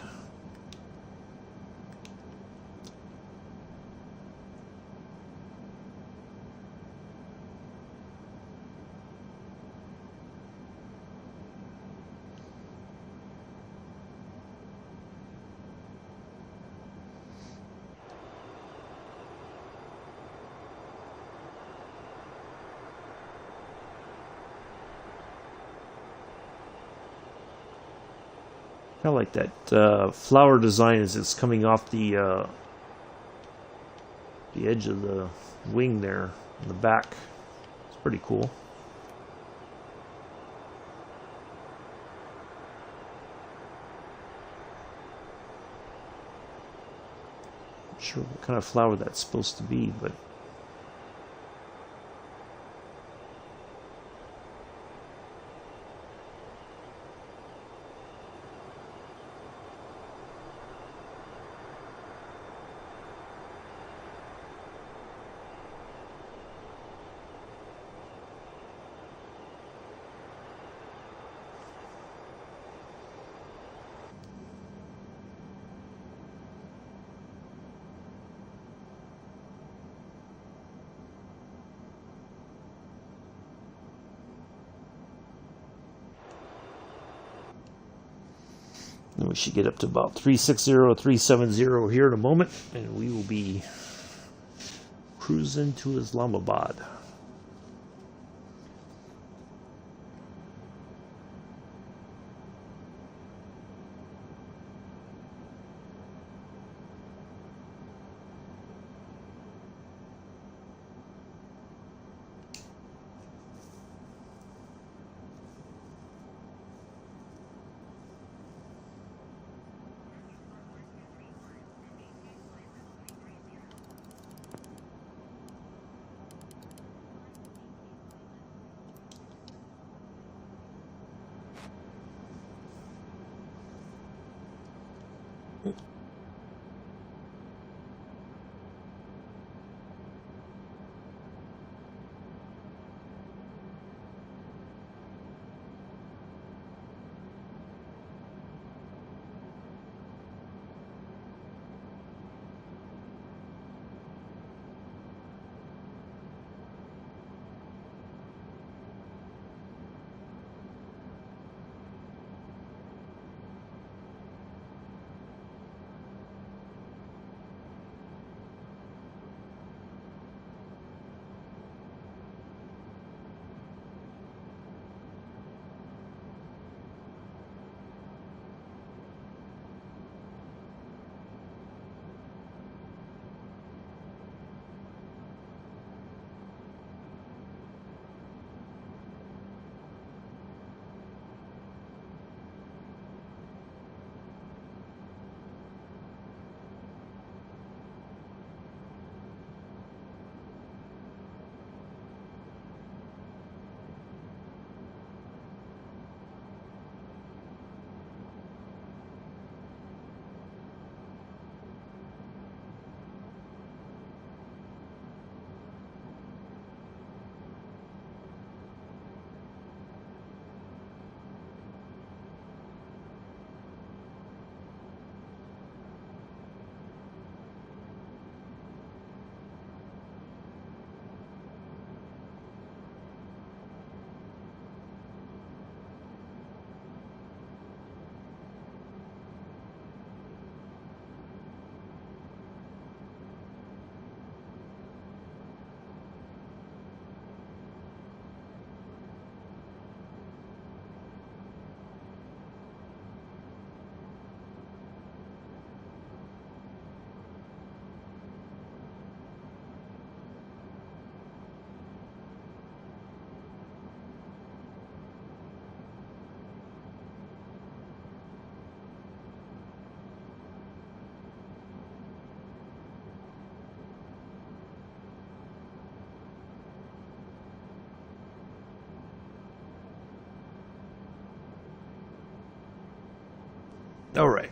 I like that flower design as it's coming off the edge of the wing there in the back. It's pretty cool. Not sure what kind of flower that's supposed to be, but then we should get up to about 360, 370 here in a moment, and we will be cruising to Islamabad. All right,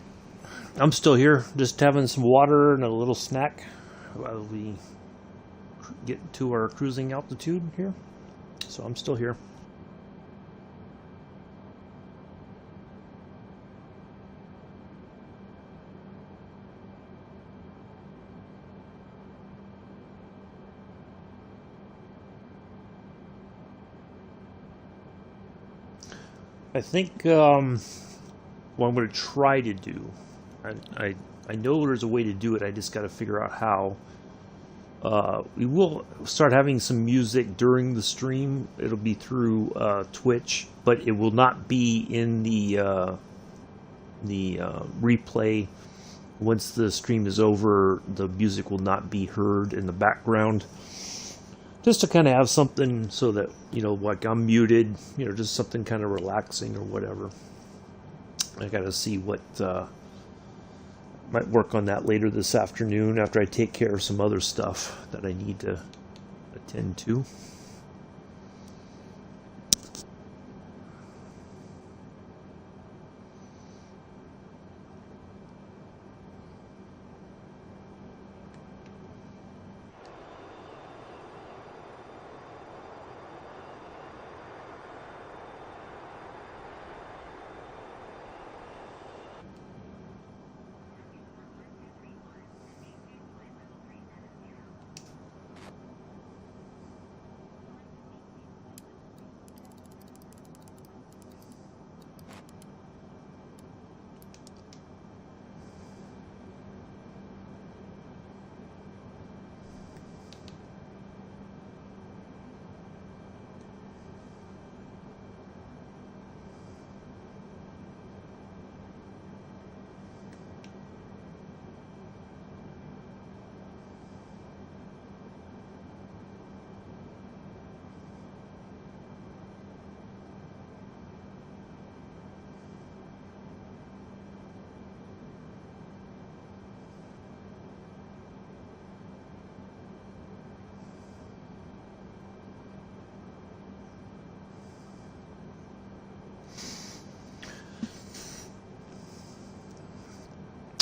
I'm still here, just having some water and a little snack while we get to our cruising altitude here. So I'm still here. I think what I'm going to try to do, I know there's a way to do it, I just got to figure out how. We will start having some music during the stream. It'll be through Twitch, but it will not be in the replay. Once the stream is over, the music will not be heard in the background. Just to kind of have something so that, you know, like I'm muted, you know, just something kind of relaxing or whatever. I got to see what might work on that later this afternoon after I take care of some other stuff that I need to attend to.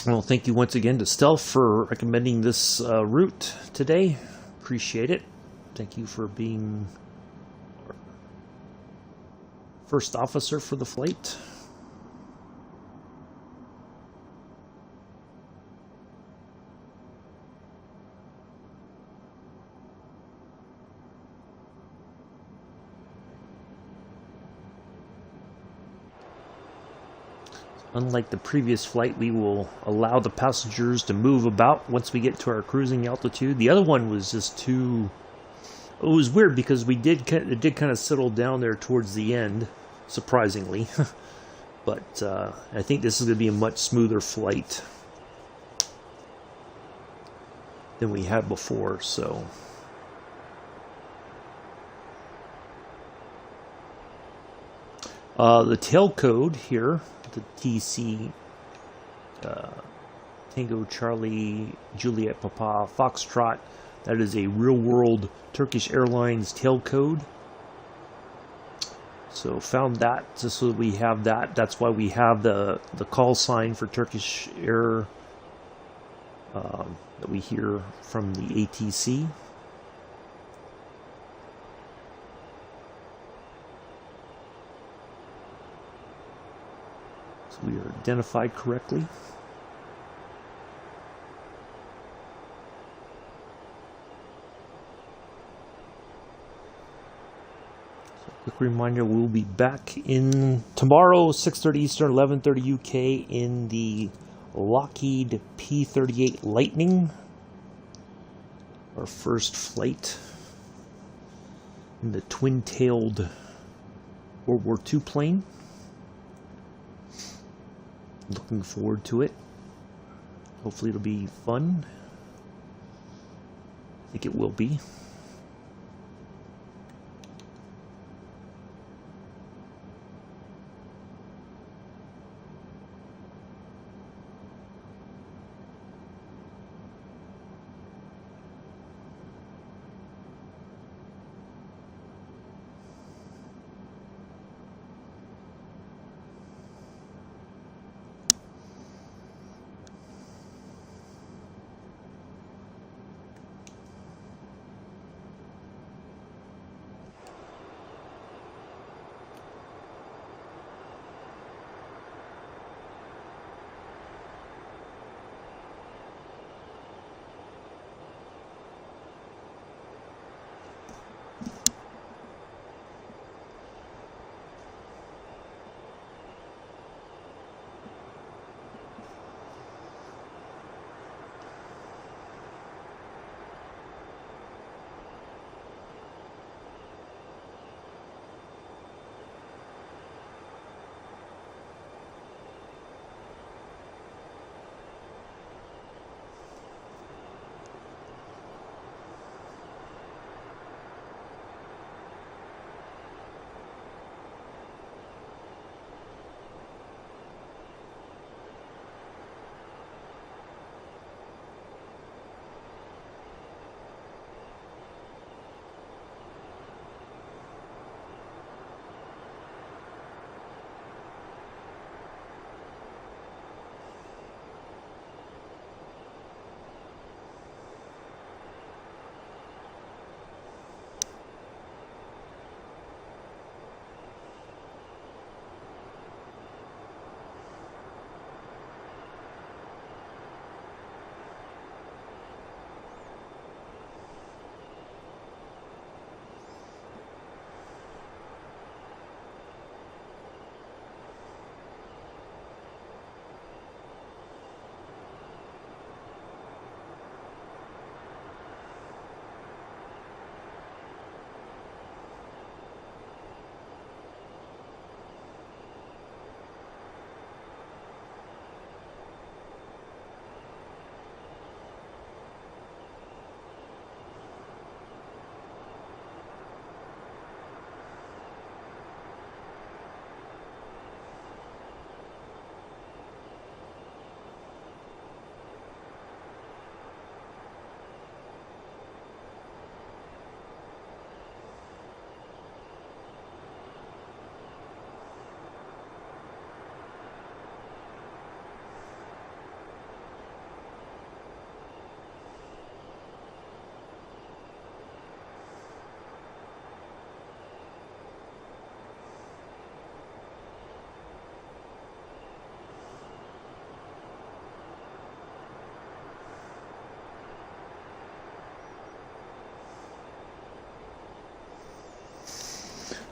Well, thank you once again to Stealth for recommending this route today. Appreciate it. Thank you for being first officer for the flight. Unlike the previous flight, we will allow the passengers to move about once we get to our cruising altitude. The other one was just too... It was weird because it did kind of settle down there towards the end, surprisingly. But I think this is going to be a much smoother flight than we had before, so... the tail code here, the TC Tango Charlie Juliet Papa Foxtrot, that is a real-world Turkish Airlines tail code. So found that just so that we have that. That's why we have the call sign for Turkish Air that we hear from the ATC. So we are identified correctly. Quick reminder, we'll be back in tomorrow, 6:30 Eastern, 11:30 UK, in the Lockheed P-38 Lightning. Our first flight in the twin-tailed World War II plane. Looking forward to it. Hopefully it'll be fun. I think it will be.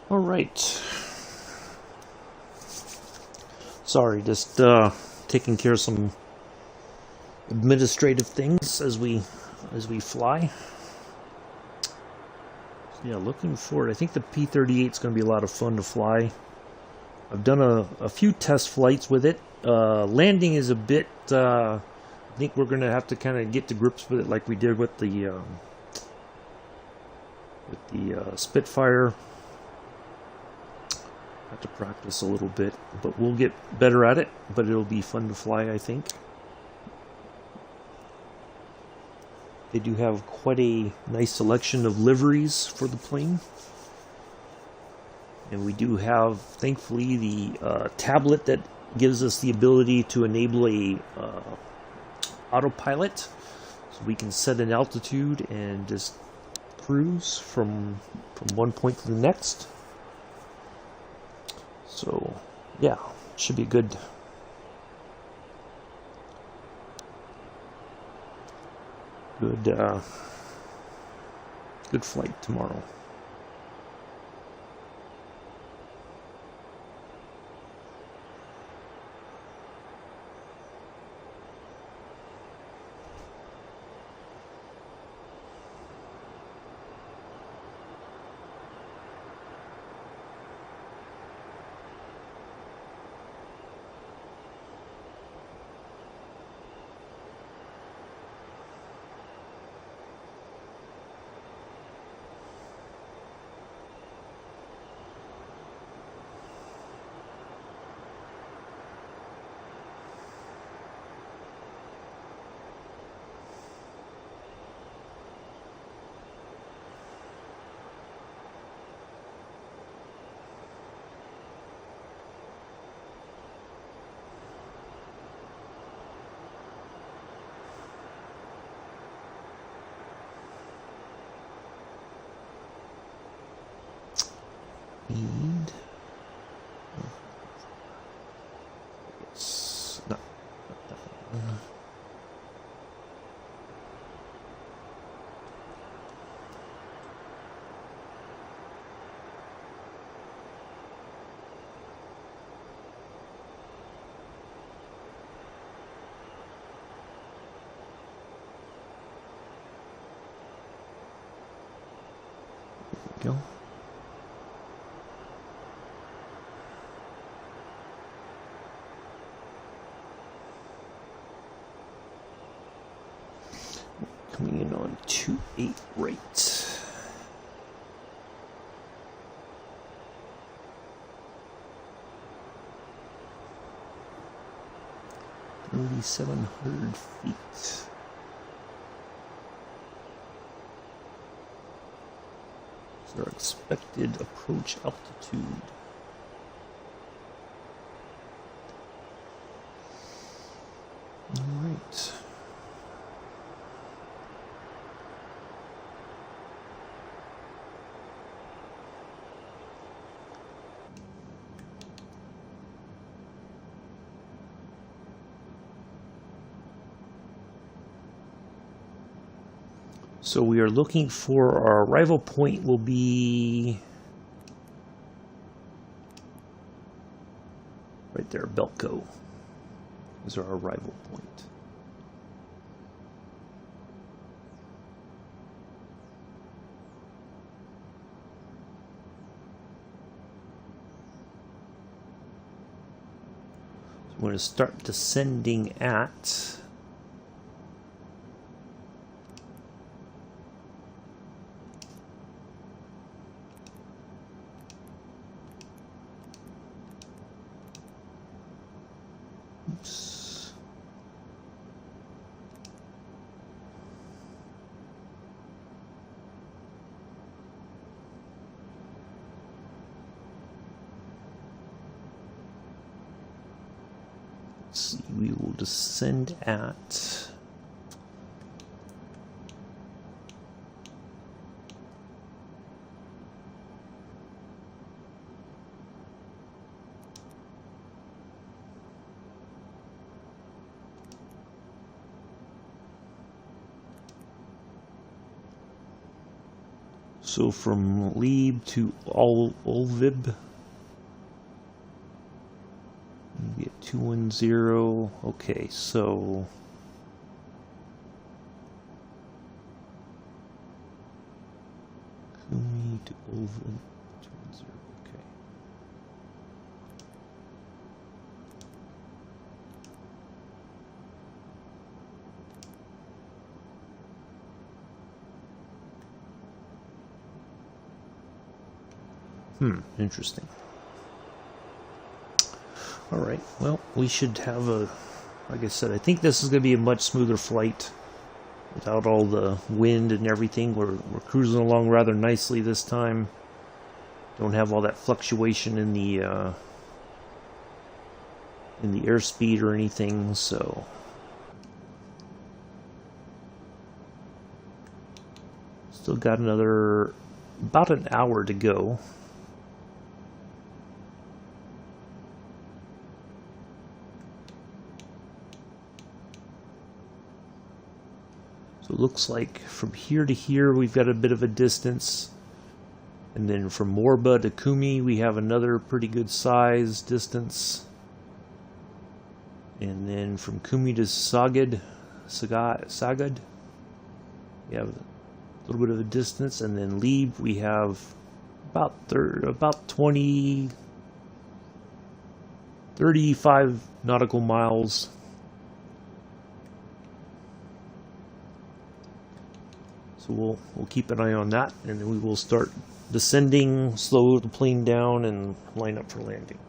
All right. Sorry, just taking care of some administrative things as we fly. So yeah, looking forward. I think the P-38 is going to be a lot of fun to fly. I've done a few test flights with it. Landing is a bit. I think we're going to have to kind of get to grips with it, like we did with the Spitfire. Have to practice a little bit, but we'll get better at it. But it'll be fun to fly, I think. They do have quite a nice selection of liveries for the plane. And we do have, thankfully, the tablet that gives us the ability to enable a autopilot. So we can set an altitude and just cruise from one point to the next. So, yeah, should be good. Good flight tomorrow. Need. It's not that one. There we go. Coming in on 2.8 rate. $3,700 feet. Is our expected approach altitude? All right. So we are looking for our arrival point will be right there, Belco is our arrival point. So we're going to start descending at we will descend at So from Lieb to Olvib, we get 210. Okay, so Kumi to Olvib, 210. Okay. Interesting. All right, well, we should have like I said, I think this is going to be a much smoother flight without all the wind and everything. We're cruising along rather nicely this time. Don't have all that fluctuation in the airspeed or anything, so still got about an hour to go. So it looks like from here to here we've got a bit of a distance, and then from Morba to Kumi we have another pretty good size distance, and then from Kumi to Sagad we have a little bit of a distance, and then Lieb we have about 35 nautical miles. So we'll keep an eye on that, and then we will start descending, slow the plane down, and line up for landing.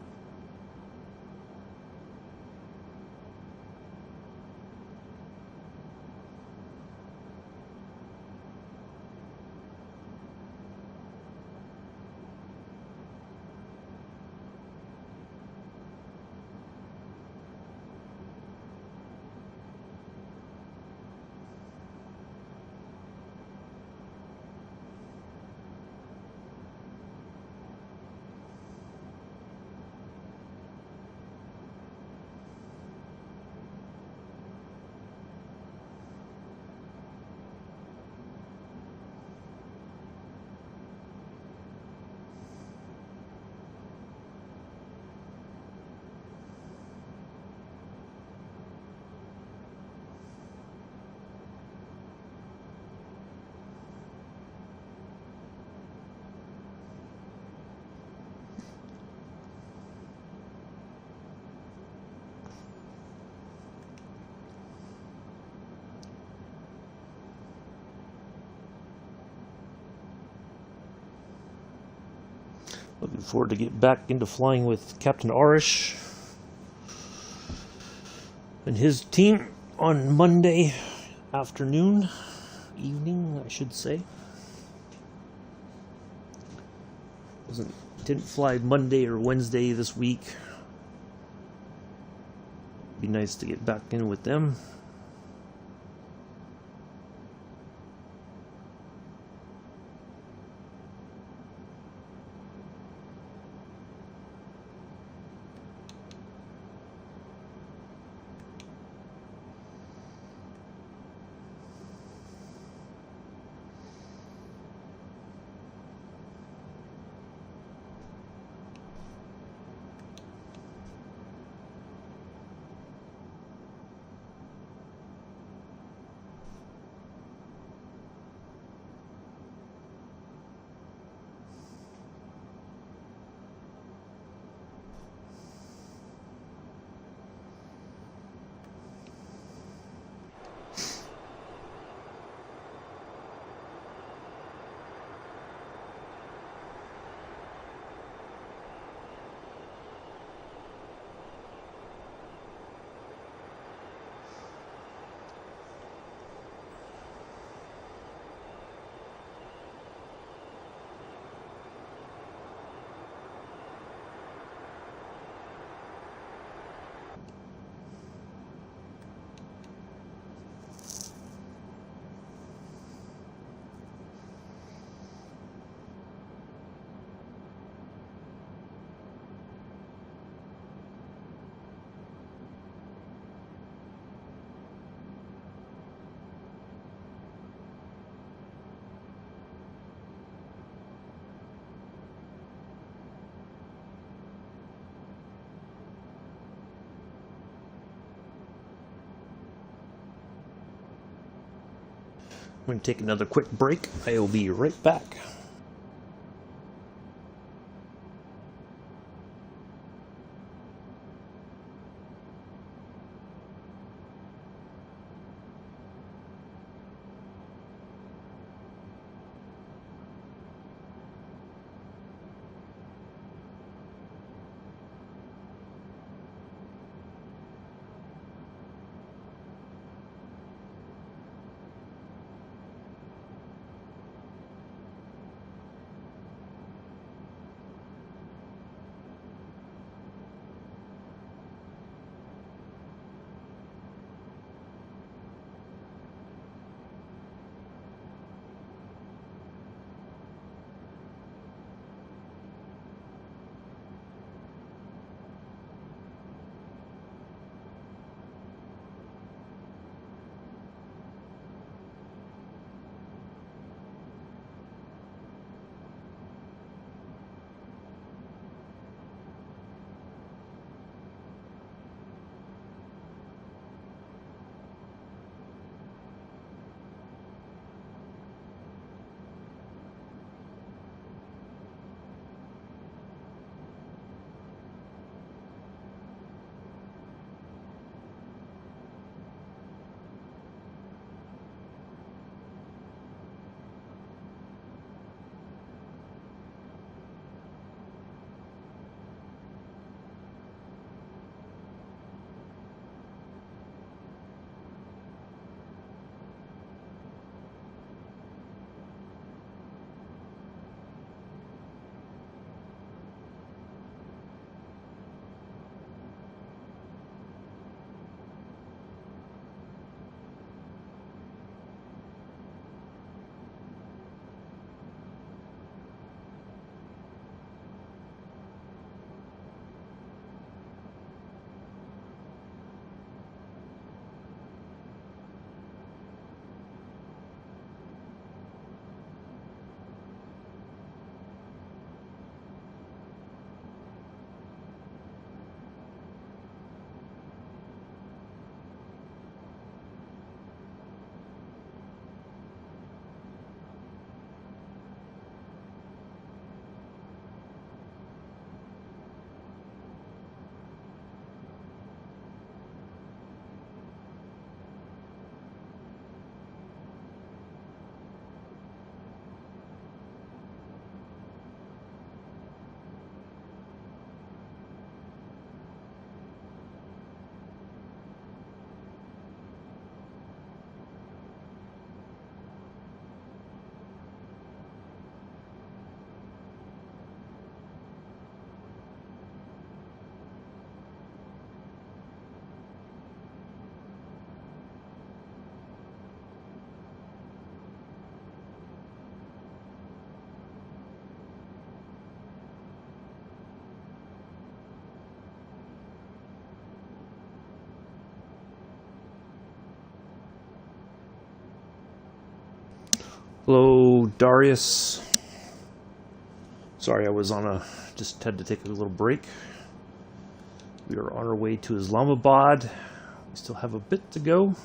Looking forward to get back into flying with Captain Arish and his team on Monday evening, I should say. Didn't fly Monday or Wednesday this week. Be nice to get back in with them. I'm going to take another quick break. I will be right back. Hello, Darius. Sorry, I was just had to take a little break. We are on our way to Islamabad. We still have a bit to go.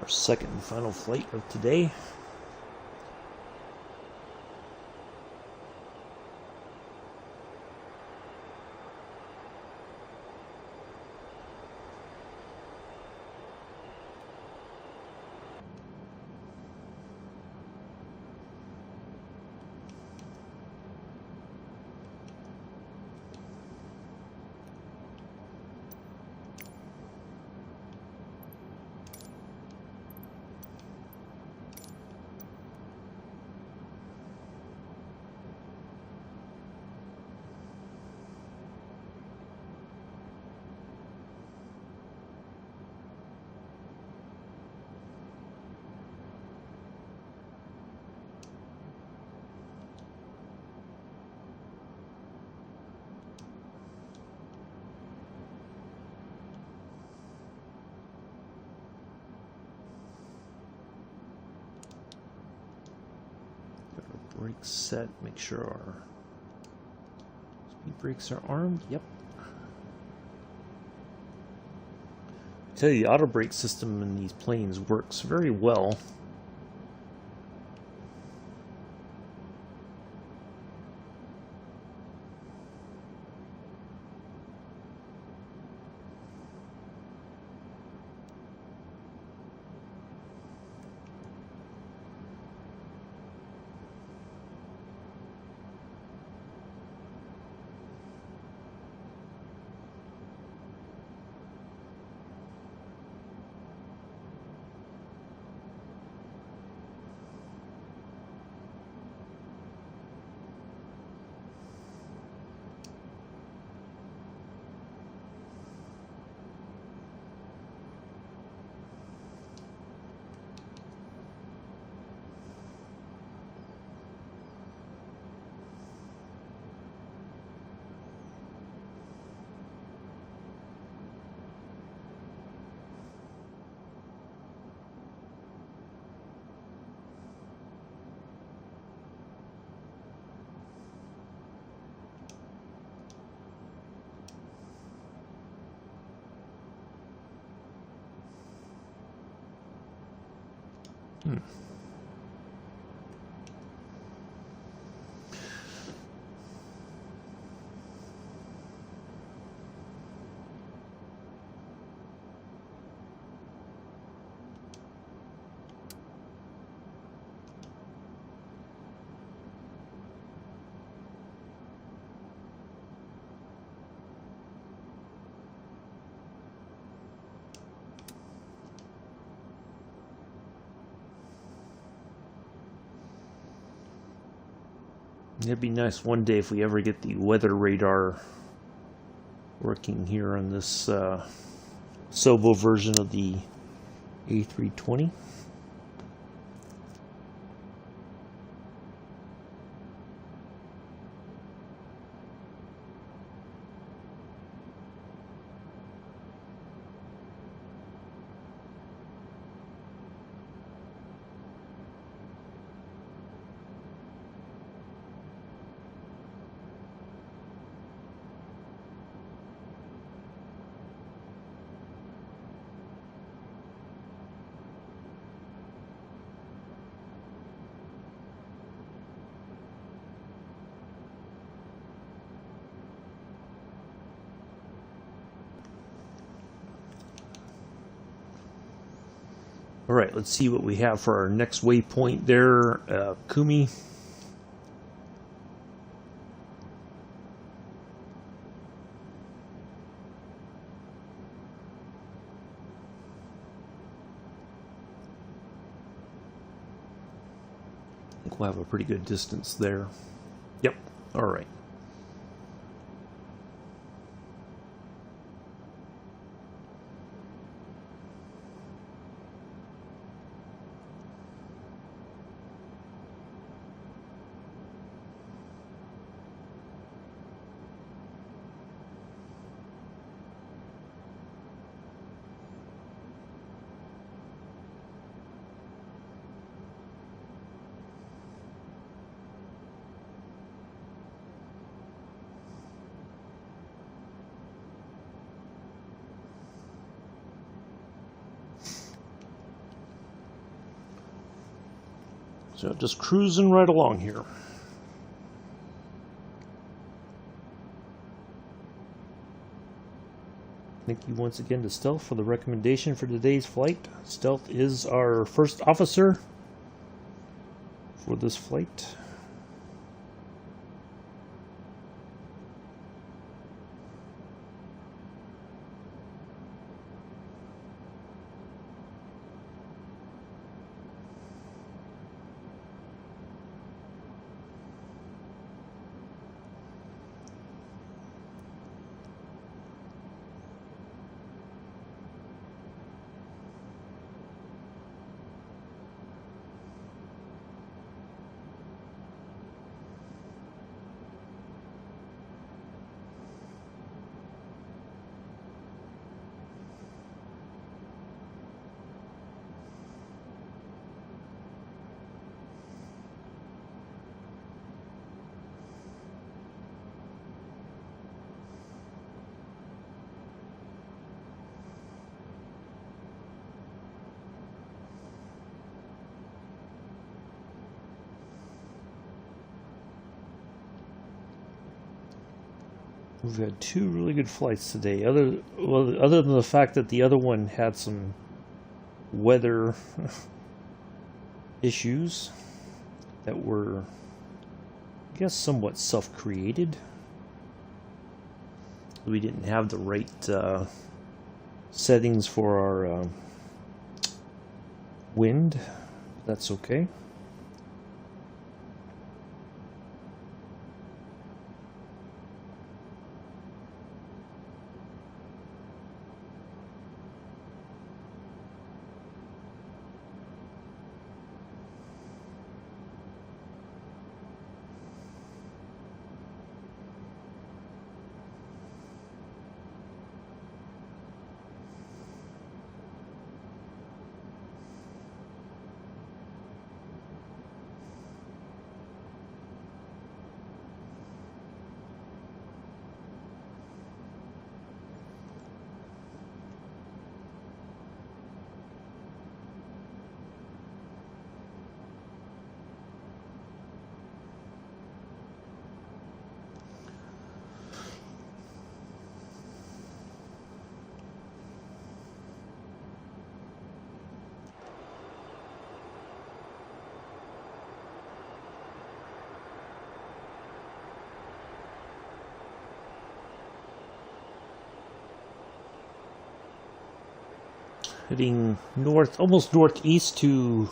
Our second and final flight of today. Brakes set, make sure our speed brakes are armed. Yep. tell you, the auto brake system in these planes works very well. It'd be nice one day if we ever get the weather radar working here on this Sobo version of the A320. All right, let's see what we have for our next waypoint there, Kumi. I think we'll have a pretty good distance there. Yep, all right. So just cruising right along here. Thank you once again to Stealth for the recommendation for today's flight. Stealth is our first officer for this flight. We've had two really good flights today. Other than the fact that the other one had some weather issues that were, I guess, somewhat self-created. We didn't have the right settings for our wind. That's okay. Heading north, almost northeast to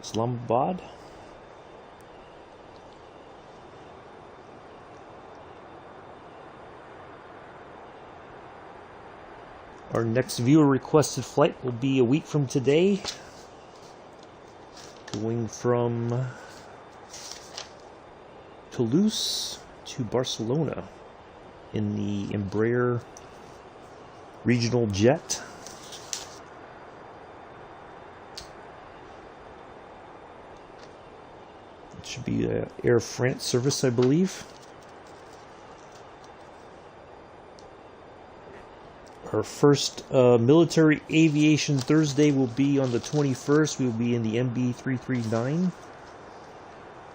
Islamabad. Our next viewer requested flight will be a week from today, going from Toulouse to Barcelona in the Embraer regional jet. It should be an Air France service, I believe. Our first military aviation Thursday will be on the 21st. We will be in the MB339.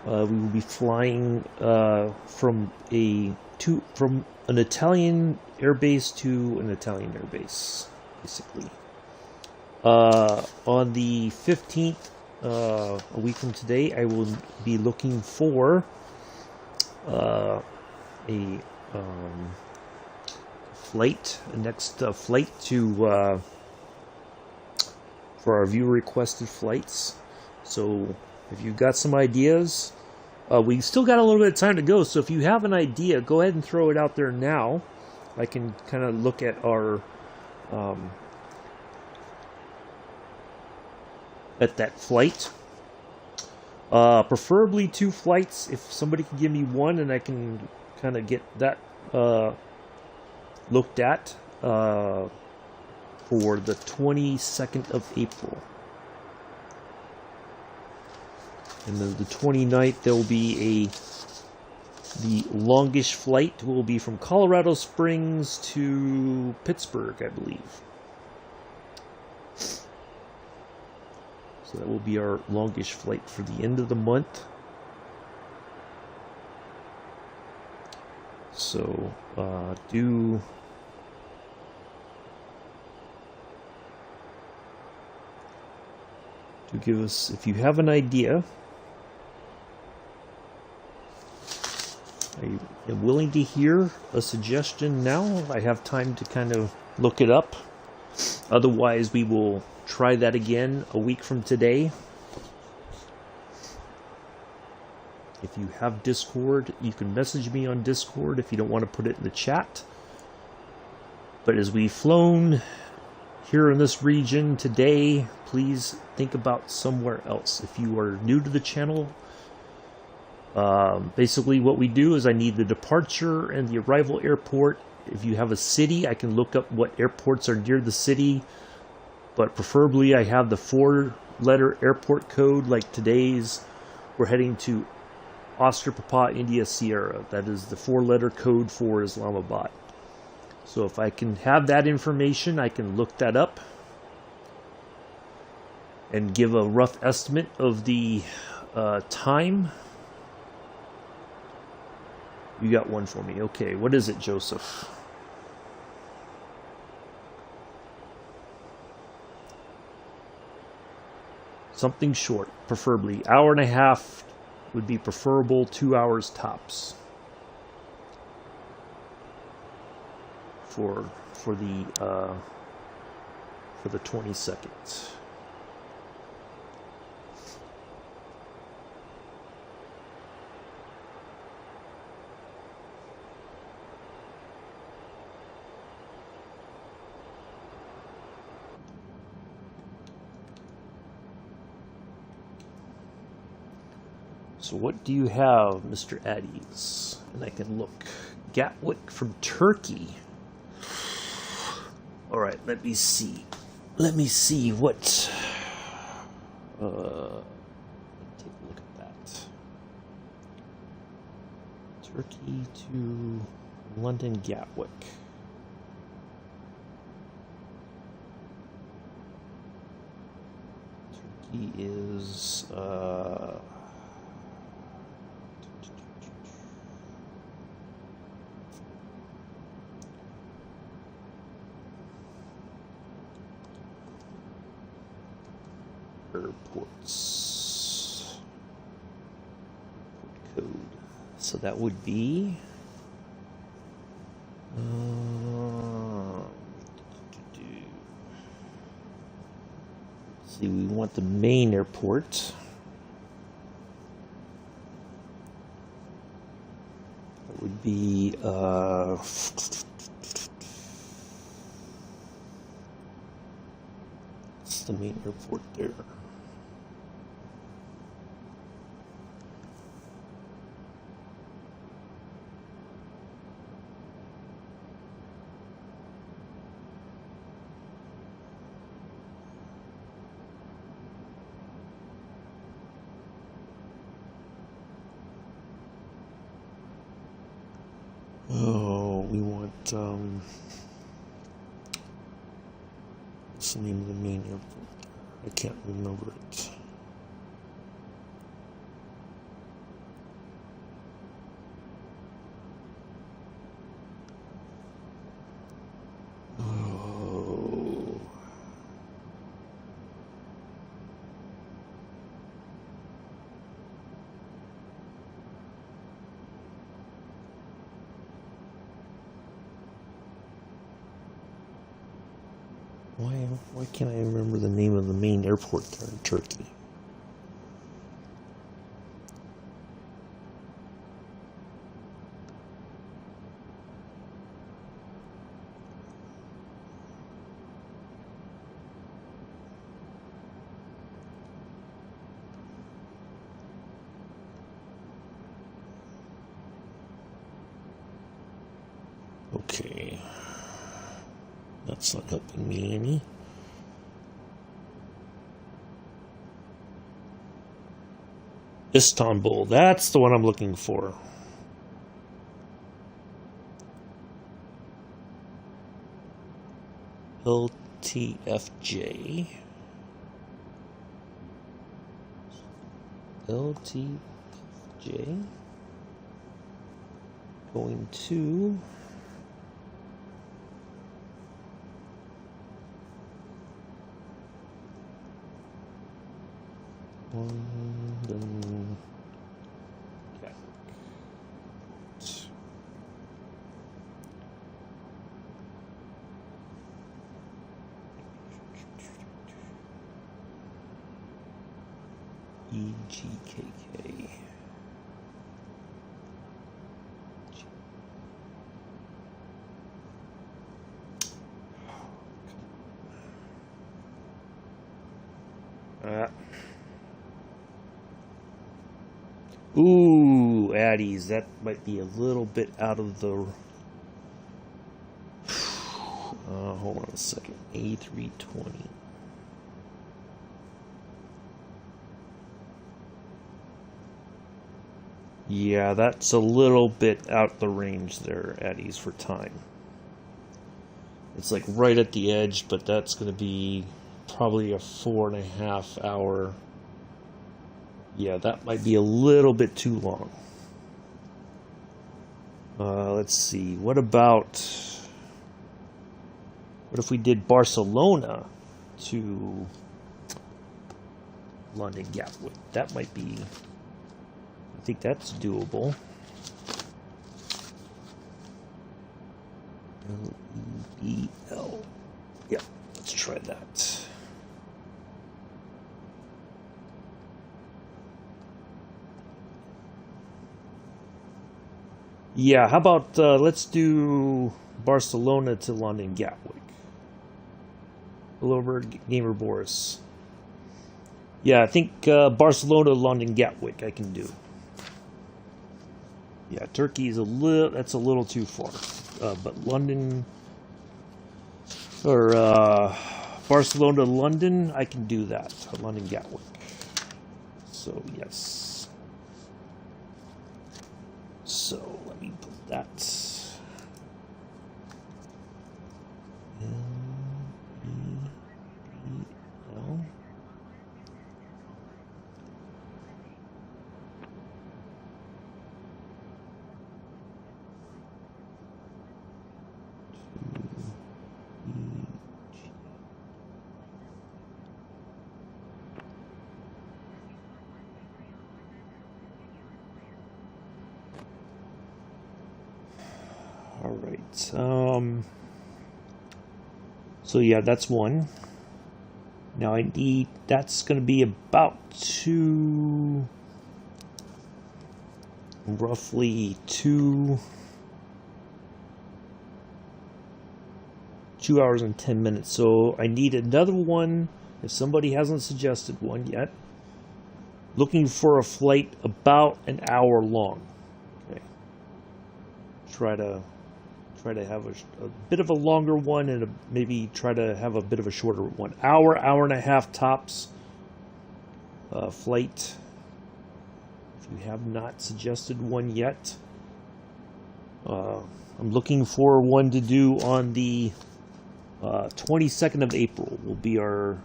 We will be flying from an Italian airbase to an Italian airbase, basically. On the 15th, a week from today, I will be looking for a next flight to for our viewer requested flights. So if you've got some ideas, we still got a little bit of time to go, so if you have an idea, go ahead and throw it out there now. I can kind of look at our at that flight. Preferably 2 flights. If somebody can give me one, and I can kind of get that looked at for the 22nd of April. And then the 29th, there will be the longest flight will be from Colorado Springs to Pittsburgh, I believe. So that will be our longest flight for the end of the month. So do give us, if you have an idea. I am willing to hear a suggestion now. I have time to kind of look it up. Otherwise, we will try that again a week from today. If you have Discord, you can message me on Discord if you don't want to put it in the chat. But as we've flown here in this region today, please think about somewhere else. If you are new to the channel, basically what we do is I need the departure and the arrival airport. If you have a city, I can look up what airports are near the city, but preferably I have the 4-letter airport code. Like today's, we're heading to Oscar Papa India Sierra. That is the 4-letter code for Islamabad. So if I can have that information, I can look that up and give a rough estimate of the time. You got one for me. Okay, what is it, Joseph? Something short, preferably. Hour and a half would be preferable, 2 hours tops. For the 22nd. So what do you have, Mr. Addies? And I can look. Gatwick from Turkey. All right, let me see. Let me see what. Take a look at that. Turkey to London Gatwick. Turkey is. Airports. Airport code. So that would be. See, we want the main airport. That would be. It's the main airport there. Oh, we want, what's the name of the main airport? I can't remember it. Oh. Why can't I remember the name of the main airport there in Turkey? Okay. That's not helping me any. Istanbul, that's the one I'm looking for. LTFJ. LTFJ. Going to. London. EGKK. Ooh, Addies, that might be a little bit out of the. Hold on a second. A320. Yeah, that's a little bit out the range there, Addies, for time. It's like right at the edge, but that's going to be probably a 4.5 hour. Yeah, that might be a little bit too long. Let's see. What if we did Barcelona to London Gatwick? That might be. I think that's doable. LEBL. Yeah, let's try that. Yeah, how about let's do Barcelona to London Gatwick. Hello, Gamer Boris. Yeah, I think Barcelona to London Gatwick I can do. Yeah, Turkey is that's a little too far. But London or Barcelona to London, I can do that. London Gatwick. So yes. So let me put that. LEBL. All right. So yeah, that's one. Now I need. That's going to be about roughly 2 hours and 10 minutes. So I need another one. If somebody hasn't suggested one yet, looking for a flight about an hour long. Okay. Try to have a bit of a longer one and maybe try to have a bit of a shorter one. Hour and a half tops flight. If you have not suggested one yet, I'm looking for one to do on the 22nd of April will be our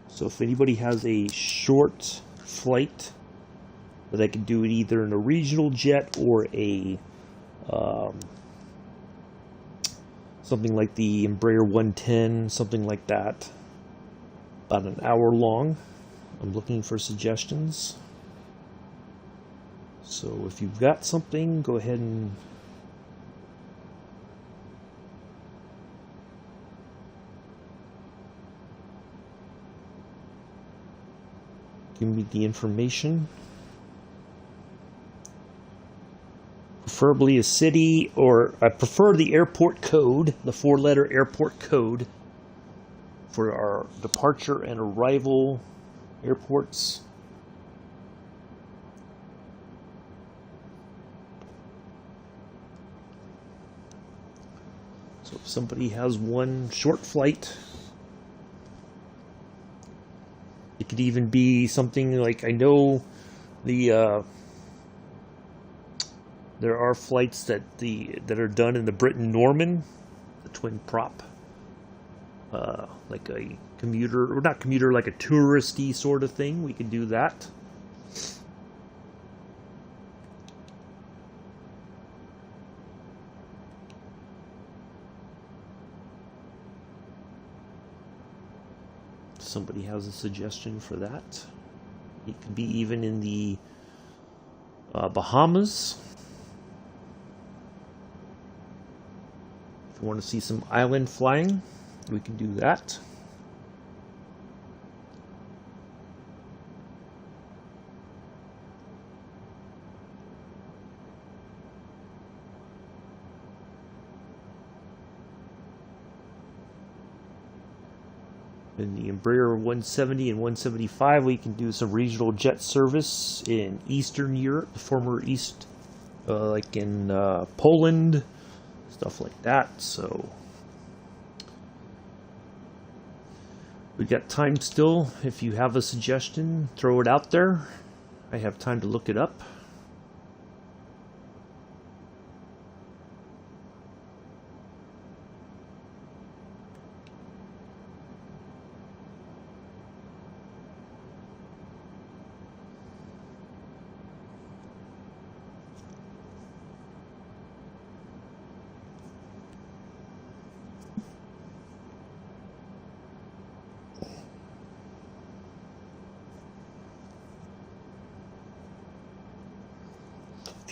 so if anybody has a short flight that I can do it either in a regional jet or a something like the Embraer 110, something like that, about an hour long, I'm looking for suggestions. So if you've got something, go ahead and give me the information. Preferably a city, or I prefer the airport code, the 4-letter airport code for our departure and arrival airports. So if somebody has one short flight, it could even be something like, I know there are flights that are done in the Britain Norman, the twin prop, like a commuter, or not commuter, like a touristy sort of thing. We could do that. Somebody has a suggestion for that. It could be even in the Bahamas. If you want to see some island flying, we can do that. In the Embraer 170 and 175, we can do some regional jet service in Eastern Europe, the former East, like in Poland, stuff like that. So we got time still. If you have a suggestion, throw it out there. I have time to look it up.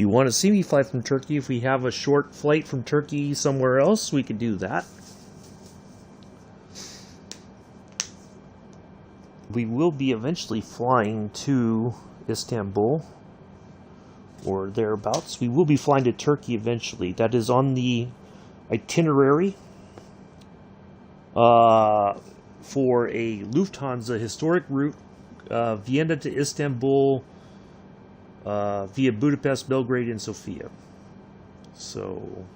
If you want to see me fly from Turkey, if we have a short flight from Turkey somewhere else, we could do that. We will be eventually flying to Istanbul or thereabouts. We will be flying to Turkey eventually. That is on the itinerary for a Lufthansa historic route, Vienna to Istanbul, via Budapest, Belgrade, and Sofia. So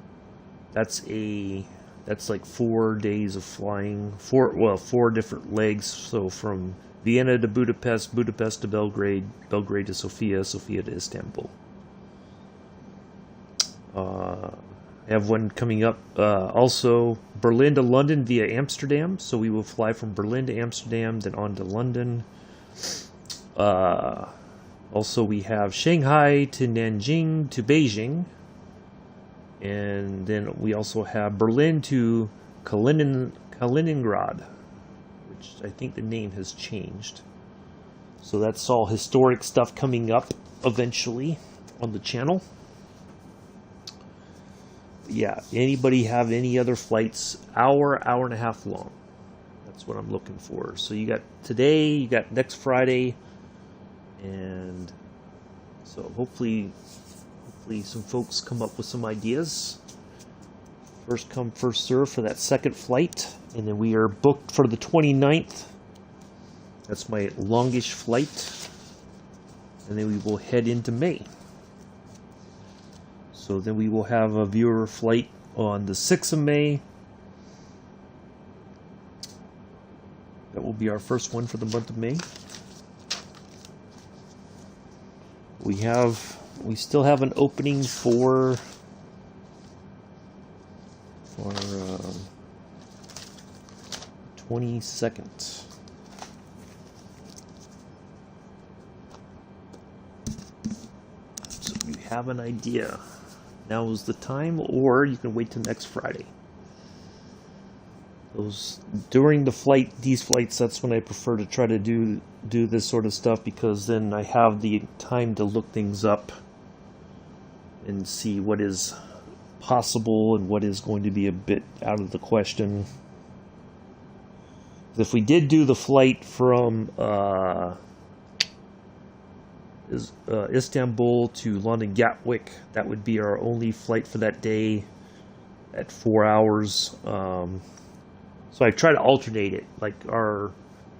that's like 4 days of flying, four different legs. So from Vienna to Budapest, Budapest to Belgrade, Belgrade to Sofia, Sofia to Istanbul. I have one coming up, also Berlin to London via Amsterdam. So we will fly from Berlin to Amsterdam, then on to London. Also we have Shanghai to Nanjing to Beijing. And then we also have Berlin to Kaliningrad, which I think the name has changed. So that's all historic stuff coming up eventually on the channel. Yeah, anybody have any other flights, hour and a half long? That's what I'm looking for. So you got today, you got next Friday, and so hopefully some folks come up with some ideas. First come, first serve for that second flight. And then we are booked for the 29th. That's my longish flight. And then we will head into May. So then we will have a viewer flight on the 6th of May. That will be our first one for the month of May. We still have an opening for 22nd. So you have an idea. Now is the time, or you can wait till next Friday. During the flight, these flights, that's when I prefer to try to do this sort of stuff, because then I have the time to look things up and see what is possible and what is going to be a bit out of the question. If we did do the flight from Istanbul to London Gatwick, that would be our only flight for that day at 4 hours. So I try to alternate it. Like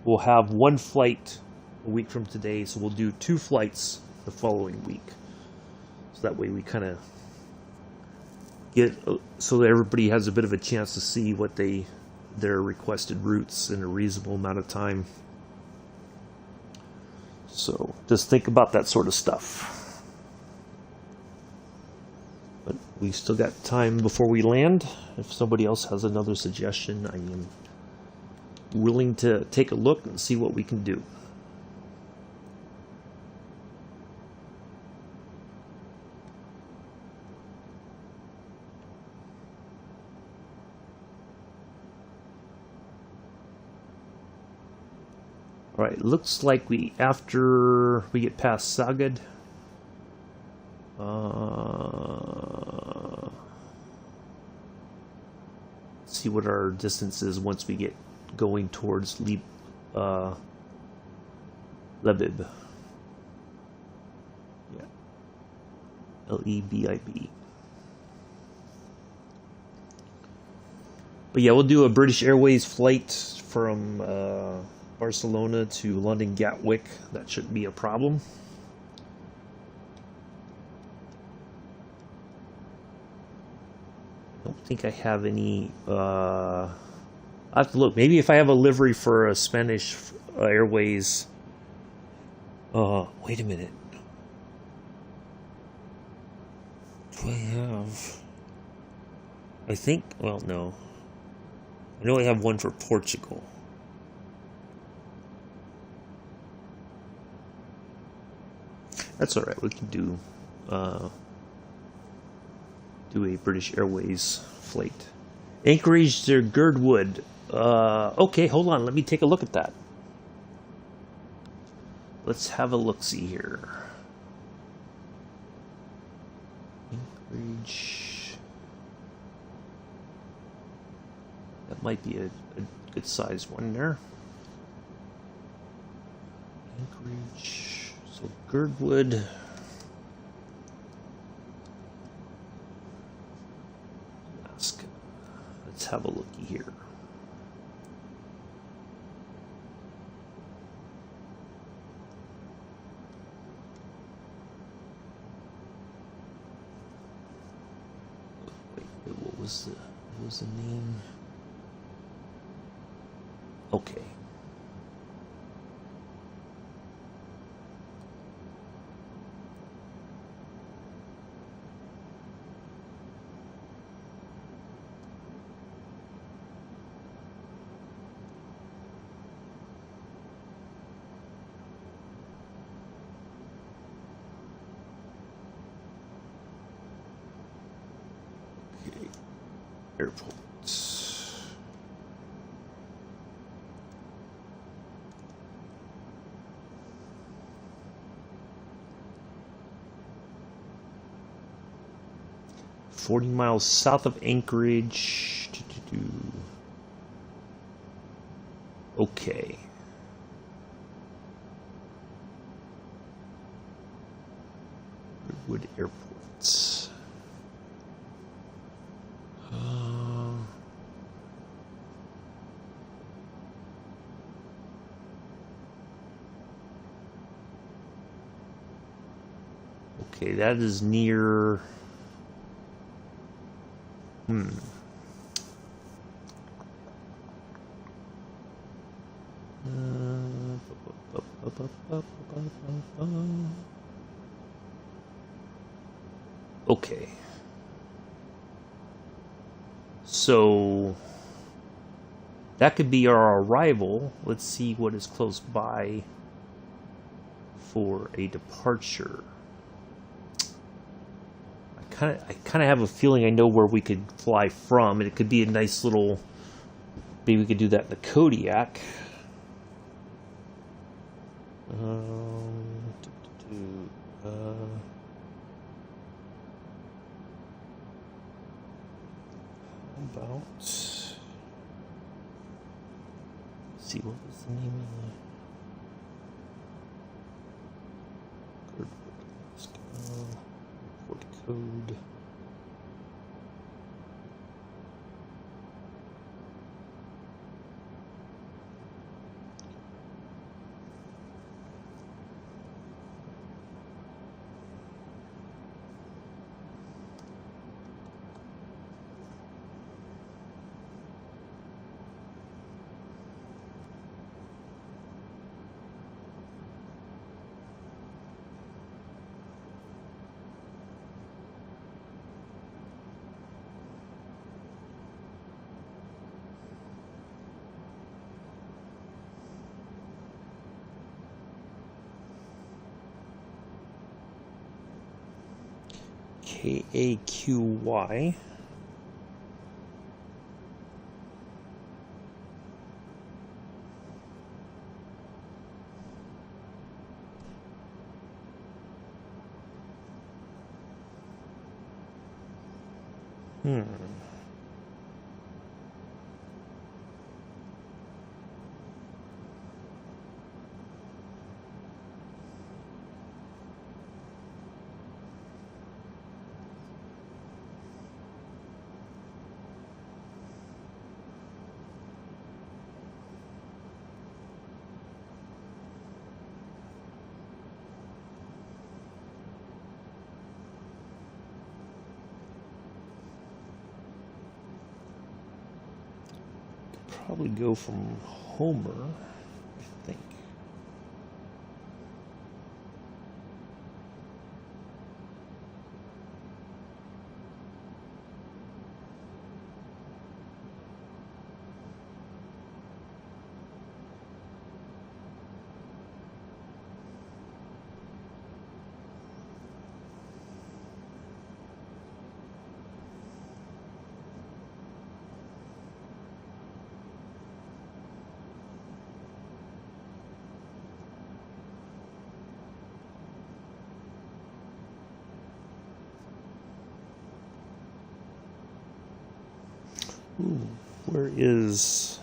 we'll have one flight a week from today, so we'll do 2 flights the following week. So that way we kind of so that everybody has a bit of a chance to see what their requested routes in a reasonable amount of time. So just think about that sort of stuff. But we still got time before we land. If somebody else has another suggestion, I am willing to take a look and see what we can do. All right, looks like after we get past Sagad, let's see what our distance is once we get going towards Lebib. Yeah, Lebib. But yeah, we'll do a British Airways flight from Barcelona to London Gatwick. That shouldn't be a problem. I don't think I have any. I have to look. Maybe if I have a livery for a Spanish Airways. Wait a minute. Do I have? I think. Well, no. I know I have one for Portugal. That's all right. We can do a British Airways flight. Anchorage to Girdwood. Okay, hold on. Let me take a look at that. Let's have a look-see here. Anchorage. That might be a good sized one there. Anchorage. So Girdwood. Alaska. Let's have a looky here. What was the name? Okay. Airports. $40 miles south of Anchorage. Okay. Redwood Airports. Okay, that is near. Okay. So that could be our arrival. Let's see what is close by for a departure. I kind of have a feeling I know where we could fly from, and it could be a nice little. Maybe we could do that in the Kodiak. How about? Let's see, what was the name of the let's go. Port code. KAQY. Probably go from Homer, I think. Ooh, where is...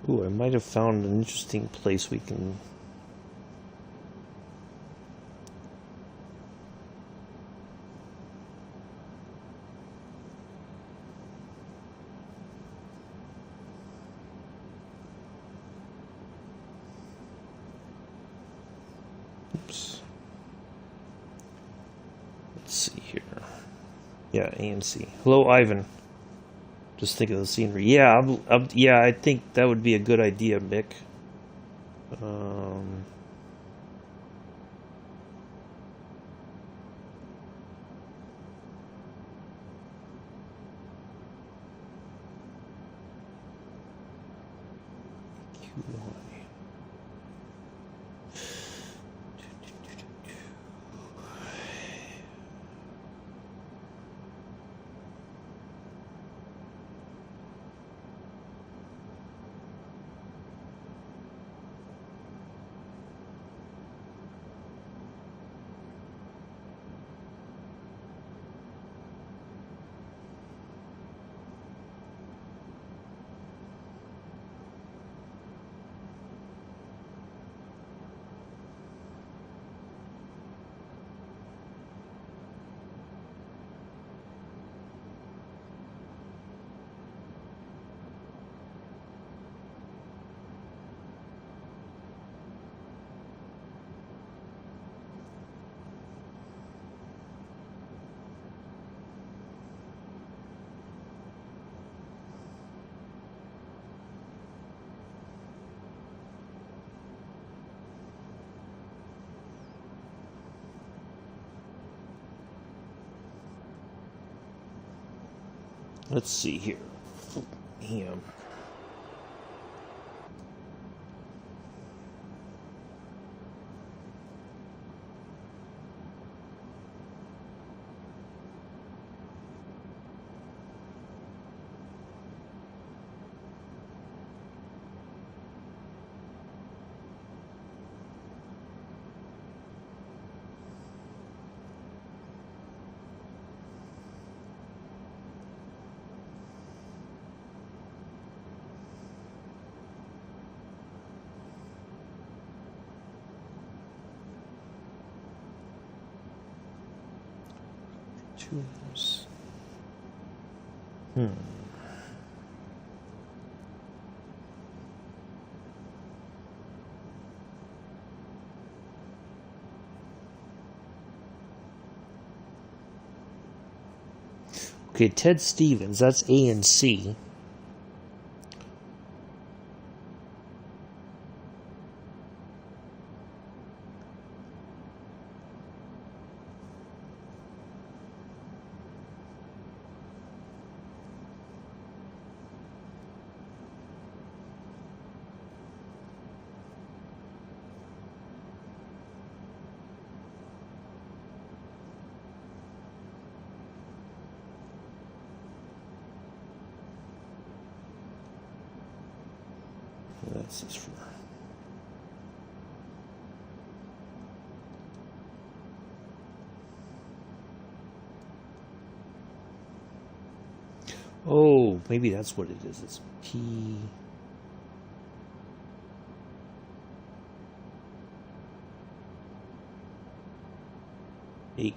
Ooh, I might have found an interesting place we can... Oops. Let's see here. Yeah, AMC. Hello, Ivan. Just think of the scenery. Yeah, yeah, I think that would be a good idea, Mick. Let's see here. Yeah. Tours. Okay, Ted Stevens, that's A and C. That's this for. Oh, maybe that's what it is. It's P. AQY.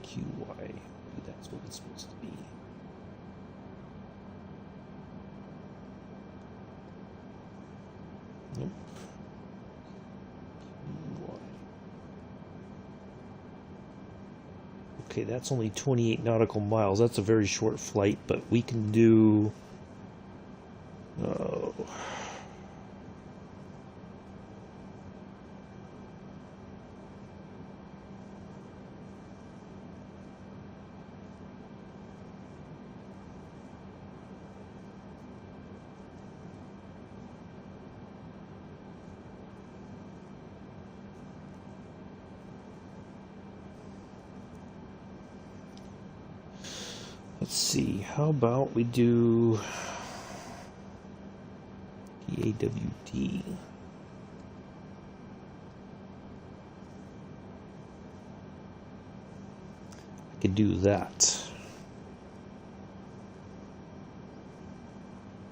Maybe that's what it's supposed to be. Nope. Okay, that's only 28 nautical miles. That's a very short flight, but we can do... Oh. Let's see, how about we do EAWD? I could do that.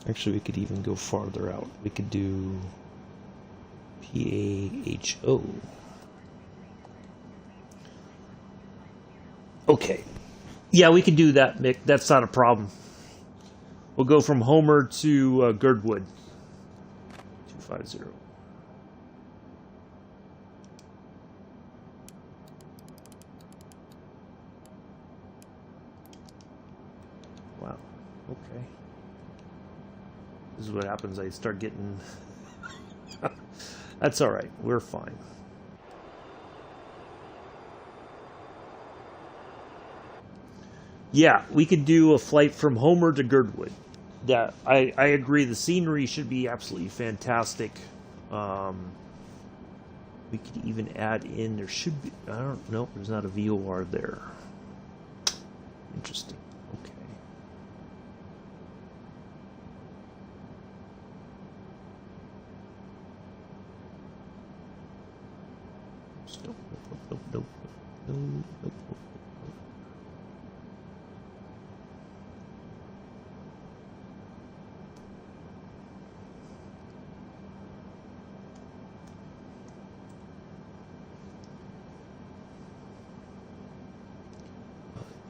Actually, we could even go farther out. We could do PAHO. Okay. Yeah, we can do that, Mick. That's not a problem. We'll go from Homer to Girdwood. 250. Wow. Okay. This is what happens. I start getting... That's all right. We're fine. Yeah, we could do a flight from Homer to Girdwood. That I agree. The scenery should be absolutely fantastic. We could even add in. There should be. I don't know. There's not a VOR there. Interesting. Okay. Nope. Nope. Nope. Nope. Nope. Nope.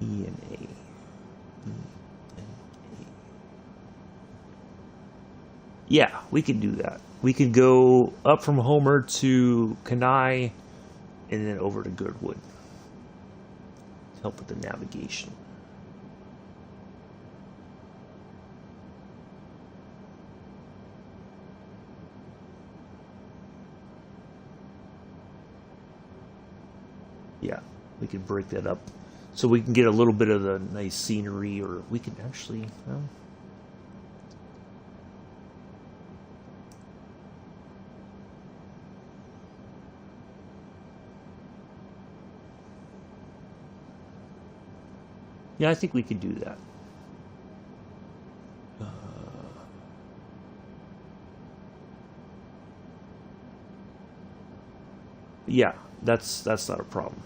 ENA. Yeah, we could do that. We could go up from Homer to Kenai and then over to Girdwood to help with the navigation. Yeah, we could break that up. So we can get a little bit of the nice scenery, or we can actually, well, yeah, I think we could do that. Yeah, that's not a problem.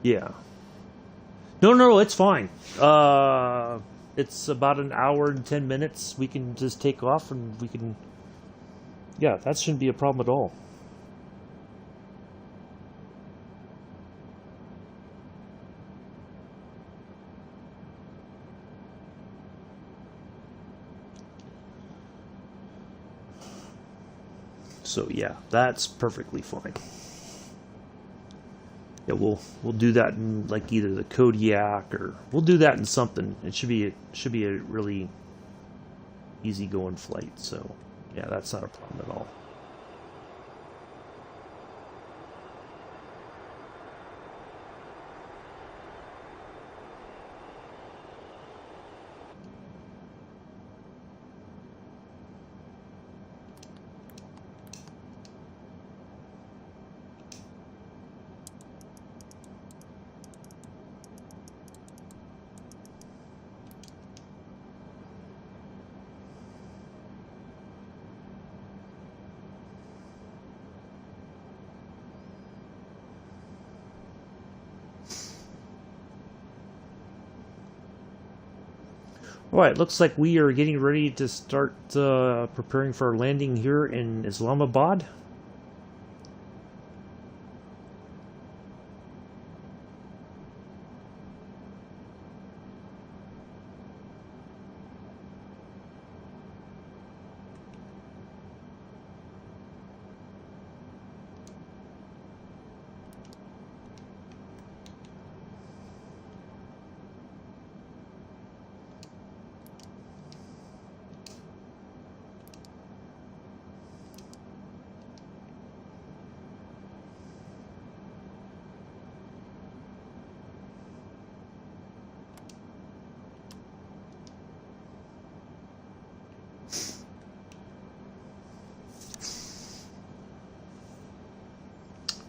Yeah. No, it's fine. It's about an hour and 10 minutes. We can just take off and we can... Yeah, that shouldn't be a problem at all. So yeah, that's perfectly fine. Yeah, we'll do that in like either the Kodiak or we'll do that in something. It should be a really easy going flight. So yeah, that's not a problem at all. Alright, looks like we are getting ready to start preparing for our landing here in Islamabad.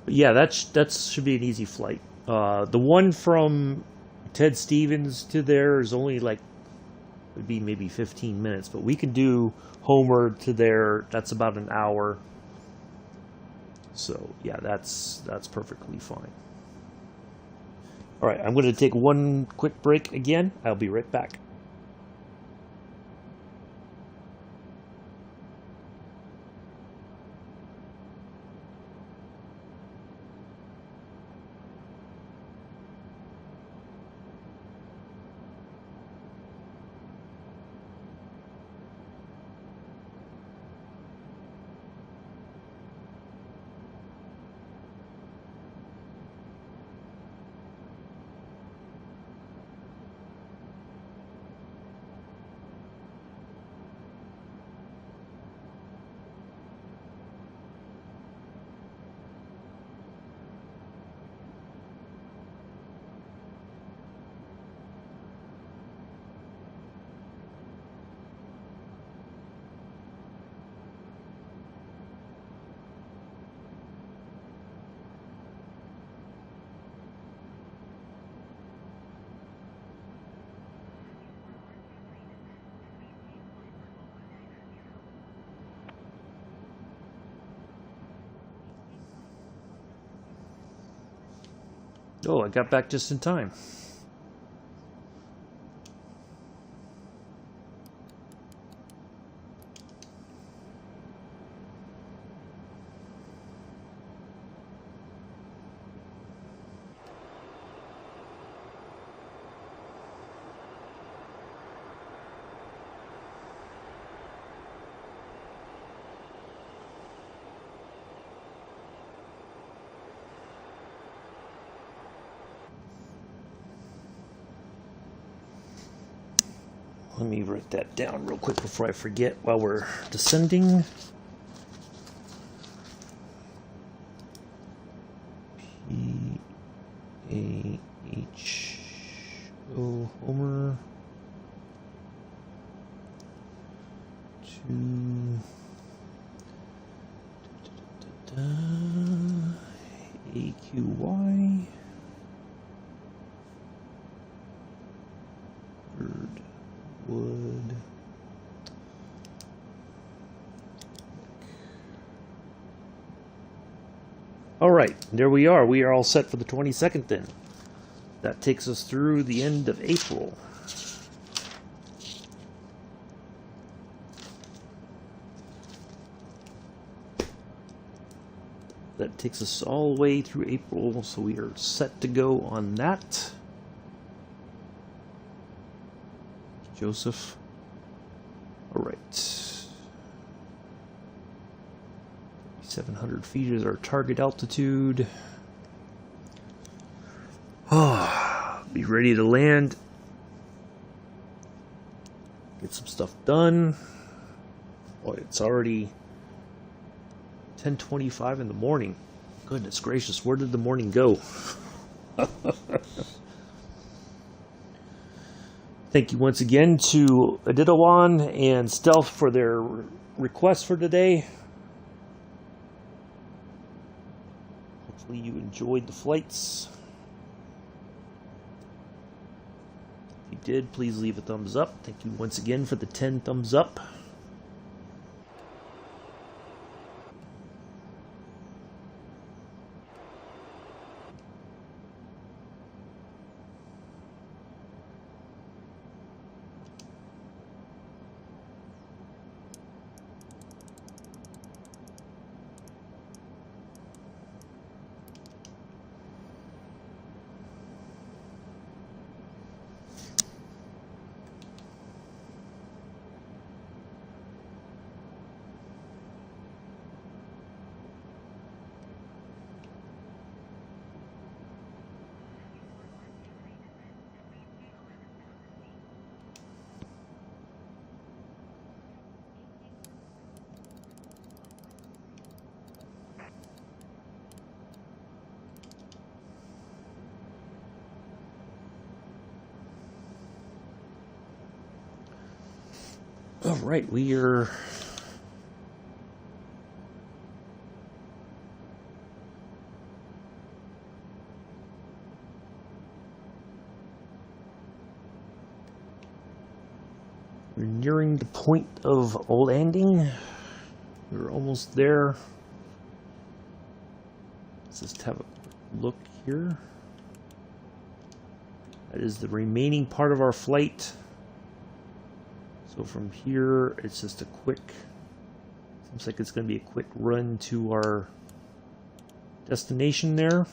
Yeah, that should be an easy flight. The one from Ted Stevens to there is only like, would be maybe 15 minutes, but we can do Homer to there. That's about an hour. So yeah, that's perfectly fine. All right, I'm going to take one quick break again. I'll be right back. Oh, I got back just in time. Let me write that down real quick before I forget while we're descending. P-A-H-O, Homer, to A-Q-Y, bird, wood, all right, there we are. We are all set for the 22nd then. That takes us through the end of April. That takes us all the way through April, so we are set to go on that. Joseph. All right. 700 feet is our target altitude. Be ready to land. Get some stuff done. Oh, it's already 10:25 in the morning. Goodness gracious, where did the morning go? Thank you once again to EDityawan and Stealth for their requests for today. Hopefully you enjoyed the flights. If you did, please leave a thumbs up. Thank you once again for the 10 thumbs up. All right, we are nearing the point of landing. We're almost there. Let's just have a look here. That is the remaining part of our flight. So from here, it's just a quick, seems like it's going to be a quick run to our destination there.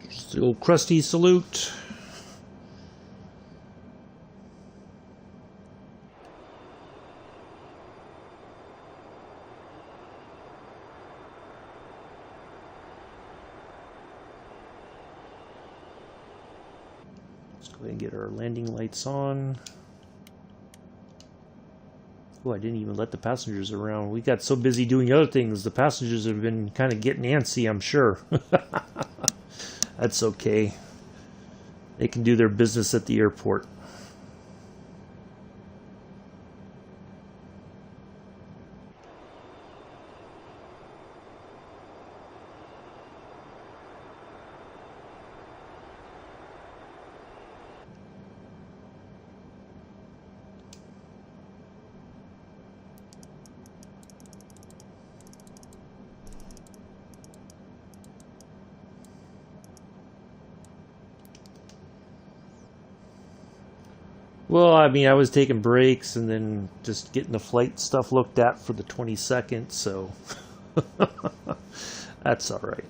Just the old crusty salute. Let's go ahead and get our landing lights on. Oh, I didn't even let the passengers around. We got so busy doing other things, the passengers have been kind of getting antsy, I'm sure. That's okay. They can do their business at the airport. Well, I mean, I was taking breaks and then just getting the flight stuff looked at for the 22nd, so that's all right.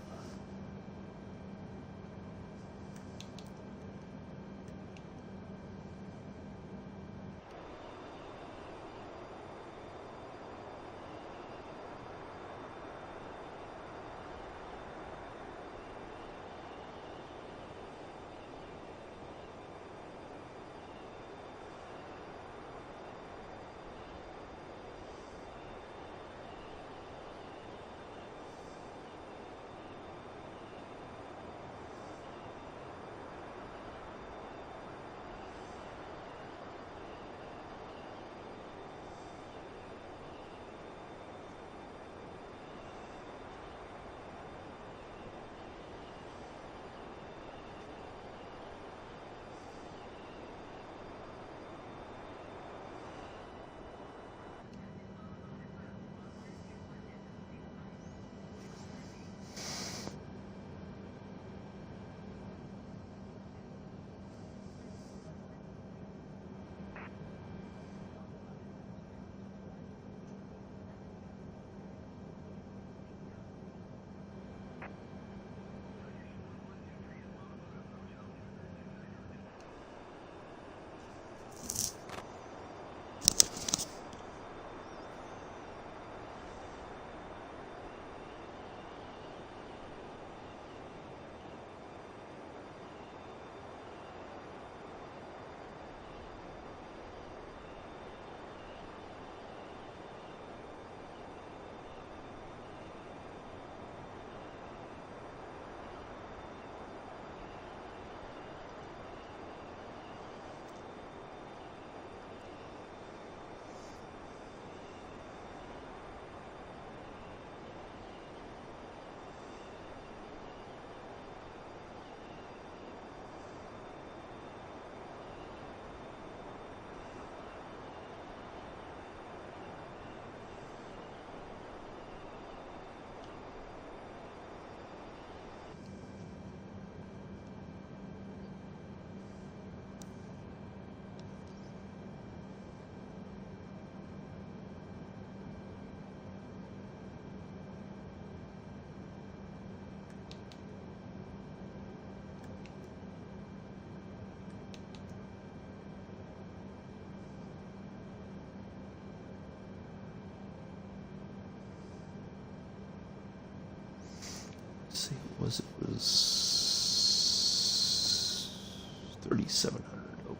was. It was 3,700. Okay.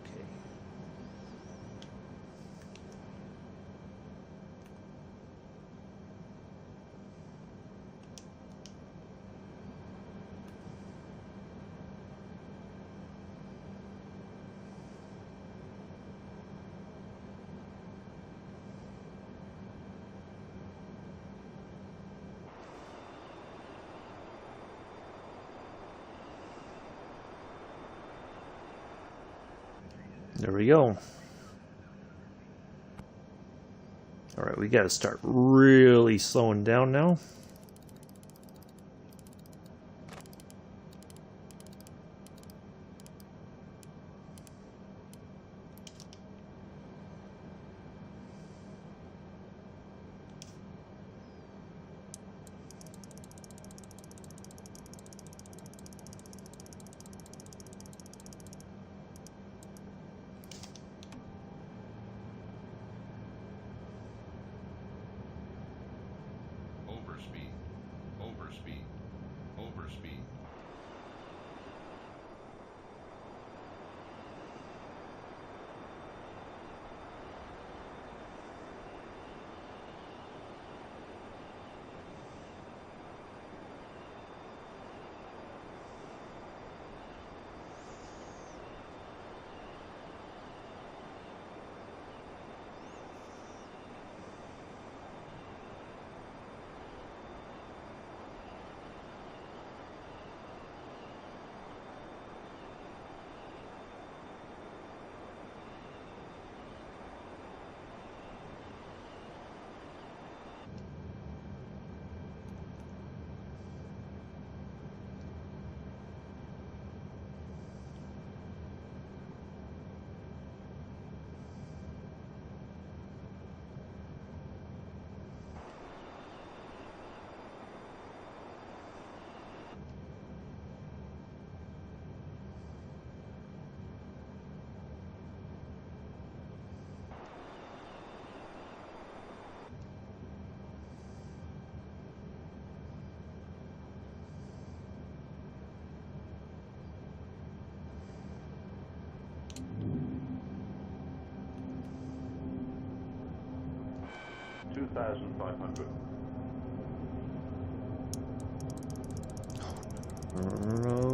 There we go. All right, we got to start really slowing down now. Overspeed. Overspeed. Overspeed. $2,500. No.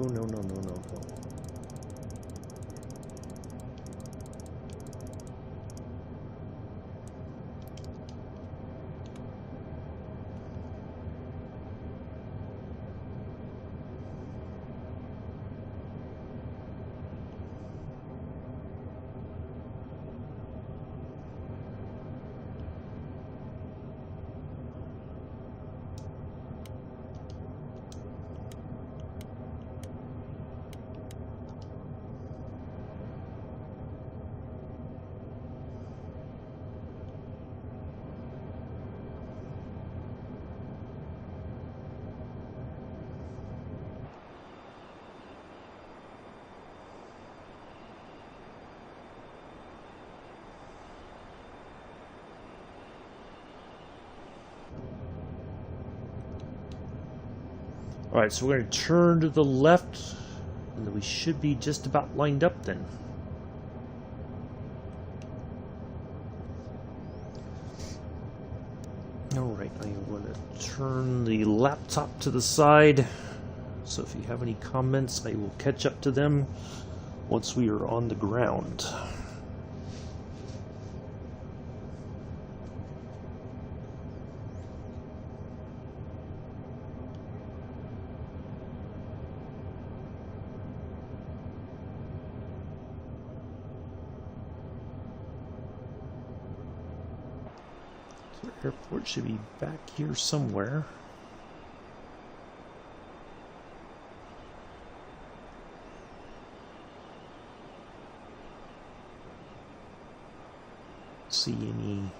Alright, so we're going to turn to the left, and then we should be just about lined up then. Alright, I'm going to turn the laptop to the side, so if you have any comments, I will catch up to them once we are on the ground. Airport should be back here somewhere. See any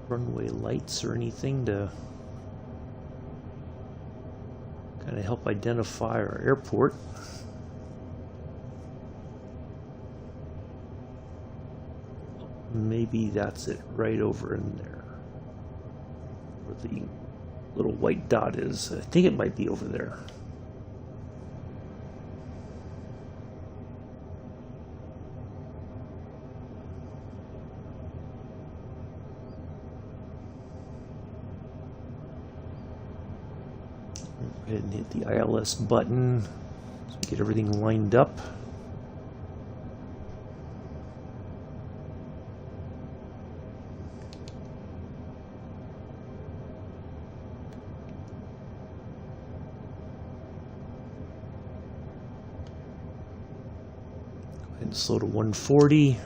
runway lights or anything to kind of help identify our airport. Maybe that's it right over in there where the little white dot is. I think it might be over there. Go ahead and hit the ILS button so we get everything lined up. Go ahead and slow to 140.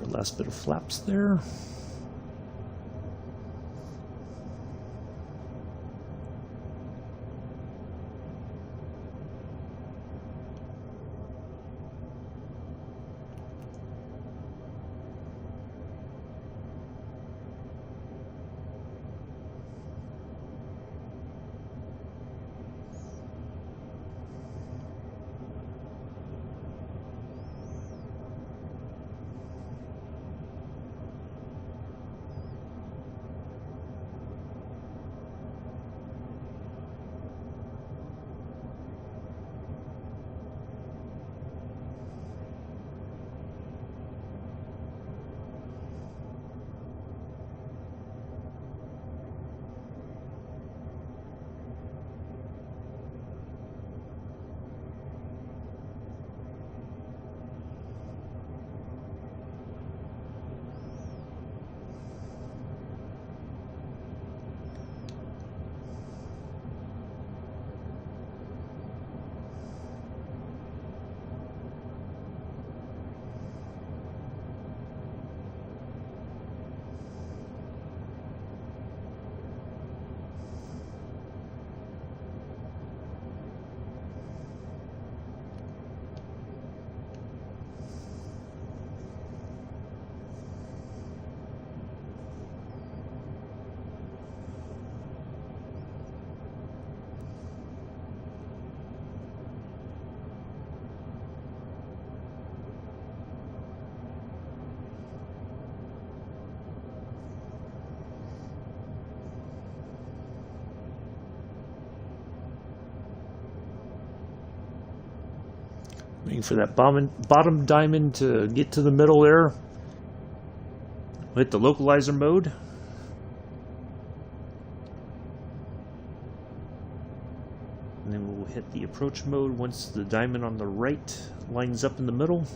Last bit of flaps there. Waiting for that bottom diamond to get to the middle there. We'll hit the localizer mode. And then we'll hit the approach mode once the diamond on the right lines up in the middle.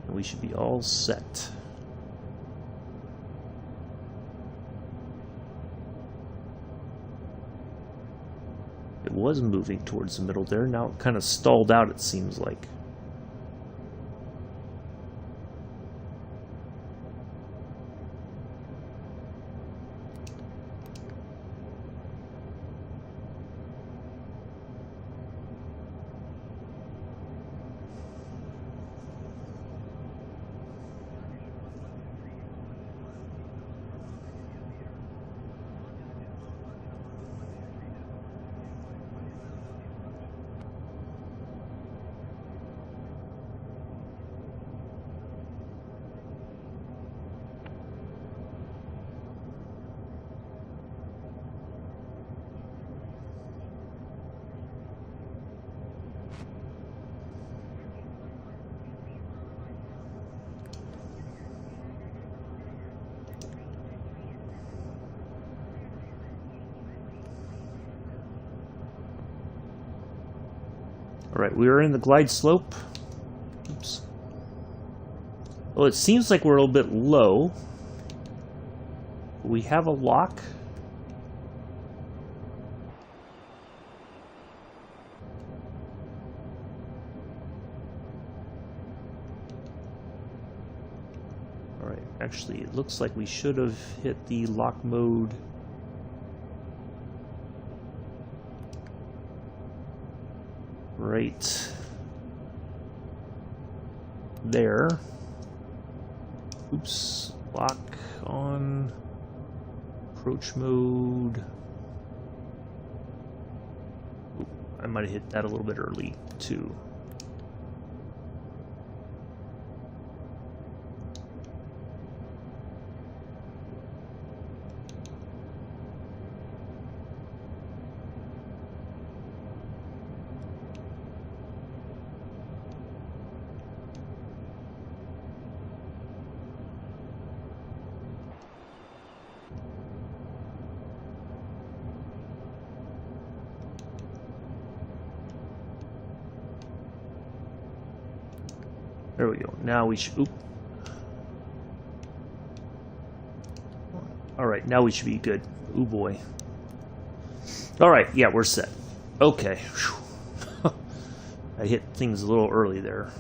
And we should be all set. It was moving towards the middle there. Now it kind of stalled out, it seems like. Alright, we are in the glide slope. Oops. Well, it seems like we're a little bit low. We have a lock. Alright, actually, it looks like we should have hit the lock mode. right there. Oops, lock on, approach mode. Oop, I might have hit that a little bit early too. There we go. Now we should. Oop. All right, now we should be good. Oh boy. All right, yeah, we're set. Okay. I hit things a little early there.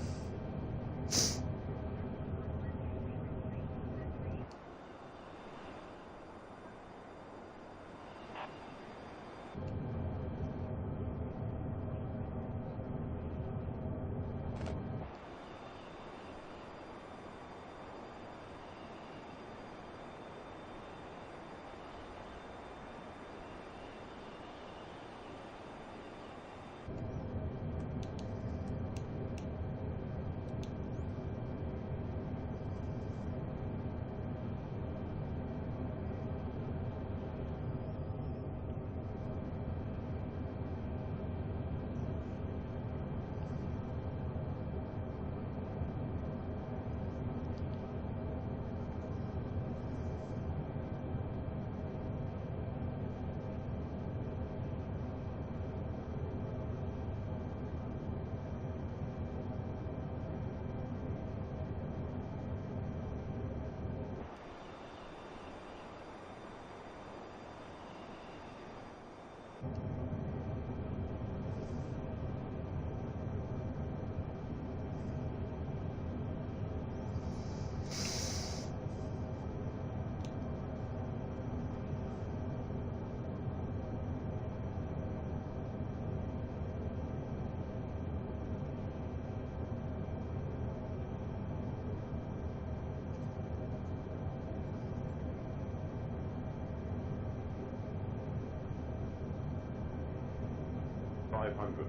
Five hundred.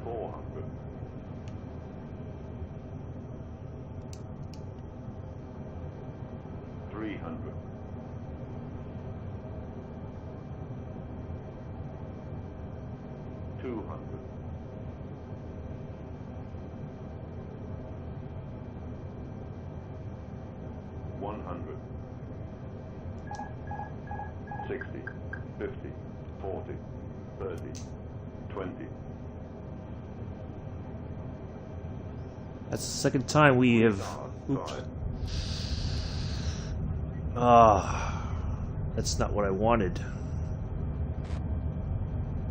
400. 300. 200. 100. 60, 50, 40, 30, 20. That's the second time we have. Oops. Side. That's not what I wanted.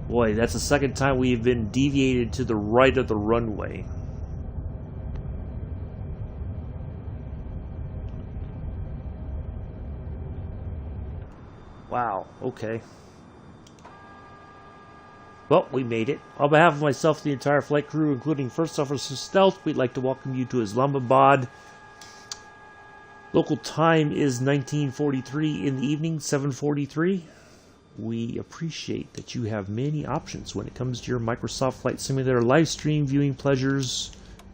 Boy, that's the second time we've been deviated to the right of the runway. Wow, okay. Well, we made it. On behalf of myself and the entire flight crew, including First Officer Stealth, we'd like to welcome you to Islamabad. Local time is 19:43 in the evening, 7:43. We appreciate that you have many options when it comes to your Microsoft Flight Simulator live stream viewing pleasures,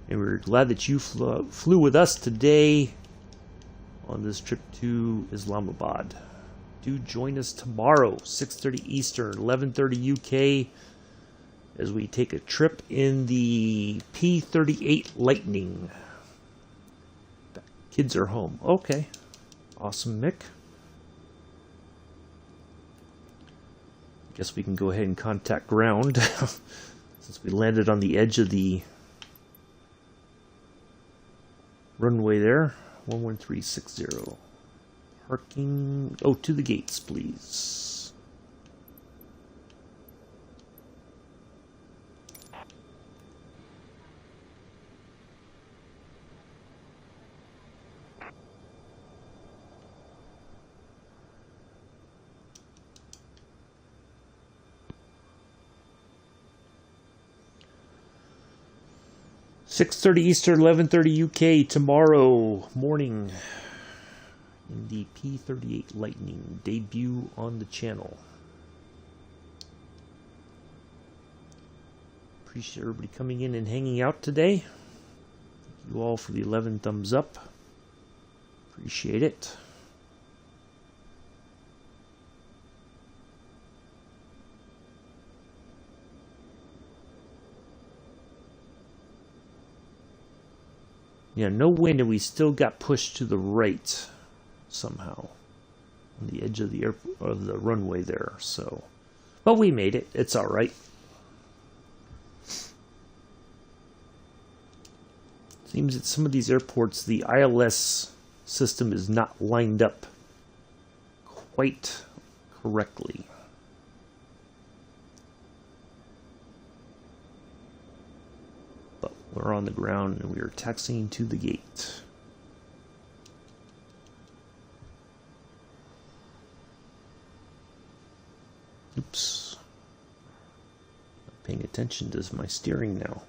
and we're glad that you flew with us today on this trip to Islamabad. Do join us tomorrow, 6:30 Eastern, 11:30 UK, as we take a trip in the P-38 Lightning. Kids are home. Okay. Awesome, Mick. Guess we can go ahead and contact ground since we landed on the edge of the runway there. 11360. Parking. Oh, to the gates, please. 6:30 Eastern, 11:30 UK tomorrow morning in the P-38 Lightning debut on the channel. Appreciate everybody coming in and hanging out today. Thank you all for the 11 thumbs up. Appreciate it. Yeah, no wind, and we still got pushed to the right somehow on the edge of the runway there. So, but we made it. It's all right. Seems at some of these airports the ILS system is not lined up quite correctly. But we're on the ground and we are taxiing to the gate. Oops. Not paying attention to my steering now.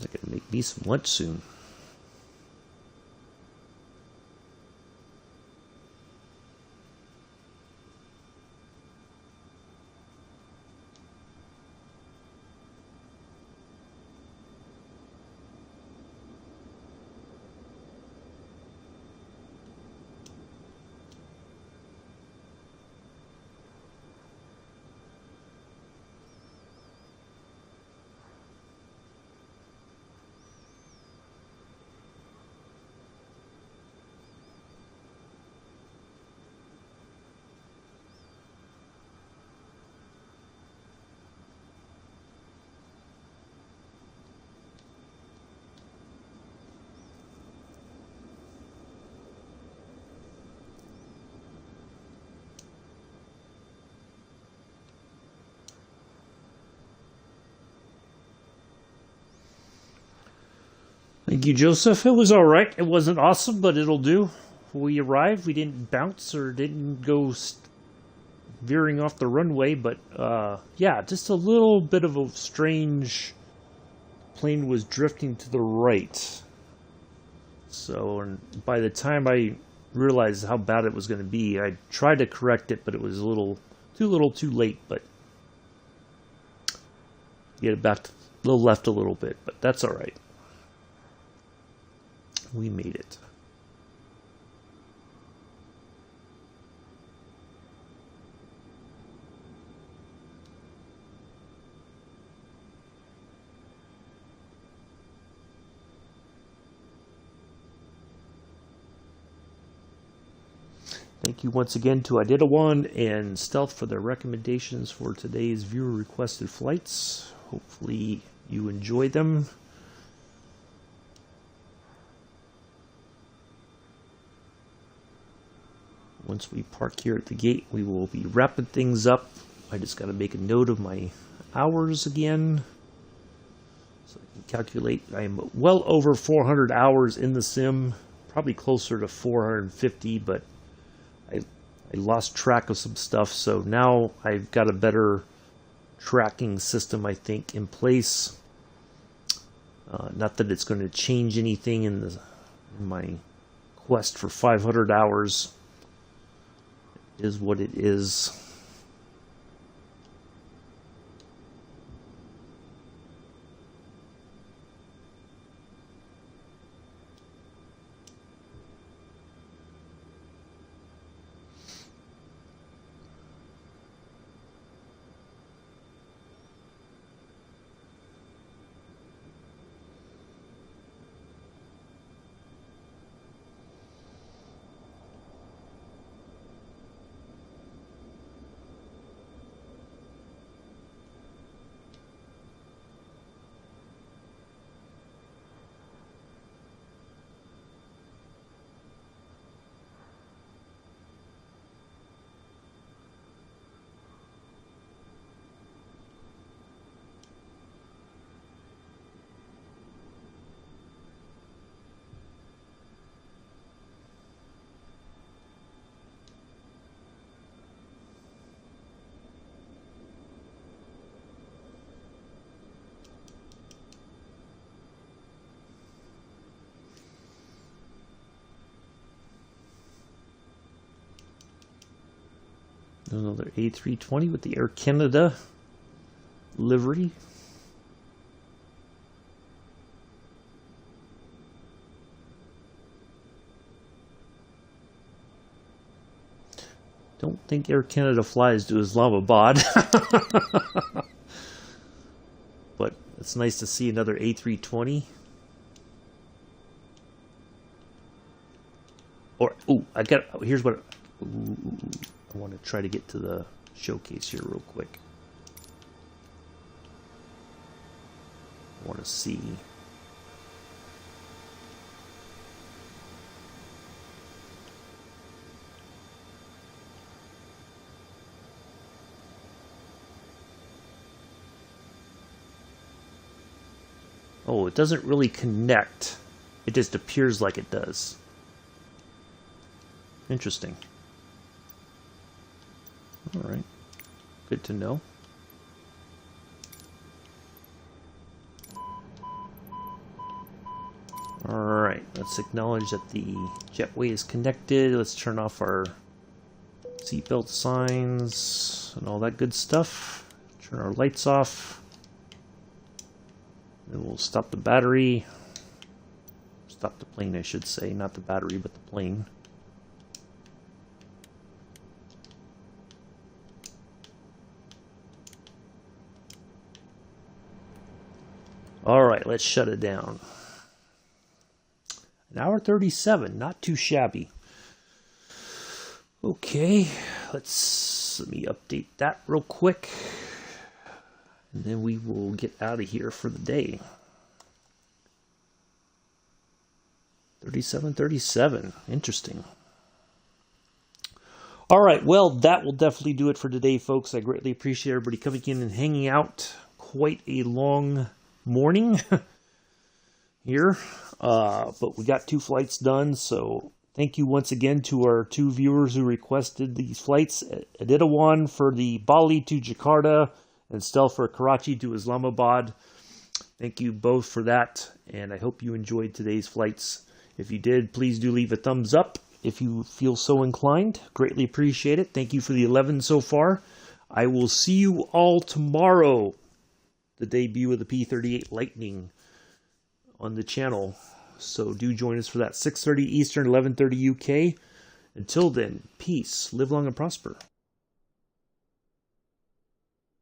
I gotta make me some lunch soon. Thank you, Joseph. It was all right. It wasn't awesome, but it'll do. We arrived. We didn't bounce or didn't go veering off the runway, but yeah, just a little bit of a strange plane was drifting to the right. So, and by the time I realized how bad it was going to be, I tried to correct it, but it was a little too late. But get it back to a little left a little bit, but that's all right. We made it. Thank you once again to EDityawan and Stealth for their recommendations for today's viewer requested flights. Hopefully you enjoy them. Once we park here at the gate, we will be wrapping things up. I just got to make a note of my hours again, so I can calculate. I am well over 400 hours in the sim, probably closer to 450, but I lost track of some stuff, so now I've got a better tracking system, I think, in place. Not that it's going to change anything in my quest for 500 hours. Is what it is. Another A320 with the Air Canada livery. Don't think Air Canada flies to Islamabad. But it's nice to see another A320. Or, here's what, I want to try to get to the showcase here real quick. I want to see. Oh, it doesn't really connect. It just appears like it does. Interesting. All right. Good to know. All right. Let's acknowledge that the jetway is connected. Let's turn off our seatbelt signs and all that good stuff. Turn our lights off. Then we'll stop the battery. Stop the plane, I should say. Not the battery, but the plane. Alright, let's shut it down. An hour 37, not too shabby. Okay, let me update that real quick. And then we will get out of here for the day. 3737. Interesting. All right. Well, that will definitely do it for today, folks. I greatly appreciate everybody coming in and hanging out. Quite a long morning here. But we got 2 flights done. So thank you once again to our 2 viewers who requested these flights. EDityawan for the Bali to Jakarta, and Stel for Karachi to Islamabad. Thank you both for that, and I hope you enjoyed today's flights. If you did, please do leave a thumbs up if you feel so inclined. Greatly appreciate it. Thank you for the 11 so far. I will see you all tomorrow. The debut of the P-38 Lightning on the channel. So do join us for that. 6:30 Eastern, 11:30 UK. Until then, peace, live long and prosper.